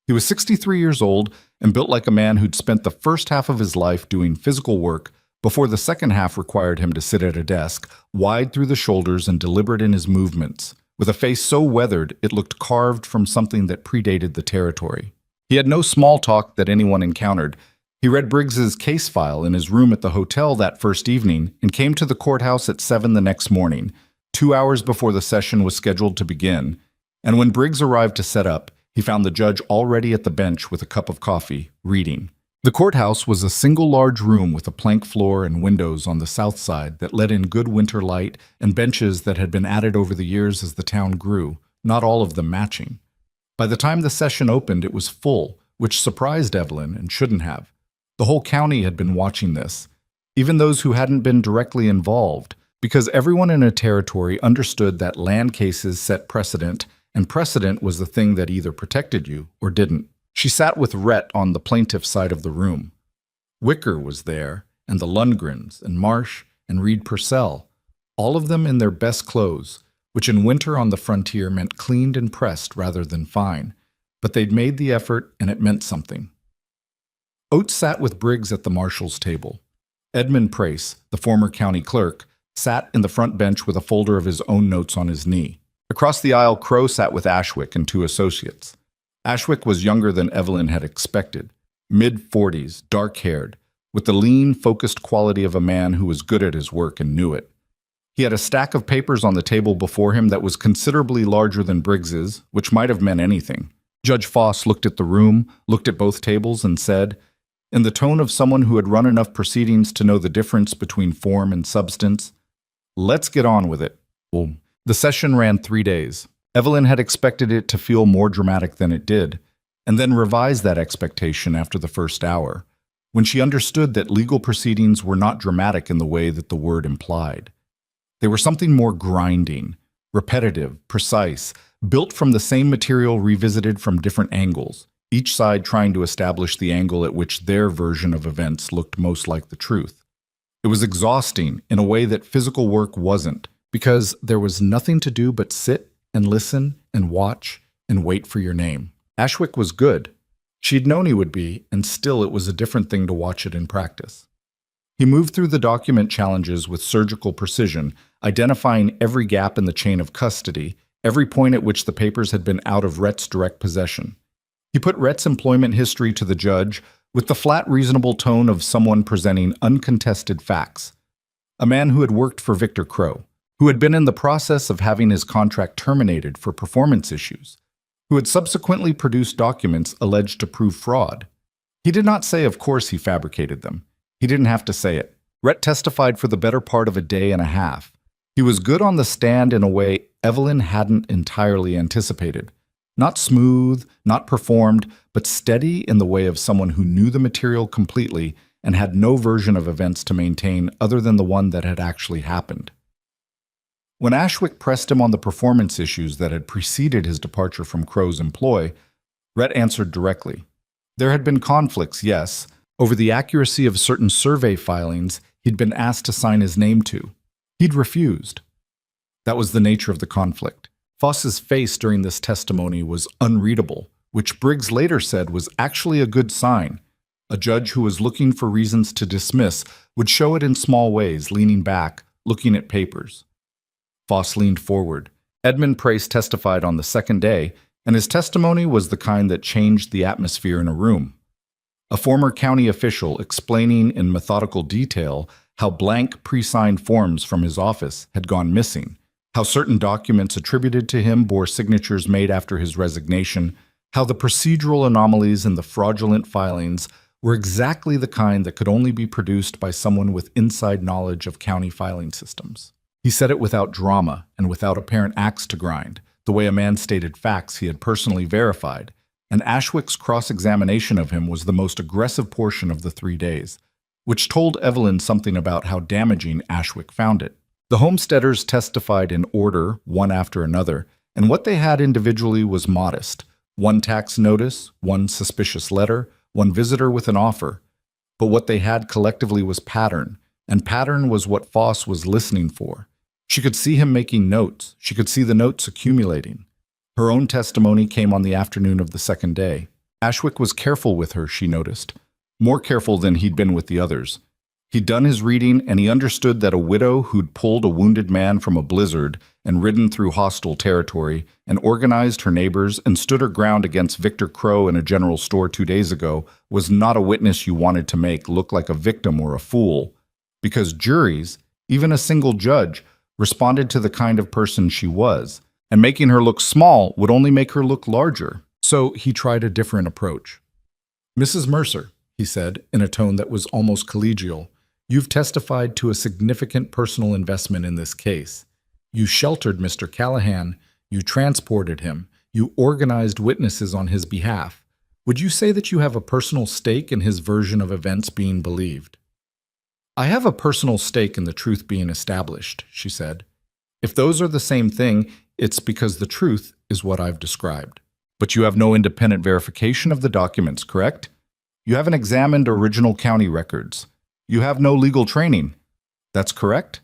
He was 63 years old and built like a man who'd spent the first half of his life doing physical work before the second half required him to sit at a desk, wide through the shoulders and deliberate in his movements, with a face so weathered it looked carved from something that predated the territory. He had no small talk that anyone encountered. He read Briggs's case file in his room at the hotel that first evening and came to the courthouse at 7 the next morning, 2 hours before the session was scheduled to begin, and when Briggs arrived to set up, he found the judge already at the bench with a cup of coffee, reading. The courthouse was a single large room with a plank floor and windows on the south side that let in good winter light and benches that had been added over the years as the town grew, not all of them matching. By the time the session opened, it was full, which surprised Evelyn and shouldn't have. The whole county had been watching this, even those who hadn't been directly involved, because everyone in a territory understood that land cases set precedent, and precedent was the thing that either protected you or didn't. She sat with Rhett on the plaintiff's side of the room. Wicker was there, and the Lundgrens, and Marsh, and Reed Purcell, all of them in their best clothes, which in winter on the frontier meant cleaned and pressed rather than fine. But they'd made the effort, and it meant something. Oates sat with Briggs at the marshal's table. Edmund Prace, the former county clerk, sat in the front bench with a folder of his own notes on his knee. Across the aisle, Crow sat with Ashwick and two associates. Ashwick was younger than Evelyn had expected, mid-40s, dark-haired, with the lean, focused quality of a man who was good at his work and knew it. He had a stack of papers on the table before him that was considerably larger than Briggs's, which might have meant anything. Judge Foss looked at the room, looked at both tables, and said, in the tone of someone who had run enough proceedings to know the difference between form and substance, "Let's get on with it." Boom. The session ran 3 days. Evelyn had expected it to feel more dramatic than it did, and then revised that expectation after the first hour, when she understood that legal proceedings were not dramatic in the way that the word implied. They were something more grinding, repetitive, precise, built from the same material revisited from different angles, each side trying to establish the angle at which their version of events looked most like the truth. It was exhausting in a way that physical work wasn't, because there was nothing to do but sit and listen and watch and wait for your name. Ashwick was good. She'd known he would be, and still it was a different thing to watch it in practice. He moved through the document challenges with surgical precision, identifying every gap in the chain of custody, every point at which the papers had been out of Rhett's direct possession. He put Rhett's employment history to the judge with the flat, reasonable tone of someone presenting uncontested facts. A man who had worked for Victor Crow, who had been in the process of having his contract terminated for performance issues, who had subsequently produced documents alleged to prove fraud. He did not say, of course, he fabricated them. He didn't have to say it. Rhett testified for the better part of a day and a half. He was good on the stand in a way Evelyn hadn't entirely anticipated. Not smooth, not performed, but steady in the way of someone who knew the material completely and had no version of events to maintain other than the one that had actually happened. When Ashwick pressed him on the performance issues that had preceded his departure from Crow's employ, Rhett answered directly. There had been conflicts, yes, over the accuracy of certain survey filings he'd been asked to sign his name to. He'd refused. That was the nature of the conflict. Foss's face during this testimony was unreadable, which Briggs later said was actually a good sign. A judge who was looking for reasons to dismiss would show it in small ways, leaning back, looking at papers. Foss leaned forward. Edmund Prace testified on the second day, and his testimony was the kind that changed the atmosphere in a room. A former county official explaining in methodical detail how blank pre-signed forms from his office had gone missing, how certain documents attributed to him bore signatures made after his resignation, how the procedural anomalies in the fraudulent filings were exactly the kind that could only be produced by someone with inside knowledge of county filing systems. He said it without drama and without apparent axe to grind, the way a man stated facts he had personally verified, and Ashwick's cross-examination of him was the most aggressive portion of the 3 days, which told Evelyn something about how damaging Ashwick found it. The homesteaders testified in order, one after another, and what they had individually was modest. One tax notice, one suspicious letter, one visitor with an offer. But what they had collectively was pattern, and pattern was what Foss was listening for. She could see him making notes. She could see the notes accumulating. Her own testimony came on the afternoon of the second day. Ashwick was careful with her, she noticed. More careful than he'd been with the others. He'd done his reading, and he understood that a widow who'd pulled a wounded man from a blizzard and ridden through hostile territory and organized her neighbors and stood her ground against Victor Crow in a general store 2 days ago was not a witness you wanted to make look like a victim or a fool, because juries, even a single judge, responded to the kind of person she was, and making her look small would only make her look larger. So he tried a different approach. "Mrs. Mercer," he said, in a tone that was almost collegial, "you've testified to a significant personal investment in this case. You sheltered Mr. Callahan, you transported him, You organized witnesses on his behalf. Would you say that you have a personal stake in his version of events being believed? I have a personal stake in the truth being established, she said. If those are the same thing, it's because the truth is what I've described. But you have no independent verification of the documents, correct? You haven't examined original county records. You have no legal training. That's correct?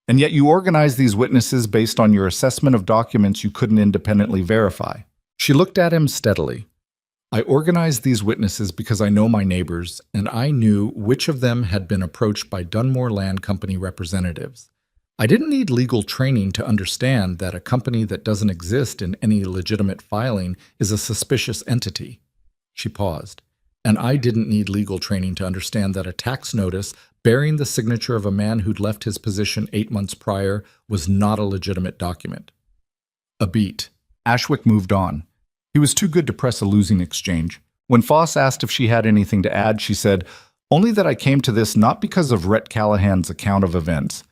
And yet you organized these witnesses based on your assessment of documents you couldn't independently verify. She looked at him steadily. I organized these witnesses because I know my neighbors, and I knew which of them had been approached by Dunmore Land Company representatives. I didn't need legal training to understand that a company that doesn't exist in any legitimate filing is a suspicious entity. She paused. And I didn't need legal training to understand that a tax notice bearing the signature of a man who'd left his position 8 months prior was not a legitimate document. A beat. Ashwick moved on. He was too good to press a losing exchange. When Foss asked if she had anything to add, she said, "Only that I came to this not because of Rhett Callahan's account of events,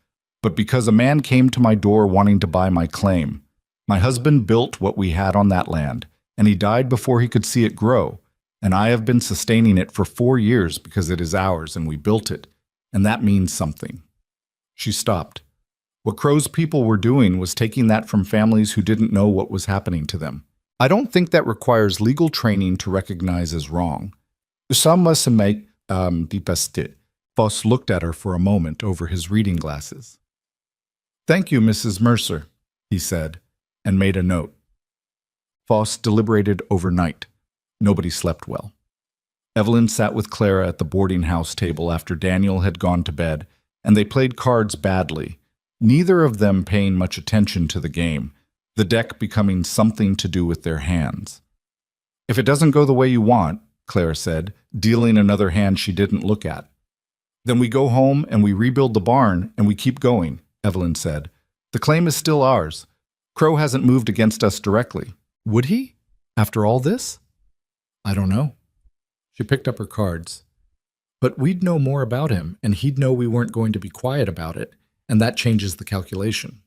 but because a man came to my door wanting to buy my claim. My husband built what we had on that land, and he died before he could see it grow. And I have been sustaining it for 4 years because it is ours and we built it, and that means something." She stopped. What Crow's people were doing was taking that from families who didn't know what was happening to them. I don't think that requires legal training to recognize as wrong. Ça must make dépassé. Foss looked at her for a moment over his reading glasses. "Thank you, Mrs. Mercer," he said, and made a note. Foss deliberated overnight. Nobody slept well. Evelyn sat with Clara at the boarding house table after Daniel had gone to bed, and they played cards badly, neither of them paying much attention to the game, the deck becoming something to do with their hands. "If it doesn't go the way you want," Clara said, dealing another hand she didn't look at, "then we go home and we rebuild the barn and we keep going," Evelyn said. "The claim is still ours. Crow hasn't moved against us directly. Would he? After all this?" "I don't know." She picked up her cards. "But we'd know more about him, and he'd know we weren't going to be quiet about it, and that changes the calculation."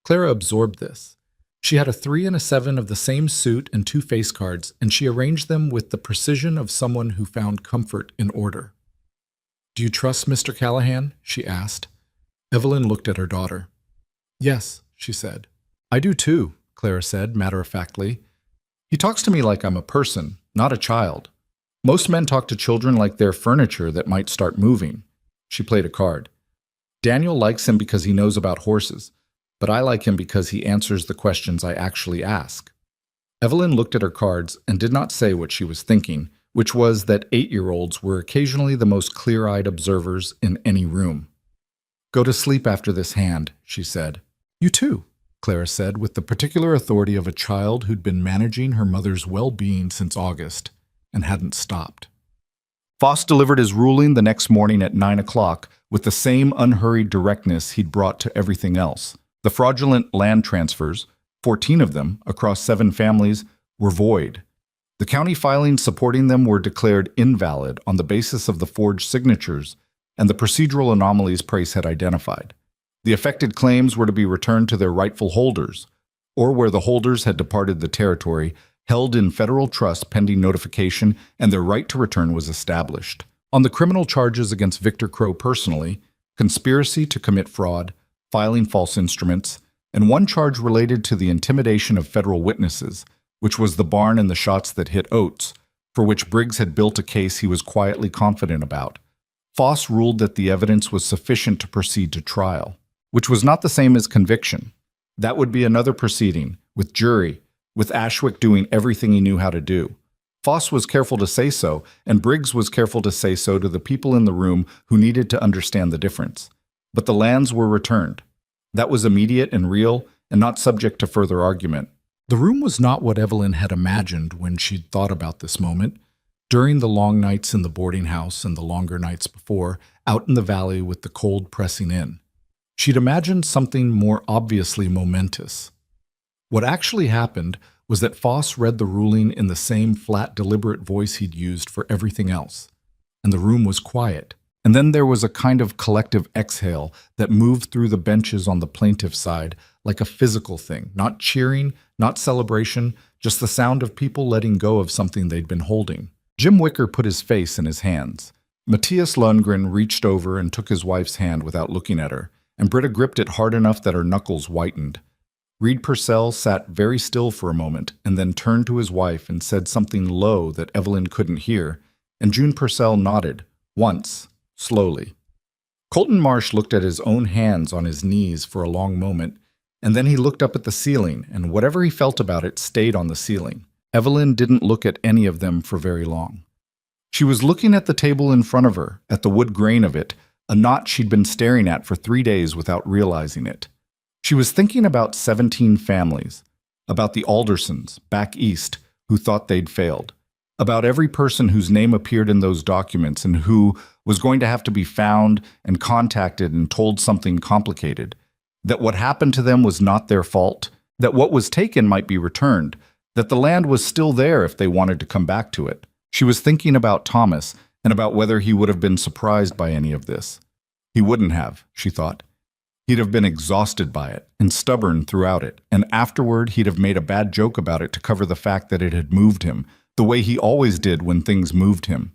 Clara absorbed this. She had a 3 and a 7 of the same suit and 2 face cards, and she arranged them with the precision of someone who found comfort in order. "Do you trust Mr. Callahan?" she asked. Evelyn looked at her daughter. "Yes," she said. "I do too," Clara said matter-of-factly. "He talks to me like I'm a person, not a child. Most men talk to children like they're furniture that might start moving." She played a card. "Daniel likes him because he knows about horses, but I like him because he answers the questions I actually ask." Evelyn looked at her cards and did not say what she was thinking, which was that 8-year-olds were occasionally the most clear-eyed observers in any room. "Go to sleep after this hand," she said. "You too," Clara said with the particular authority of a child who'd been managing her mother's well-being since August and hadn't stopped. Foss delivered his ruling the next morning at 9 o'clock with the same unhurried directness he'd brought to everything else. The fraudulent land transfers, 14 of them across 7 families, were void. The county filings supporting them were declared invalid on the basis of the forged signatures and the procedural anomalies Price had identified. The affected claims were to be returned to their rightful holders, or where the holders had departed the territory, held in federal trust pending notification, and their right to return was established. On the criminal charges against Victor Crow personally, conspiracy to commit fraud, filing false instruments, and one charge related to the intimidation of federal witnesses, which was the barn and the shots that hit Oates, for which Briggs had built a case he was quietly confident about. Foss ruled that the evidence was sufficient to proceed to trial, which was not the same as conviction. That would be another proceeding, with jury, with Ashwick doing everything he knew how to do. Foss was careful to say so, and Briggs was careful to say so to the people in the room who needed to understand the difference. But the lands were returned. That was immediate and real, and not subject to further argument. The room was not what Evelyn had imagined when she'd thought about this moment. During the long nights in the boarding house and the longer nights before, out in the valley with the cold pressing in, she'd imagined something more obviously momentous. What actually happened was that Foss read the ruling in the same flat, deliberate voice he'd used for everything else, and the room was quiet. And then there was a kind of collective exhale that moved through the benches on the plaintiff's side like a physical thing, not cheering, not celebration, just the sound of people letting go of something they'd been holding. Jim Wicker put his face in his hands. Matthias Lundgren reached over and took his wife's hand without looking at her, and Britta gripped it hard enough that her knuckles whitened. Reed Purcell sat very still for a moment and then turned to his wife and said something low that Evelyn couldn't hear, and June Purcell nodded, once, slowly. Colton Marsh looked at his own hands on his knees for a long moment, and then he looked up at the ceiling, and whatever he felt about it stayed on the ceiling. Evelyn didn't look at any of them for very long. She was looking at the table in front of her, at the wood grain of it, a knot she'd been staring at for 3 days without realizing it. She was thinking about 17 families, about the Aldersons, back east, who thought they'd failed, about every person whose name appeared in those documents and who was going to have to be found and contacted and told something complicated, that what happened to them was not their fault, that what was taken might be returned, that the land was still there if they wanted to come back to it. She was thinking about Thomas and about whether he would have been surprised by any of this. He wouldn't have, she thought. He'd have been exhausted by it and stubborn throughout it, and afterward he'd have made a bad joke about it to cover the fact that it had moved him, the way he always did when things moved him.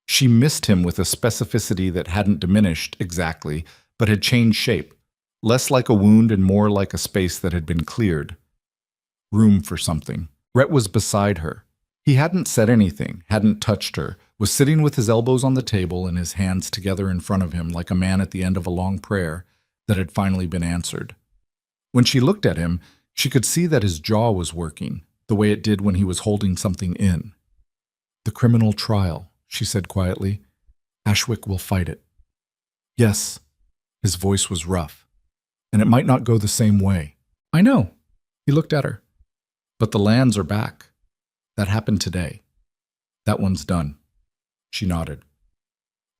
She missed him with a specificity that hadn't diminished exactly, but had changed shape, less like a wound and more like a space that had been cleared. Room for something. Rhett was beside her. He hadn't said anything, hadn't touched her, was sitting with his elbows on the table and his hands together in front of him like a man at the end of a long prayer that had finally been answered. When she looked at him, she could see that his jaw was working, the way it did when he was holding something in. "The criminal trial," she said quietly. "Ashwick will fight it." "Yes." His voice was rough. "And it might not go the same way." "I know." He looked at her. "But the lands are back. That happened today. That one's done." She nodded.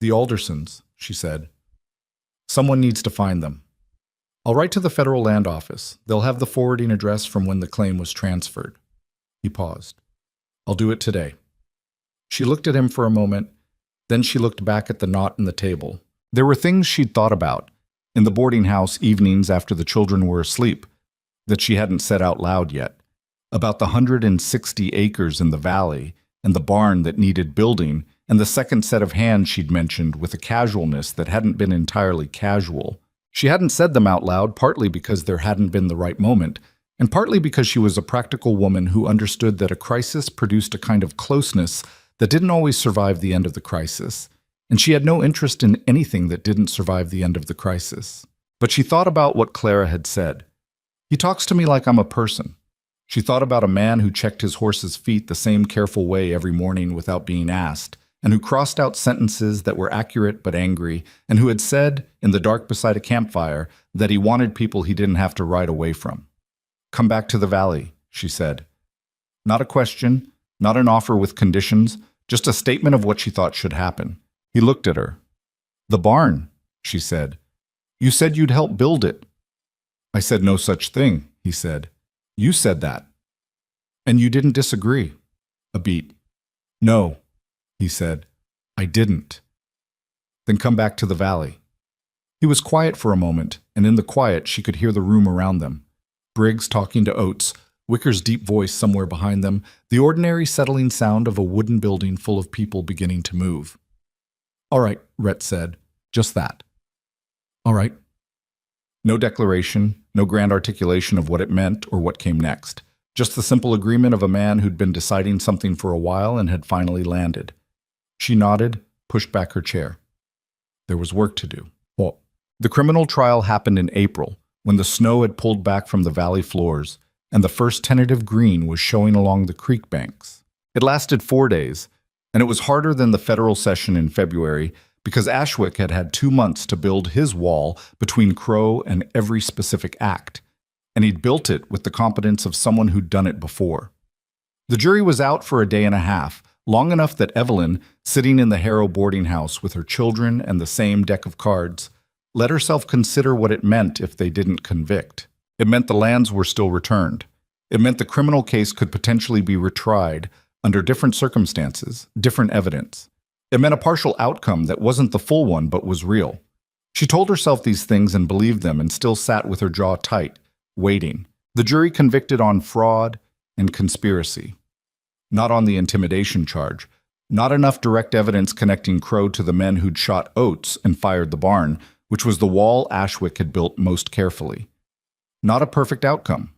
"The Aldersons," she said. "Someone needs to find them. I'll write to the Federal Land Office. They'll have the forwarding address from when the claim was transferred." He paused. "I'll do it today." She looked at him for a moment, then she looked back at the knot in the table. There were things she'd thought about, in the boarding house evenings after the children were asleep, that she hadn't said out loud yet. About the 160 acres in the valley, and the barn that needed building, and the second set of hands she'd mentioned with a casualness that hadn't been entirely casual. She hadn't said them out loud, partly because there hadn't been the right moment, and partly because she was a practical woman who understood that a crisis produced a kind of closeness that didn't always survive the end of the crisis, and she had no interest in anything that didn't survive the end of the crisis. But she thought about what Clara had said. "He talks to me like I'm a person." She thought about a man who checked his horse's feet the same careful way every morning without being asked, and who crossed out sentences that were accurate but angry, and who had said, in the dark beside a campfire, that he wanted people he didn't have to ride away from. "Come back to the valley," she said. Not a question, not an offer with conditions, just a statement of what she thought should happen. He looked at her. "The barn," she said. "You said you'd help build it." "I said no such thing," he said. "You said that. And you didn't disagree." A beat. "No," he said. "I didn't." "Then come back to the valley." He was quiet for a moment, and in the quiet she could hear the room around them. Briggs talking to Oates, Wicker's deep voice somewhere behind them, the ordinary settling sound of a wooden building full of people beginning to move. "All right," Rhett said. "Just that." "All right." No declaration, no grand articulation of what it meant or what came next. Just the simple agreement of a man who'd been deciding something for a while and had finally landed. She nodded, pushed back her chair. There was work to do. Well, the criminal trial happened in April, when the snow had pulled back from the valley floors, and the first tentative green was showing along the creek banks. It lasted 4 days, and it was harder than the federal session in February, because Ashwick had had 2 months to build his wall between Crow and every specific act, and he'd built it with the competence of someone who'd done it before. The jury was out for a day and a half, long enough that Evelyn, sitting in the Harrow boarding house with her children and the same deck of cards, let herself consider what it meant if they didn't convict. It meant the lands were still returned. It meant the criminal case could potentially be retried under different circumstances, different evidence. It meant a partial outcome that wasn't the full one but was real. She told herself these things and believed them and still sat with her jaw tight, waiting. The jury convicted on fraud, and conspiracy. Not on the intimidation charge. Not enough direct evidence connecting Crow to the men who'd shot Oates and fired the barn, which was the wall Ashwick had built most carefully. Not a perfect outcome.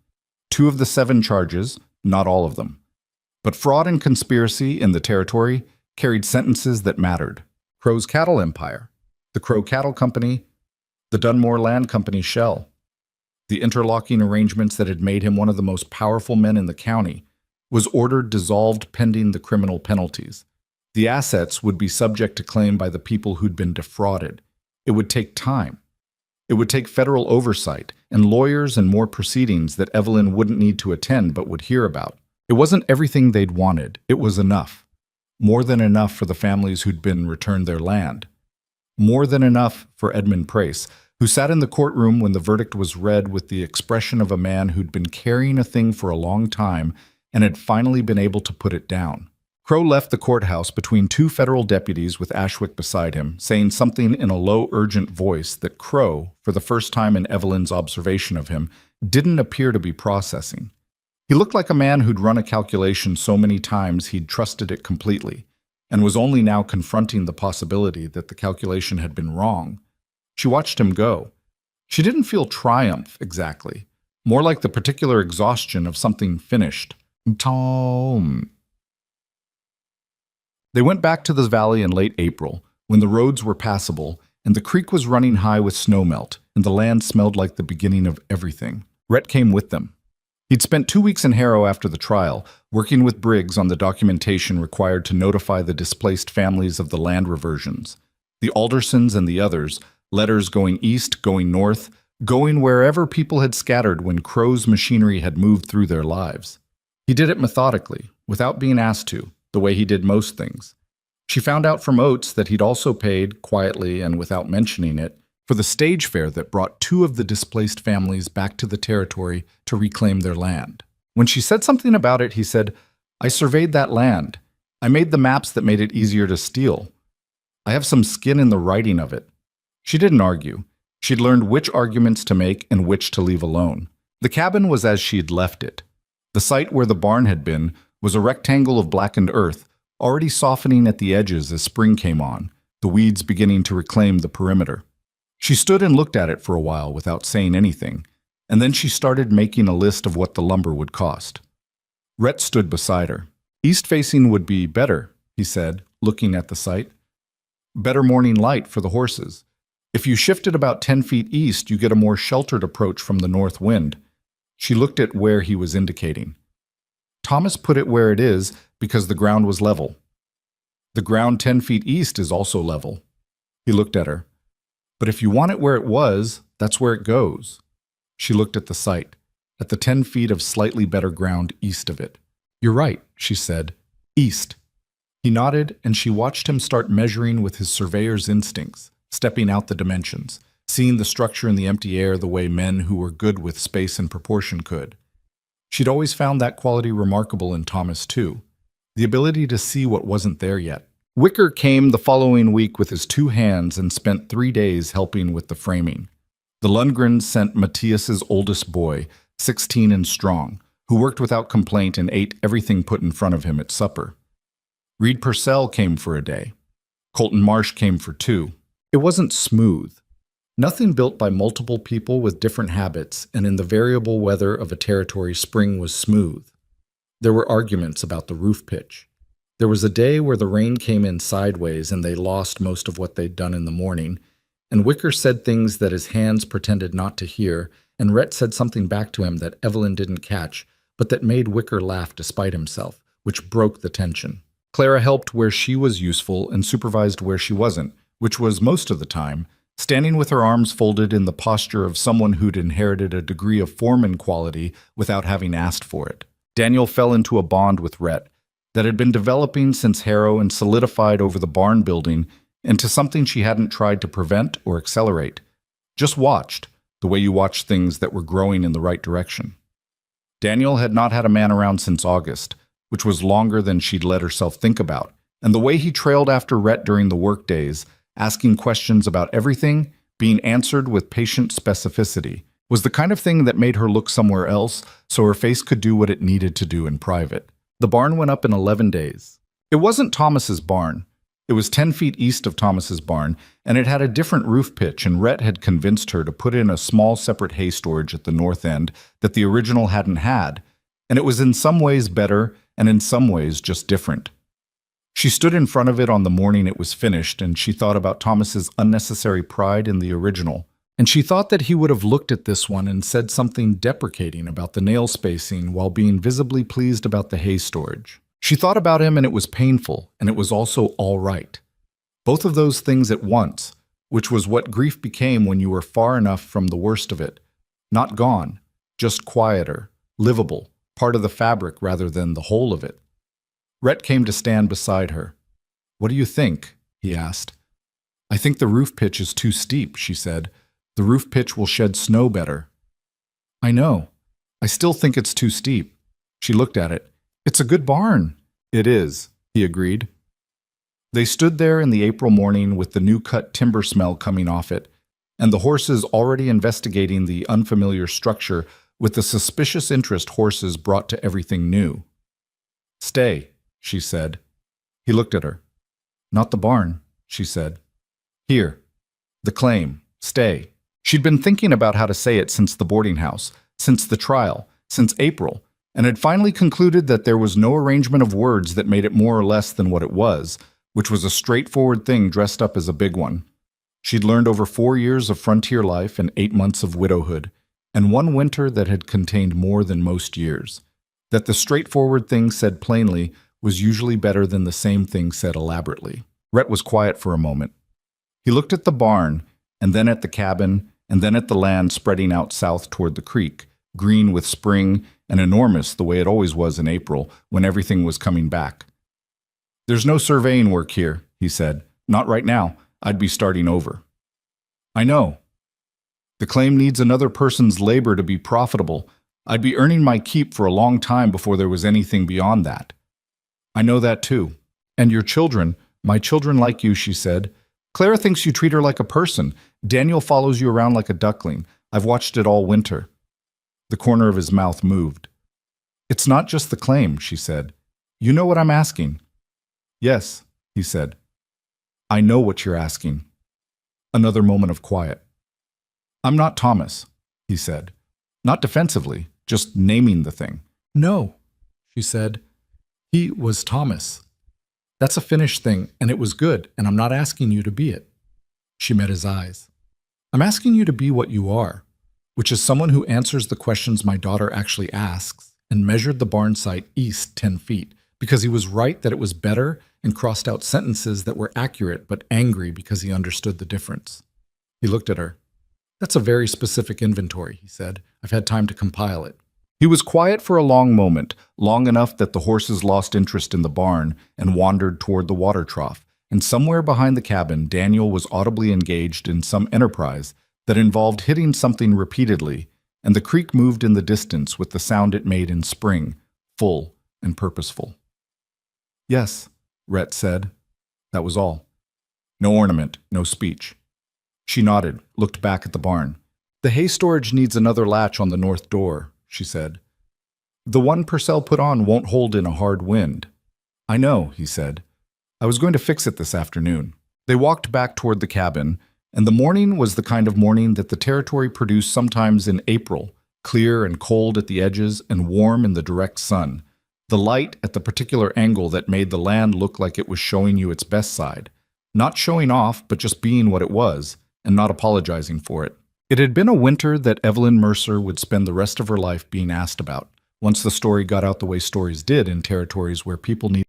2 of the 7 charges, not all of them. But fraud and conspiracy in the territory carried sentences that mattered. Crow's cattle empire, the Crow Cattle Company, the Dunmore Land Company shell, the interlocking arrangements that had made him one of the most powerful men in the county, was ordered dissolved pending the criminal penalties. The assets would be subject to claim by the people who'd been defrauded. It would take time. It would take federal oversight and lawyers and more proceedings that Evelyn wouldn't need to attend but would hear about. It wasn't everything they'd wanted. It was enough. More than enough for the families who'd been returned their land. More than enough for Edmund Prace, who sat in the courtroom when the verdict was read with the expression of a man who'd been carrying a thing for a long time and had finally been able to put it down. Crow left the courthouse between 2 federal deputies with Ashwick beside him, saying something in a low, urgent voice that Crow, for the first time in Evelyn's observation of him, didn't appear to be processing. He looked like a man who'd run a calculation so many times he'd trusted it completely, and was only now confronting the possibility that the calculation had been wrong. She watched him go. She didn't feel triumph, exactly, more like the particular exhaustion of something finished. Tom. They went back to the valley in late April, when the roads were passable, and the creek was running high with snowmelt, and the land smelled like the beginning of everything. Rhett came with them. He'd spent 2 weeks in Harrow after the trial, working with Briggs on the documentation required to notify the displaced families of the land reversions. The Aldersons and the others, letters going east, going north, going wherever people had scattered when Crow's machinery had moved through their lives. He did it methodically, without being asked to, the way he did most things. She found out from Oates that he'd also paid, quietly and without mentioning it, for the stage fare that brought 2 of the displaced families back to the territory to reclaim their land. When she said something about it, he said, "I surveyed that land. I made the maps that made it easier to steal. I have some skin in the writing of it." She didn't argue. She'd learned which arguments to make and which to leave alone. The cabin was as she'd left it. The site where the barn had been was a rectangle of blackened earth, already softening at the edges as spring came on, the weeds beginning to reclaim the perimeter. She stood and looked at it for a while without saying anything, and then she started making a list of what the lumber would cost. Rhett stood beside her. "East-facing would be better," he said, looking at the site. "Better morning light for the horses. If you shift it about 10 feet east, you get a more sheltered approach from the north wind." She looked at where he was indicating. "Thomas put it where it is because the ground was level. The ground 10 feet east is also level." He looked at her. "But if you want it where it was, that's where it goes." She looked at the site, at the 10 feet of slightly better ground east of it. "You're right," she said. "East." He nodded, and she watched him start measuring with his surveyor's instincts, stepping out the dimensions, seeing the structure in the empty air the way men who were good with space and proportion could. She'd always found that quality remarkable in Thomas, too, the ability to see what wasn't there yet. Wicker came the following week with his 2 hands and spent 3 days helping with the framing. The Lundgrens sent Matthias's oldest boy, 16 and strong, who worked without complaint and ate everything put in front of him at supper. Reed Purcell came for a day. Colton Marsh came for 2. It wasn't smooth. Nothing built by multiple people with different habits and in the variable weather of a territory spring was smooth. There were arguments about the roof pitch. There was a day where the rain came in sideways and they lost most of what they'd done in the morning, and Wicker said things that his hands pretended not to hear, and Rhett said something back to him that Evelyn didn't catch, but that made Wicker laugh despite himself, which broke the tension. Clara helped where she was useful and supervised where she wasn't, which was most of the time, standing with her arms folded in the posture of someone who'd inherited a degree of foreman quality without having asked for it. Daniel fell into a bond with Rhett that had been developing since Harrow and solidified over the barn building into something she hadn't tried to prevent or accelerate, just watched, the way you watch things that were growing in the right direction. Daniel had not had a man around since August, which was longer than she'd let herself think about, and the way he trailed after Rhett during the workdays, asking questions about everything, being answered with patient specificity, was the kind of thing that made her look somewhere else so her face could do what it needed to do in private. The barn went up in 11 days. It wasn't Thomas's barn. It was 10 feet east of Thomas's barn, and it had a different roof pitch, and Rhett had convinced her to put in a small separate hay storage at the north end that the original hadn't had, and it was in some ways better and in some ways just different. She stood in front of it on the morning it was finished, and she thought about Thomas's unnecessary pride in the original. And she thought that he would have looked at this one and said something deprecating about the nail spacing while being visibly pleased about the hay storage. She thought about him and it was painful, and it was also all right. Both of those things at once, which was what grief became when you were far enough from the worst of it. Not gone, just quieter, livable, part of the fabric rather than the whole of it. Rhett came to stand beside her. "What do you think?" he asked. "I think the roof pitch is too steep," she said. "The roof pitch will shed snow better." "I know. I still think it's too steep." She looked at it. "It's a good barn." "It is," he agreed. They stood there in the April morning with the new-cut timber smell coming off it, and the horses already investigating the unfamiliar structure with the suspicious interest horses brought to everything new. "Stay," she said. He looked at her. "Not the barn," she said. "Here. The claim. Stay." She'd been thinking about how to say it since the boarding house, since the trial, since April, and had finally concluded that there was no arrangement of words that made it more or less than what it was, which was a straightforward thing dressed up as a big one. She'd learned over 4 years of frontier life and 8 months of widowhood, and one winter that had contained more than most years, that the straightforward thing said plainly was usually better than the same thing said elaborately. Rhett was quiet for a moment. He looked at the barn, and then at the cabin, and then at the land spreading out south toward the creek, green with spring and enormous the way it always was in April when everything was coming back. "There's no surveying work here," he said. "Not right now. I'd be starting over." "I know. The claim needs another person's labor to be profitable. I'd be earning my keep for a long time before there was anything beyond that." "I know that too. And your children, my children like you," she said. "Clara thinks you treat her like a person. Daniel follows you around like a duckling. I've watched it all winter." The corner of his mouth moved. "It's not just the claim," she said. "You know what I'm asking." "Yes," he said. "I know what you're asking." Another moment of quiet. "I'm not Thomas," he said. Not defensively, just naming the thing. "No," she said. "He was Thomas. That's a finished thing, and it was good, and I'm not asking you to be it." She met his eyes. "I'm asking you to be what you are, which is someone who answers the questions my daughter actually asks, and measured the barn site east 10 feet, because he was right that it was better and crossed out sentences that were accurate but angry because he understood the difference." He looked at her. "That's a very specific inventory," he said. "I've had time to compile it." He was quiet for a long moment, long enough that the horses lost interest in the barn and wandered toward the water trough, and somewhere behind the cabin, Daniel was audibly engaged in some enterprise that involved hitting something repeatedly, and the creek moved in the distance with the sound it made in spring, full and purposeful. "Yes," Rhett said. That was all. No ornament, no speech. She nodded, looked back at the barn. "The hay storage needs another latch on the north door," she said. "The one Purcell put on won't hold in a hard wind." "I know," he said. "I was going to fix it this afternoon." They walked back toward the cabin, and the morning was the kind of morning that the territory produced sometimes in April, clear and cold at the edges and warm in the direct sun, the light at the particular angle that made the land look like it was showing you its best side, not showing off but just being what it was, and not apologizing for it. It had been a winter that Evelyn Mercer would spend the rest of her life being asked about, once the story got out the way stories did in territories where people needed